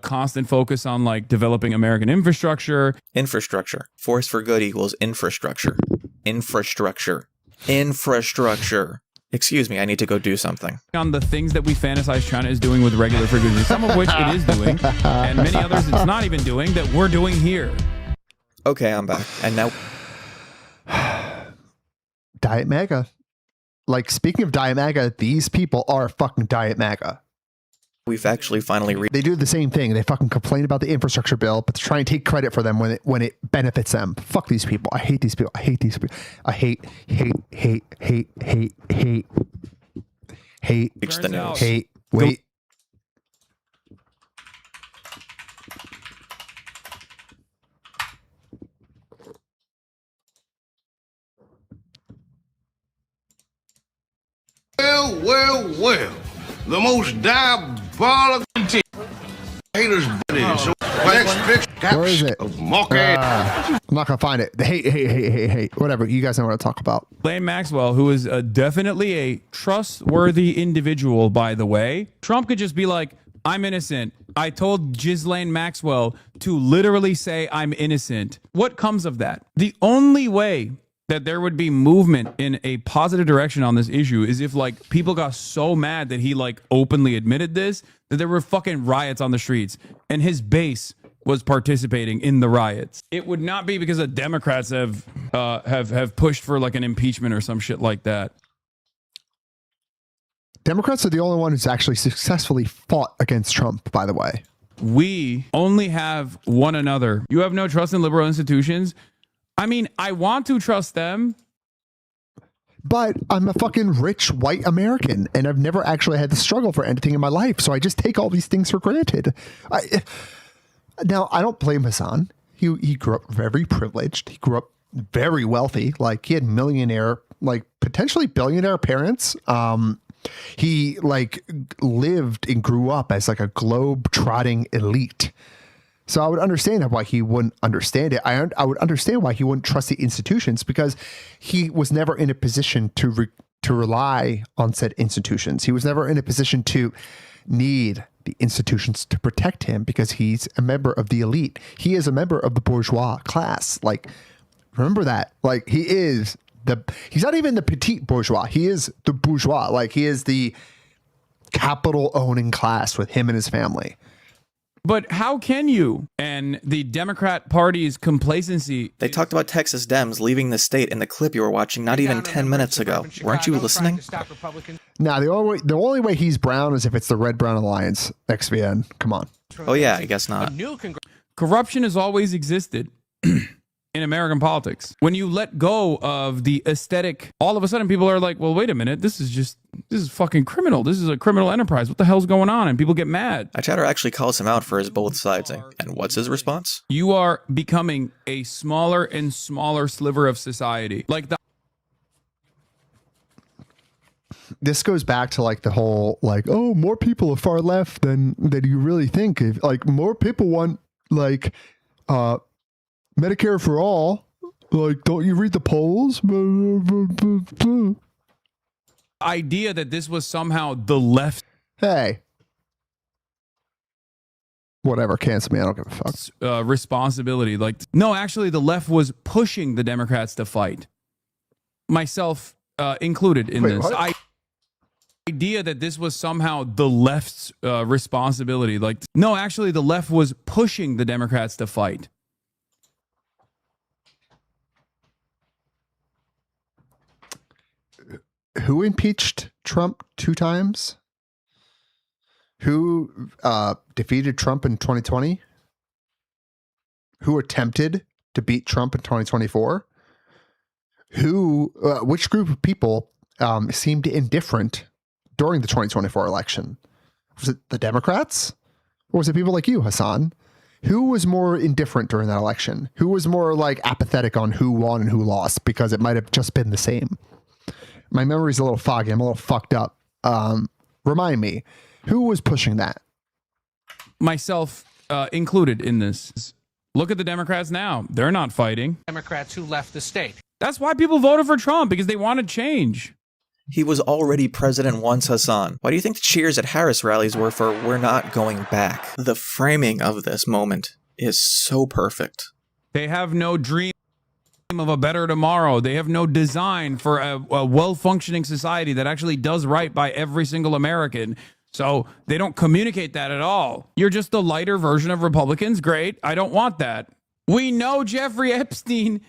constant focus on like developing American infrastructure. Infrastructure. Force for good equals infrastructure. Infrastructure. Infrastructure. Excuse me, I need to go do something. On the things that we fantasize China is doing with regular frequency, some of which it is doing, and many others it's not even doing, that we're doing here. Okay, I'm back. And now... Diet MAGA. Like, speaking of Diet MAGA, these people are fucking Diet MAGA. We've actually finally They do the same thing. They fucking complain about the infrastructure bill, but try and take credit for them when it benefits them. Fuck these people. I hate these people. I hate these people. I hate. Reach the news. Hate. Wait. Well. The most diabolical haters. So where is it? I'm not gonna find it. Hate. Whatever. You guys know what I talk about. Ghislaine Maxwell, who is definitely a trustworthy individual, by the way. Trump could just be like, I'm innocent. I told Ghislaine Maxwell to literally say I'm innocent. What comes of that? The only way that there would be movement in a positive direction on this issue is if like people got so mad that he like openly admitted this, that there were fucking riots on the streets and his base was participating in the riots. It would not be because the Democrats have pushed for like an impeachment or some shit like that. Democrats are the only one who's actually successfully fought against Trump, by the way. We only have one another. You have no trust in liberal institutions. I mean, I want to trust them. But I'm a fucking rich white American, and I've never actually had to struggle for anything in my life. So I just take all these things for granted. Now, I don't blame Hasan. He grew up very privileged. He grew up very wealthy. Like, he had millionaire, like potentially billionaire parents. He like lived and grew up as like a globe-trotting elite. So I would understand why he wouldn't understand it. I would understand why he wouldn't trust the institutions, because he was never in a position to to rely on said institutions. He was never in a position to need the institutions to protect him because he's a member of the elite. He is a member of the bourgeois class. Like, remember that. Like, he's not even the petite bourgeois. He is the bourgeois. Like, he is the capital owning class with him and his family. But how can you? And the Democrat Party's complacency. They talked about Texas Dems leaving the state in the clip you were watching not even 10 minutes ago. Weren't you listening? Now, the only way he's brown is if it's the Red-Brown Alliance, XVN. Come on. Oh, yeah, I guess not. Corruption has always existed in American politics. When you let go of the aesthetic, all of a sudden people are like, well, wait a minute, this is fucking criminal. This is a criminal enterprise. What the hell's going on? And people get mad. Chatter actually calls him out for his both sides. And what's his response? You are becoming a smaller and smaller sliver of society. Like this goes back to like the whole like, oh, more people are far left than you really think. If like more people want like Medicare for all, like, don't you read the polls? Idea that this was somehow the left. Hey, whatever, cancel me. I don't give a fuck. Responsibility. Like, no, actually, the left was pushing the Democrats to fight. Myself included in this. Idea that this was somehow the left's responsibility. Like, no, actually, the left was pushing the Democrats to fight. Who impeached Trump 2 times? Who defeated Trump in 2020? Who attempted to beat Trump in 2024? Which group of people seemed indifferent during the 2024 election? Was it the Democrats? Or was it people like you, Hasan? Who was more indifferent during that election? Who was more like apathetic on who won and who lost? Because it might have just been the same. My memory's a little foggy. I'm a little fucked up. Remind me, who was pushing that? Myself included in this. Look at the Democrats now. They're not fighting. Democrats who left the state. That's why people voted for Trump, because they wanted change. He was already president once, Hasan. Why do you think the cheers at Harris rallies were for "we're not going back"? The framing of this moment is so perfect. They have no dream of a better tomorrow. They have no design for a well-functioning society that actually does right by every single American. So they don't communicate that at all. You're just the lighter version of Republicans. Great. I don't want that. We know Jeffrey Epstein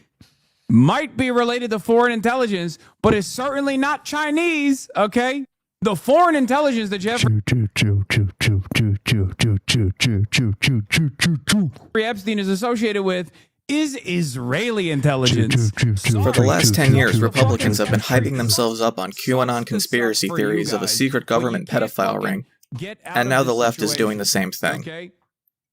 might be related to foreign intelligence, but is certainly not Chinese, okay? The foreign intelligence that Jeffrey Epstein is associated with is Israeli intelligence. For the last 10 years, Republicans have been hyping themselves up on QAnon conspiracy theories of a secret government pedophile ring. And now the left is doing the same thing.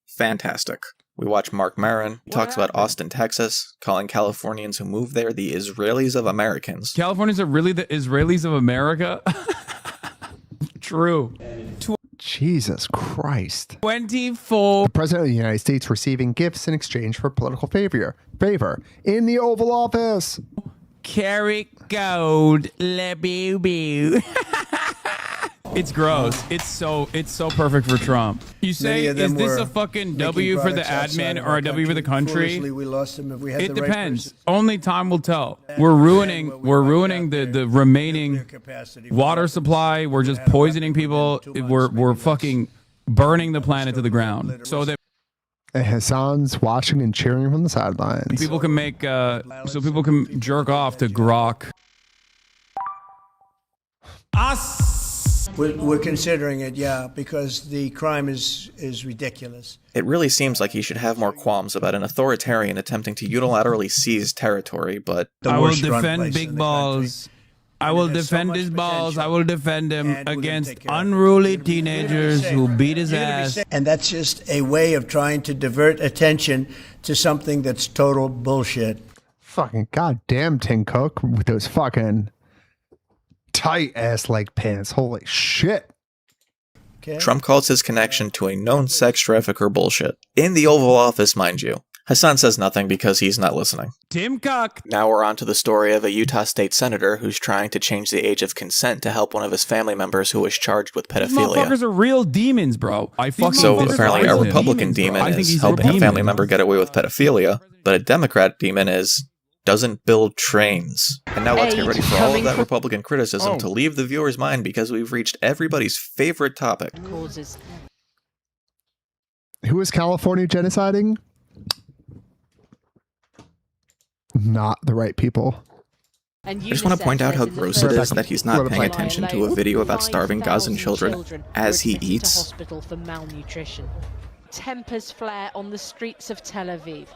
Fantastic. We watch Mark Maron, talks about Austin, Texas, calling Californians who move there the Israelis of Americans. Californians are really the Israelis of America? True. Jesus Christ. 24. The President of the United States receiving gifts in exchange for political favor in the Oval Office. Carrot gold. La boo boo. It's gross. It's so perfect for Trump. You say, is this a fucking W for the admin or a W for the country? It depends. Only time will tell. We're ruining the remaining water supply. We're just poisoning people. We're fucking burning the planet to the ground. So that Hasan's watching and cheering from the sidelines. People can make so people can jerk off to grok. We're considering it, yeah, because the crime is ridiculous. It really seems like he should have more qualms about an authoritarian attempting to unilaterally seize territory, but... I will defend Big Balls. I will defend his balls. I will defend him against unruly teenagers who beat his ass. And that's just a way of trying to divert attention to something that's total bullshit. Fucking goddamn Tim Cook with those fucking tight ass leg pants. Holy shit. Okay. Trump calls his connection to a known sex trafficker bullshit. In the Oval Office, mind you. Hasan says nothing because he's not listening. Tim Cook. Now we're on to the story of a Utah state senator who's trying to change the age of consent to help one of his family members who was charged with These pedophilia. motherfuckers are real demons, bro. So apparently a Republican demon is helping a family member get away with pedophilia, but a Democrat demon is doesn't build trains. And now let's get ready for all of that Republican criticism to leave the viewer's mind because we've reached everybody's favorite topic. Who is California genociding? Not the right people. I just want to point out how gross it is that he's not paying attention to a video about starving Gazan children as he eats. Hospital for malnutrition. Tempers flare on the streets of Tel Aviv.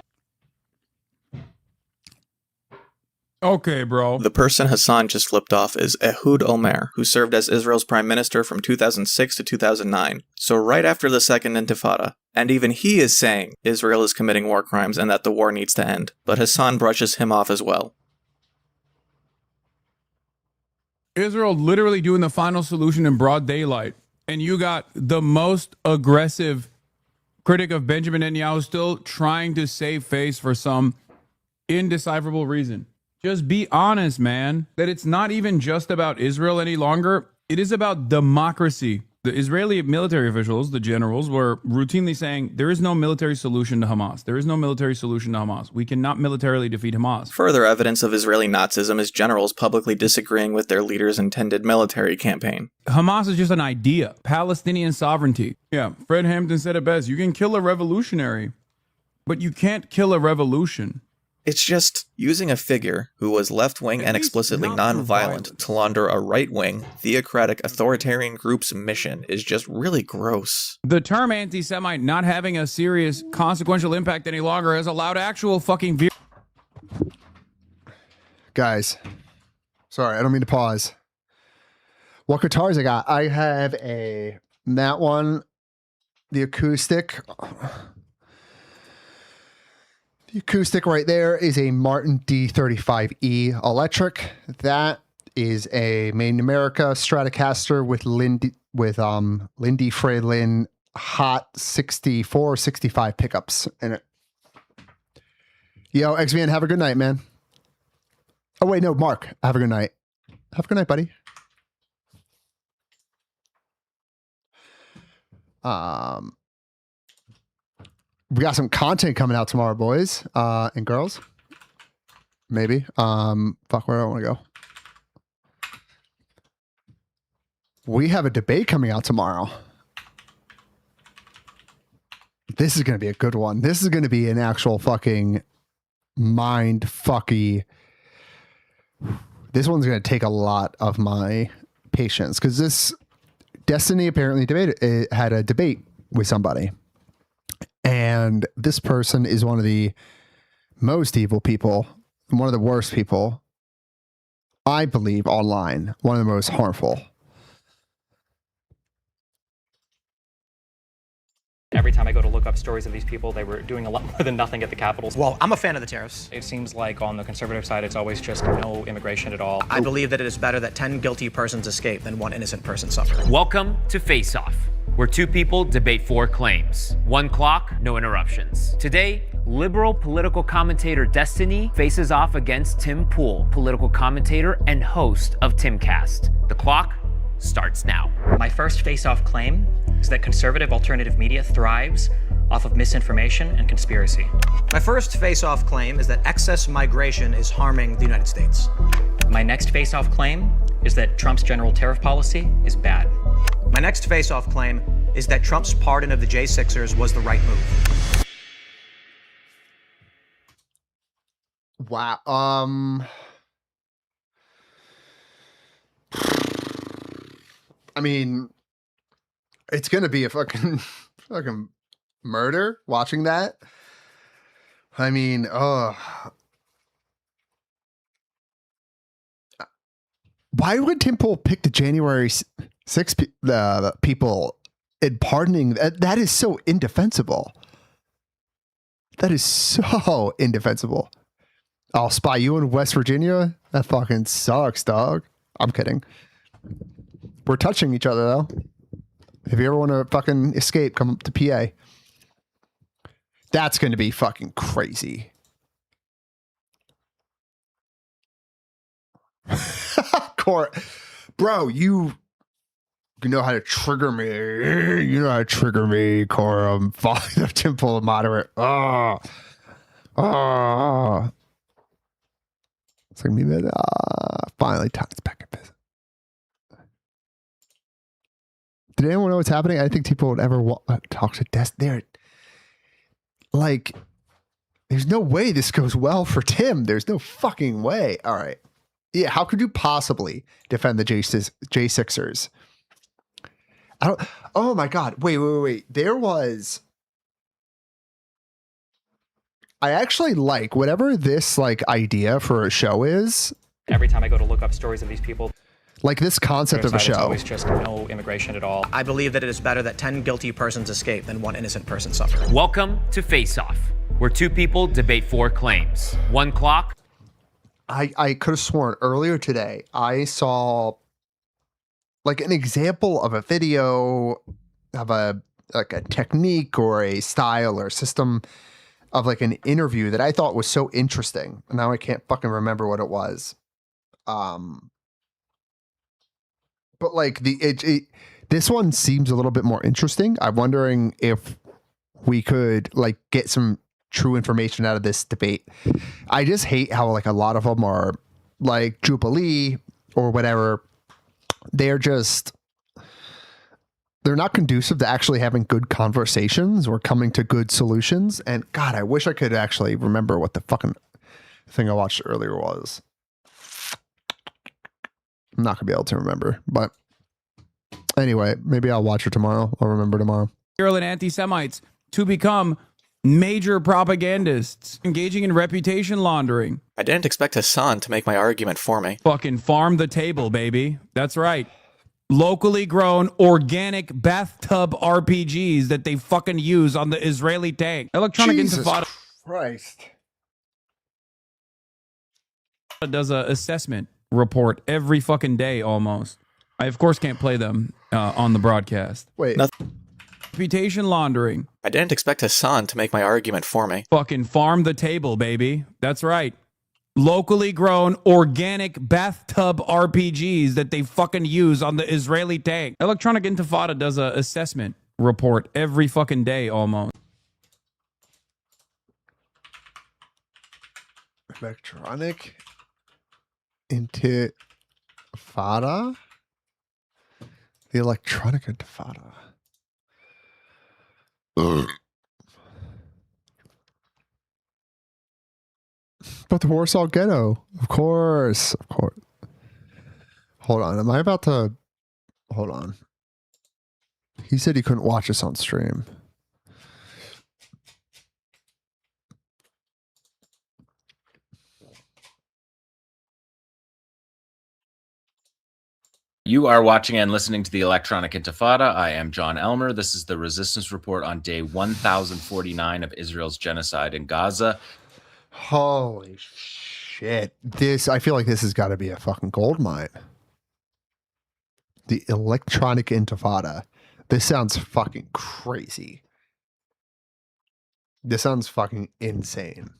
Okay, bro. The person Hasan just flipped off is Ehud Olmert, who served as Israel's prime minister from 2006 to 2009, so right after the Second Intifada. And even he is saying Israel is committing war crimes and that the war needs to end, but Hasan brushes him off as well. Israel literally doing the final solution in broad daylight, and you got the most aggressive critic of Benjamin Netanyahu still trying to save face for some indecipherable reason. Just be honest, man, that it's not even just about Israel any longer. It is about democracy. The Israeli military officials, the generals, were routinely saying there is no military solution to Hamas. There is no military solution to Hamas. We cannot militarily defeat Hamas. Further evidence of Israeli Nazism is generals publicly disagreeing with their leader's intended military campaign. Hamas is just an idea. Palestinian sovereignty. Yeah, Fred Hampton said it best. You can kill a revolutionary, but you can't kill a revolution. It's just using a figure who was left-wing and explicitly non-violent to launder a right-wing, theocratic, authoritarian group's mission is just really gross. The term anti-Semite not having a serious consequential impact any longer has allowed actual fucking Guys, sorry, I don't mean to pause. What guitars I got? I have that one, the acoustic. The acoustic right there is a Martin D35E electric. That is a Made in America Stratocaster with Lindy Fralin hot 64, 65 pickups in it. Yo, XVN, have a good night, man. Oh, wait, no, Mark, have a good night. Have a good night, buddy. We got some content coming out tomorrow, boys and girls. Maybe. Fuck, where do I want to go? We have a debate coming out tomorrow. This is going to be a good one. This is going to be an actual fucking mind fucky. This one's going to take a lot of my patience because this Destiny apparently had a debate with somebody. And this person is one of the most evil people, one of the worst people, I believe, online, one of the most harmful. Every time I go to look up stories of these people, they were doing a lot more than nothing at the Capitol. Well, I'm a fan of the tariffs. It seems like on the conservative side, it's always just no immigration at all. I believe that it is better that 10 guilty persons escape than one innocent person suffer. Welcome to Face Off, where two people debate four claims. One clock, no interruptions. Today, liberal political commentator Destiny faces off against Tim Pool, political commentator and host of Timcast. The clock starts now. My first face-off claim is that conservative alternative media thrives off of misinformation and conspiracy. My first face-off claim is that excess migration is harming the United States. My next face-off claim is that Trump's general tariff policy is bad. My next face-off claim is that Trump's pardon of the J6ers was the right move. Wow. I mean, it's going to be a fucking murder watching that. I mean, why would Tim Pool pick the January 6th people in pardoning? That is so indefensible. That is so indefensible. I'll spy you in West Virginia? That fucking sucks, dog. I'm kidding. We're touching each other, though. If you ever want to fucking escape, come up to PA. That's going to be fucking crazy. Bro, you know how to trigger me. You know how to trigger me, Corum. Follow the temple of moderate. It's like me. Finally, Tom's back in business. Did anyone know what's happening? I think people would ever talk to Des. There, like, there's no way this goes well for Tim. There's no fucking way. All right. Yeah, how could you possibly defend the J6ers? I don't. Oh my God! Wait. There was. I actually like whatever this like idea for a show is. Every time I go to look up stories of these people, like this concept of a show. It's always just no immigration at all. I believe that it is better that 10 guilty persons escape than one innocent person suffer. Welcome to Face Off, where two people debate four claims. One clock. I could have sworn earlier today I saw like an example of a video of a technique or a style or system of like an interview that I thought was so interesting. And now I can't fucking remember what it was. But like this one seems a little bit more interesting. I'm wondering if we could like get some true information out of this debate. I just hate how like a lot of them are like Jubilee or whatever. They're not conducive to actually having good conversations or coming to good solutions. And God, I wish I could actually remember what the fucking thing I watched earlier was. I'm not gonna be able to remember, but anyway, maybe I'll watch it tomorrow. I'll remember tomorrow. And anti-Semites to become major propagandists engaging in reputation laundering. I didn't expect HASAN to make my argument for me. Fucking farm the table, baby. That's right. Locally grown organic bathtub RPGs that they fucking use on the Israeli tank. Electronic Jesus Intifada Christ does a assessment report every fucking day almost. I of course can't play them on the broadcast. Wait. Reputation laundering. I didn't expect HASAN to make my argument for me. Fucking farm the table, baby. That's right. Locally grown organic bathtub RPGs that they fucking use on the Israeli tank. Electronic Intifada does a assessment report every fucking day almost. Electronic Intifada? The Electronic Intifada. But the Warsaw Ghetto, of course. Hold on, am I about to? Hold on. He said he couldn't watch us on stream. You are watching and listening to the Electronic Intifada. I am John Elmer. This is the Resistance Report on day 1049 of Israel's genocide in Gaza. Holy shit. I feel like this has got to be a fucking gold mine. The Electronic Intifada. This sounds fucking crazy. This sounds fucking insane.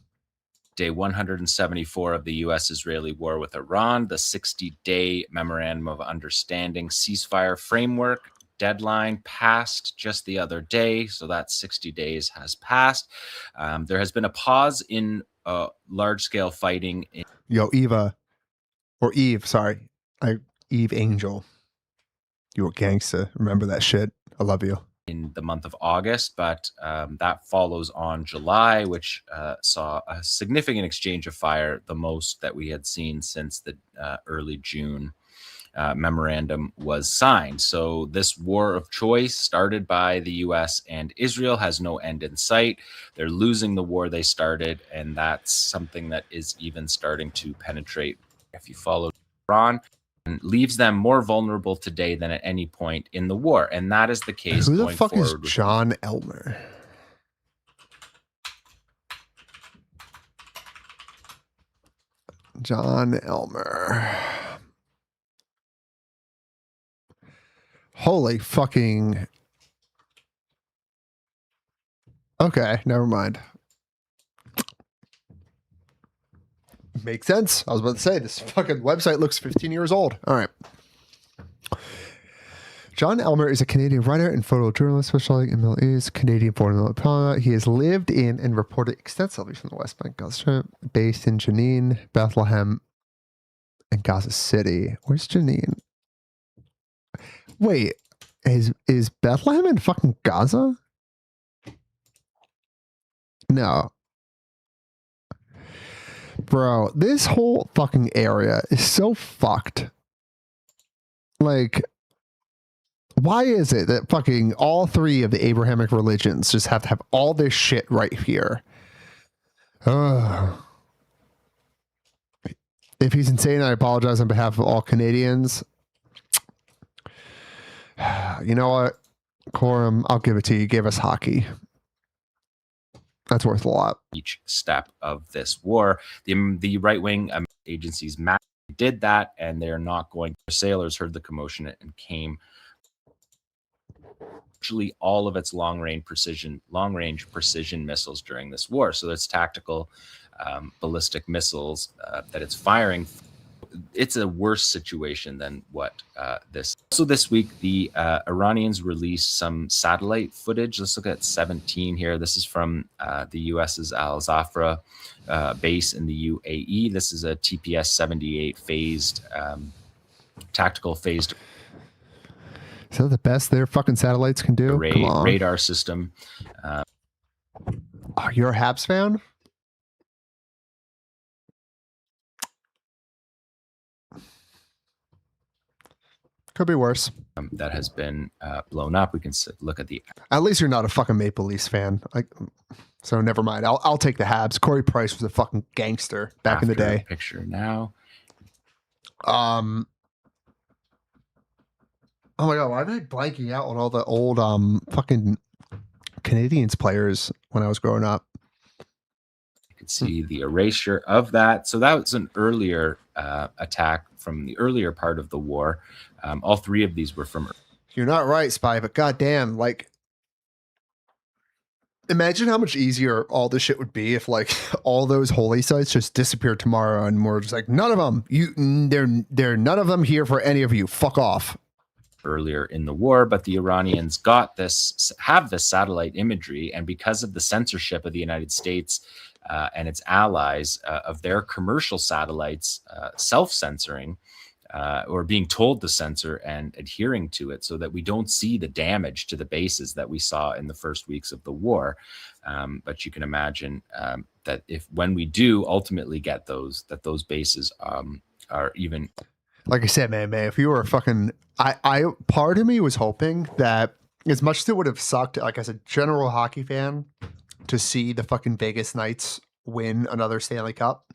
Day 174 of the U.S.-Israeli war with Iran, the 60-day Memorandum of Understanding ceasefire framework deadline passed just the other day, so that 60 days has passed. There has been a pause in large-scale fighting. Yo, Eve, sorry. Eve Angel. You a gangster. Remember that shit. I love you. In the month of August, but that follows on July, which saw a significant exchange of fire, the most that we had seen since the early June memorandum was signed. So this war of choice started by the U.S. and Israel has no end in sight. They're losing the war they started, and that's something that is even starting to penetrate, if you follow Iran, and leaves them more vulnerable today than at any point in the war. And that is the case Who the going fuck forward. is John Elmer? John Elmer. Holy fucking... Okay, never mind. Makes sense. I was about to say, this fucking website looks 15 years old. All right. John Elmer is a Canadian writer and photojournalist specializing in Middle East, Canadian foreign military. He has lived in and reported extensively from the West Bank, Gaza Strip, based in Jenin, Bethlehem, and Gaza City. Where's Jenin? Wait, is Bethlehem in fucking Gaza? No. Bro, this whole fucking area is so fucked. Like, why is it that fucking all three of the Abrahamic religions just have to have all this shit right here? If he's insane, I apologize on behalf of all Canadians. You know what? Quorum, I'll give it to you. You gave us hockey. That's worth a lot. Each step of this war, the right-wing agencies did that, and they're not going. Sailors heard the commotion and came. Actually, all of its long-range precision missiles during this war. So that's tactical ballistic missiles that it's firing. It's a worse situation than what this. So this week, the Iranians released some satellite footage. Let's look at 17 here. This is from the US's Al Zafra base in the UAE. This is a TPS-78 phased, tactical phased. Is that the best their fucking satellites can do? Radar system. Oh, you're a Habs fan? Could be worse. That has been blown up. We can look at the. At least you're not a fucking Maple Leafs fan. So never mind. I'll take the Habs. Corey Price was a fucking gangster back in the day. Picture now. Oh my god, why am I blanking out on all the old fucking Canadians players when I was growing up? You can see the erasure of that. So that was an earlier attack from the earlier part of the war. All three of these were from. You're not right, Spy, but goddamn, like, imagine how much easier all this shit would be if like all those holy sites just disappeared tomorrow and we're just like, none of them. They're none of them here for any of you. Fuck off. Earlier in the war, but the Iranians have this satellite imagery, and because of the censorship of the United States and its allies of their commercial satellites self-censoring or being told to censor and adhering to it so that we don't see the damage to the bases that we saw in the first weeks of the war. But you can imagine that when we do ultimately get those bases are even. Like I said, man, if you were a fucking, I part of me was hoping that as much as it would have sucked, like as a general hockey fan, to see the fucking Vegas Knights win another Stanley Cup,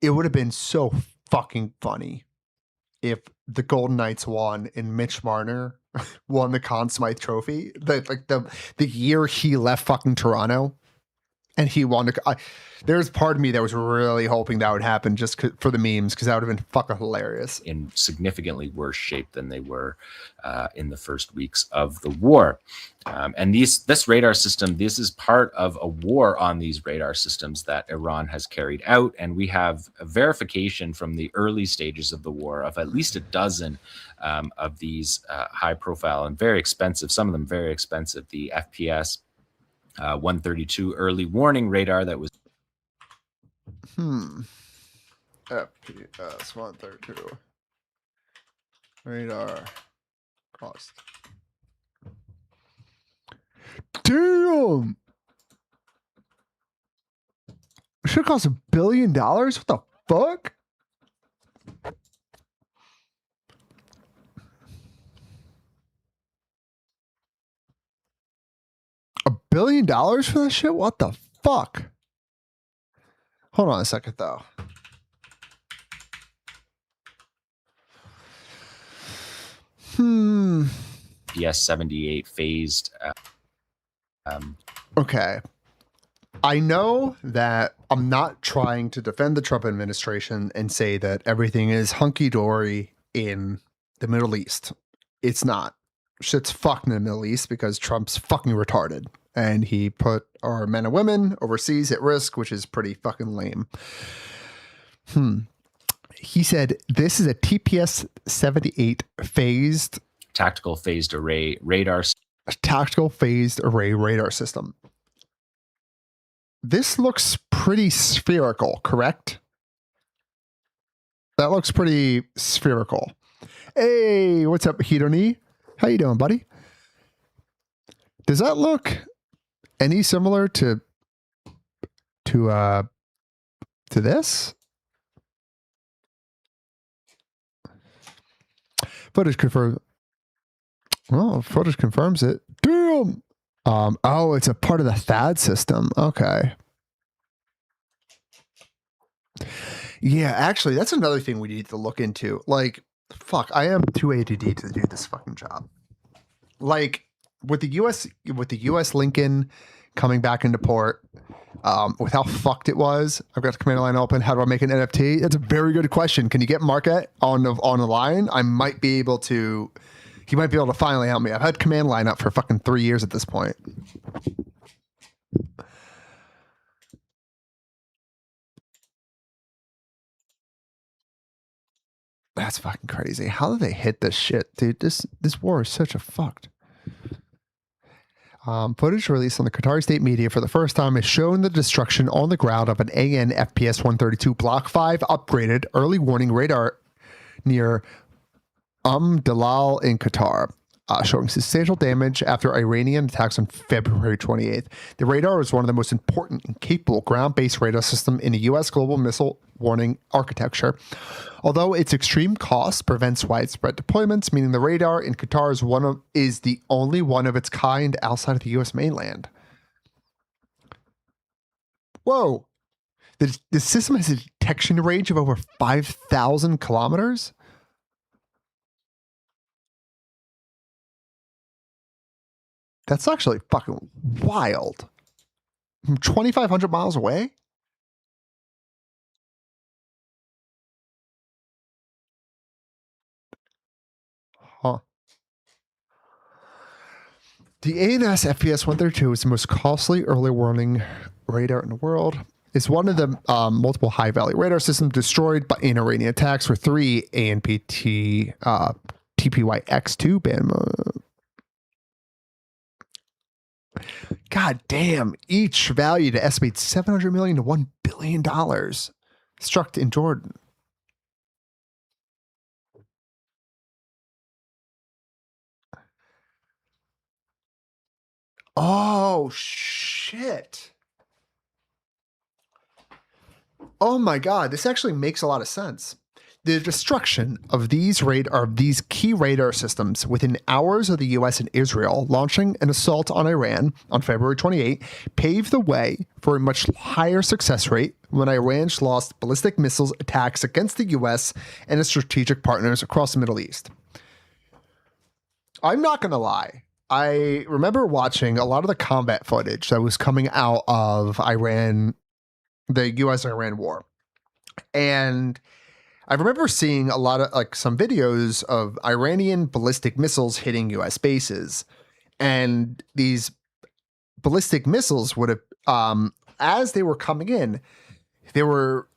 it would have been so fucking funny if the Golden Knights won and Mitch Marner won the Conn Smythe Trophy, the year he left fucking Toronto, and he won. There's part of me that was really hoping that would happen just for the memes, because that would have been fucking hilarious. In significantly worse shape than they were in the first weeks of the war. And this radar system, this is part of a war on these radar systems that Iran has carried out. And we have a verification from the early stages of the war of at least a dozen of these high profile and very expensive, some of them very expensive, the FPS 132 early warning radar that was. FPS 132 radar cost. Damn! Should cost $1 billion? What the fuck? $1 billion for that shit? What the fuck? Hold on a second, though. PS-78 phased. Okay. I know that I'm not trying to defend the Trump administration and say that everything is hunky-dory in the Middle East. It's not. Shit's fucked in the Middle East because Trump's fucking retarded. and he put our men and women overseas at risk, which is pretty fucking lame. He said this is a TPS-78 phased tactical phased array radar. Tactical phased array radar system. This looks pretty spherical, correct? That looks pretty spherical. Hey, what's up, Hidoni? How you doing, buddy? Does that look any similar to this? Footage confirms. Well, footage confirms it. Damn. Oh, it's a part of the THAAD system. Okay. Yeah, actually, that's another thing we need to look into. Like, fuck, I am too ADD to do this fucking job. Like, with the US Lincoln coming back into port, with how fucked it was, I've got the command line open. How do I make an NFT? That's a very good question. Can you get Market on the line? I might be able to. He might be able to finally help me. I've had command line up for fucking 3 years at this point. That's fucking crazy. How do they hit this shit, dude? This war is such a fucked. Footage released on the Qatari state media for the first time is showing the destruction on the ground of an AN FPS 132 Block 5 upgraded early warning radar near Dalal in Qatar, showing substantial damage after Iranian attacks on February 28th. The radar is one of the most important and capable ground-based radar system in the U.S. global missile warning architecture. Although its extreme cost prevents widespread deployments, meaning the radar in Qatar is the only one of its kind outside of the U.S. mainland. Whoa! The system has a detection range of over 5,000 kilometers? That's actually fucking wild. From 2,500 miles away? Huh. The ANS FPS 132 is the most costly early warning radar in the world. It's one of the multiple high-value radar systems destroyed in Iranian attacks for 3 ANPT TPY-X2 band. God damn, each valued to estimate $700 million to $1 billion. Struck in Jordan. Oh, shit. Oh my God, this actually makes a lot of sense. The destruction of these key radar systems within hours of the US and Israel launching an assault on Iran on February 28 paved the way for a much higher success rate when Iran lost ballistic missiles attacks against the US and its strategic partners across the Middle East. I'm not going to lie. I remember watching a lot of the combat footage that was coming out of Iran, the US-Iran war. And I remember seeing a lot of some videos of Iranian ballistic missiles hitting US bases. And these ballistic missiles would have, as they were coming in, there were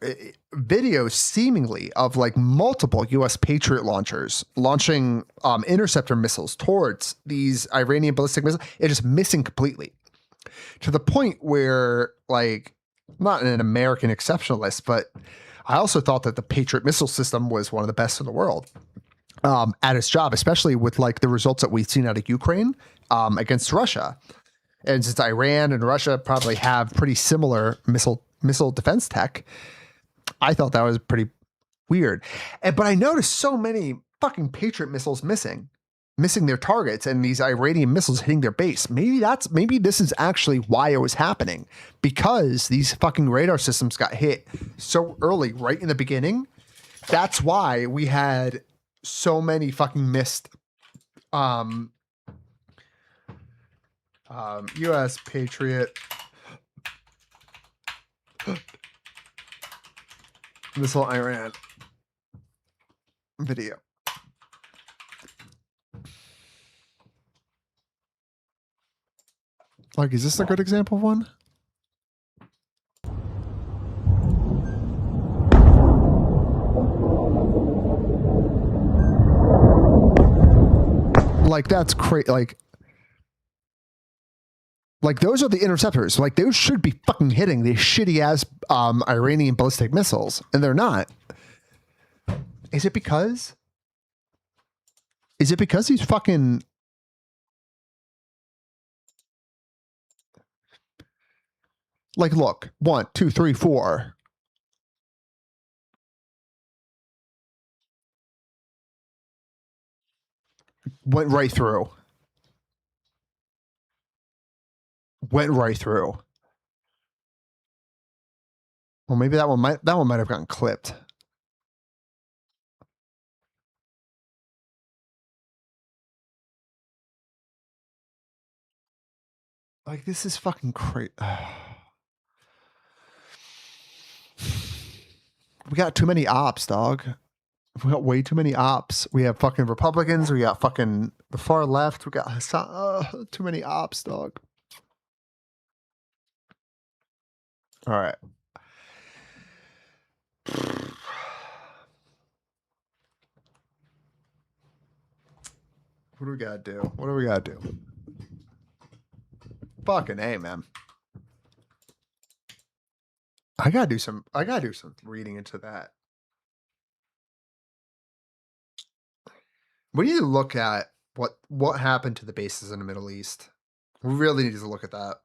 videos seemingly of multiple US Patriot launchers launching interceptor missiles towards these Iranian ballistic missiles. It just missing completely, to the point where not an American exceptionalist, but I also thought that the Patriot missile system was one of the best in the world at its job, especially with the results that we've seen out of Ukraine against Russia. And since Iran and Russia probably have pretty similar missile defense tech, I thought that was pretty weird. But I noticed so many fucking Patriot missiles missing their targets, and these Iranian missiles hitting their base. Maybe this is actually why it was happening, because these fucking radar systems got hit so early, right in the beginning. That's why we had so many fucking missed US Patriot missile Iran video. Like, is this a good example of one? Like, that's crazy. Like those are the interceptors. Like those should be fucking hitting these shitty ass Iranian ballistic missiles, and they're not. Is it because? Is it because he's fucking? Like, look, 1, 2, 3, 4. Went right through. Went right through. Well, maybe that one might have gotten clipped. Like, this is fucking crazy. We got too many ops, dog. We got way too many ops. We have fucking Republicans. We got fucking the far left. We got HASAN. Too many ops, dog. All right. What do we gotta do? What do we gotta do? Fucking A, man. I gotta do some reading into that. We need to look at what happened to the bases in the Middle East. We really need to look at that.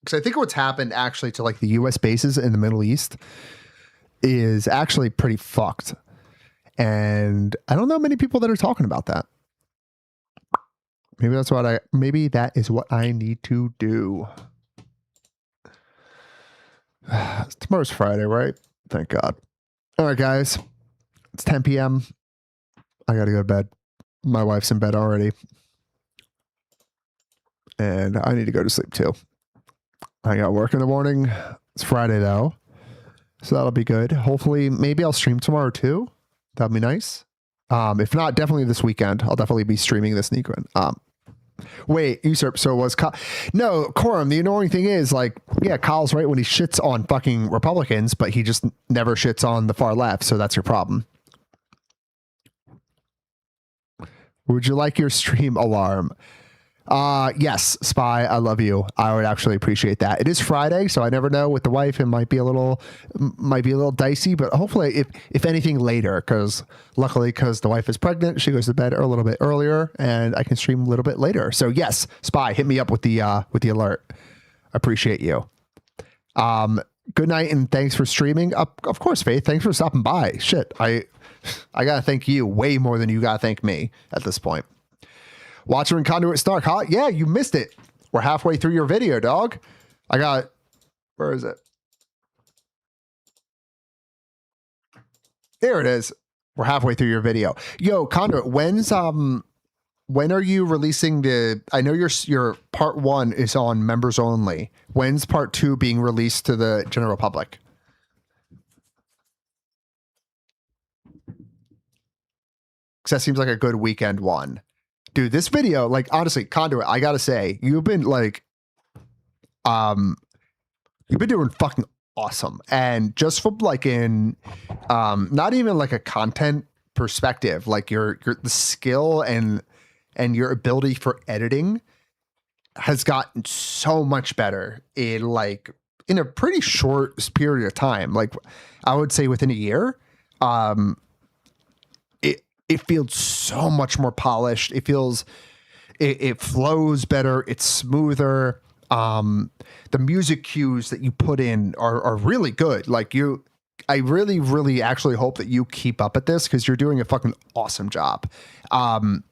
Because I think what's happened actually to like the US bases in the Middle East is actually pretty fucked. And I don't know many people that are talking about that. Maybe that is what I need to do. Tomorrow's Friday, right? Thank God. All right, guys. It's 10 p.m. I got to go to bed. My wife's in bed already. And I need to go to sleep too. I got work in the morning. It's Friday though. So that'll be good. Hopefully, maybe I'll stream tomorrow too. That'd be nice. If not, definitely this weekend. I'll definitely be streaming this weekend. Wait, usurp. So was Kyle? No, Corum. The annoying thing is, like, yeah, Kyle's right when he shits on fucking Republicans, but he just never shits on the far left. So that's your problem. Would you like your stream alarm? Yes, Spy, I love you. I would actually appreciate that. It is Friday, so I never know with the wife. It might be a little dicey, but hopefully, if anything, later. Because luckily, because the wife is pregnant, she goes to bed a little bit earlier, and I can stream a little bit later. So yes, Spy, hit me up with the alert. Appreciate you. Good night, and thanks for streaming. Of course, Faith. Thanks for stopping by. Shit, I gotta thank you way more than you gotta thank me at this point. Watcher and Conduit Snark, huh? Yeah, you missed it. We're halfway through your video, dog. Where is it? There it is. We're halfway through your video. Yo, Conduit, when are you releasing I know your part 1 is on members only. When's part 2 being released to the general public? Because that seems like a good weekend one. Dude, this video, like, honestly, Conduit, I gotta say, you've been doing fucking awesome. And just from like in, not even like a content perspective, like the skill and your ability for editing has gotten so much better in a pretty short period of time. Like, I would say within a year, it feels so much more polished. It feels, it flows better. It's smoother. The music cues that you put in are really good. Like I really, really actually hope that you keep up at this because you're doing a fucking awesome job. And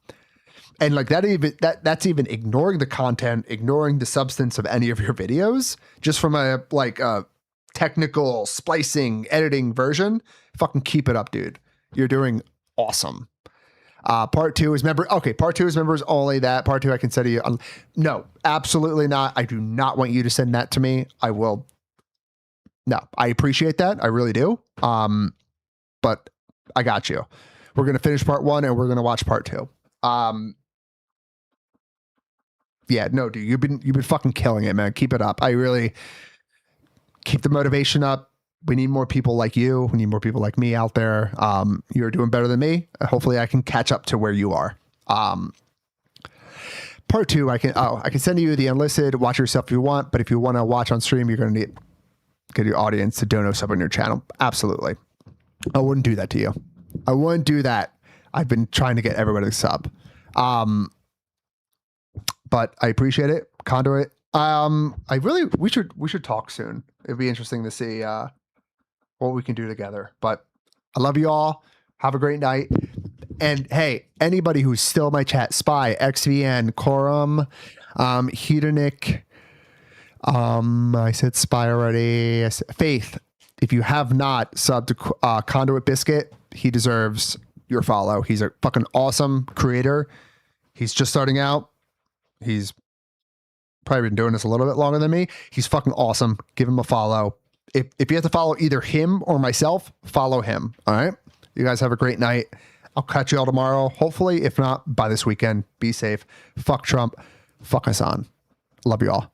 like that's even ignoring the content, ignoring the substance of any of your videos, just from a technical splicing editing version. Fucking keep it up, dude. You're doing awesome. Part 2 is part 2 is members only. That part 2 I can send to you. No, absolutely not. I do not want you to send that to me. I will. No, I appreciate that. I really do. But I got you. We're going to finish part 1 and we're going to watch part 2. Yeah, no, dude, you've been fucking killing it, man. Keep it up. I really keep the motivation up. We need more people like you. We need more people like me out there. You're doing better than me. Hopefully I can catch up to where you are. Part 2, I can send you the unlisted, watch yourself if you want, but if you want to watch on stream, you're going to need get your audience to dono sub on your channel. Absolutely. I wouldn't do that to you. I wouldn't do that. I've been trying to get everybody to sub. But I appreciate it. Conduit. We should talk soon. It'd be interesting to see what we can do together. But I love you all. Have a great night. And hey, anybody who's still in my chat, Spy, XVN, Corum, Hedonic, I said Spy already. Faith, if you have not subbed to Conduit Biscuit, he deserves your follow. He's a fucking awesome creator. He's just starting out. He's probably been doing this a little bit longer than me. He's fucking awesome. Give him a follow. If you have to follow either him or myself, follow him. All right. You guys have a great night. I'll catch you all tomorrow. Hopefully, if not, by this weekend. Be safe. Fuck Trump. Fuck Hasan. Love you all.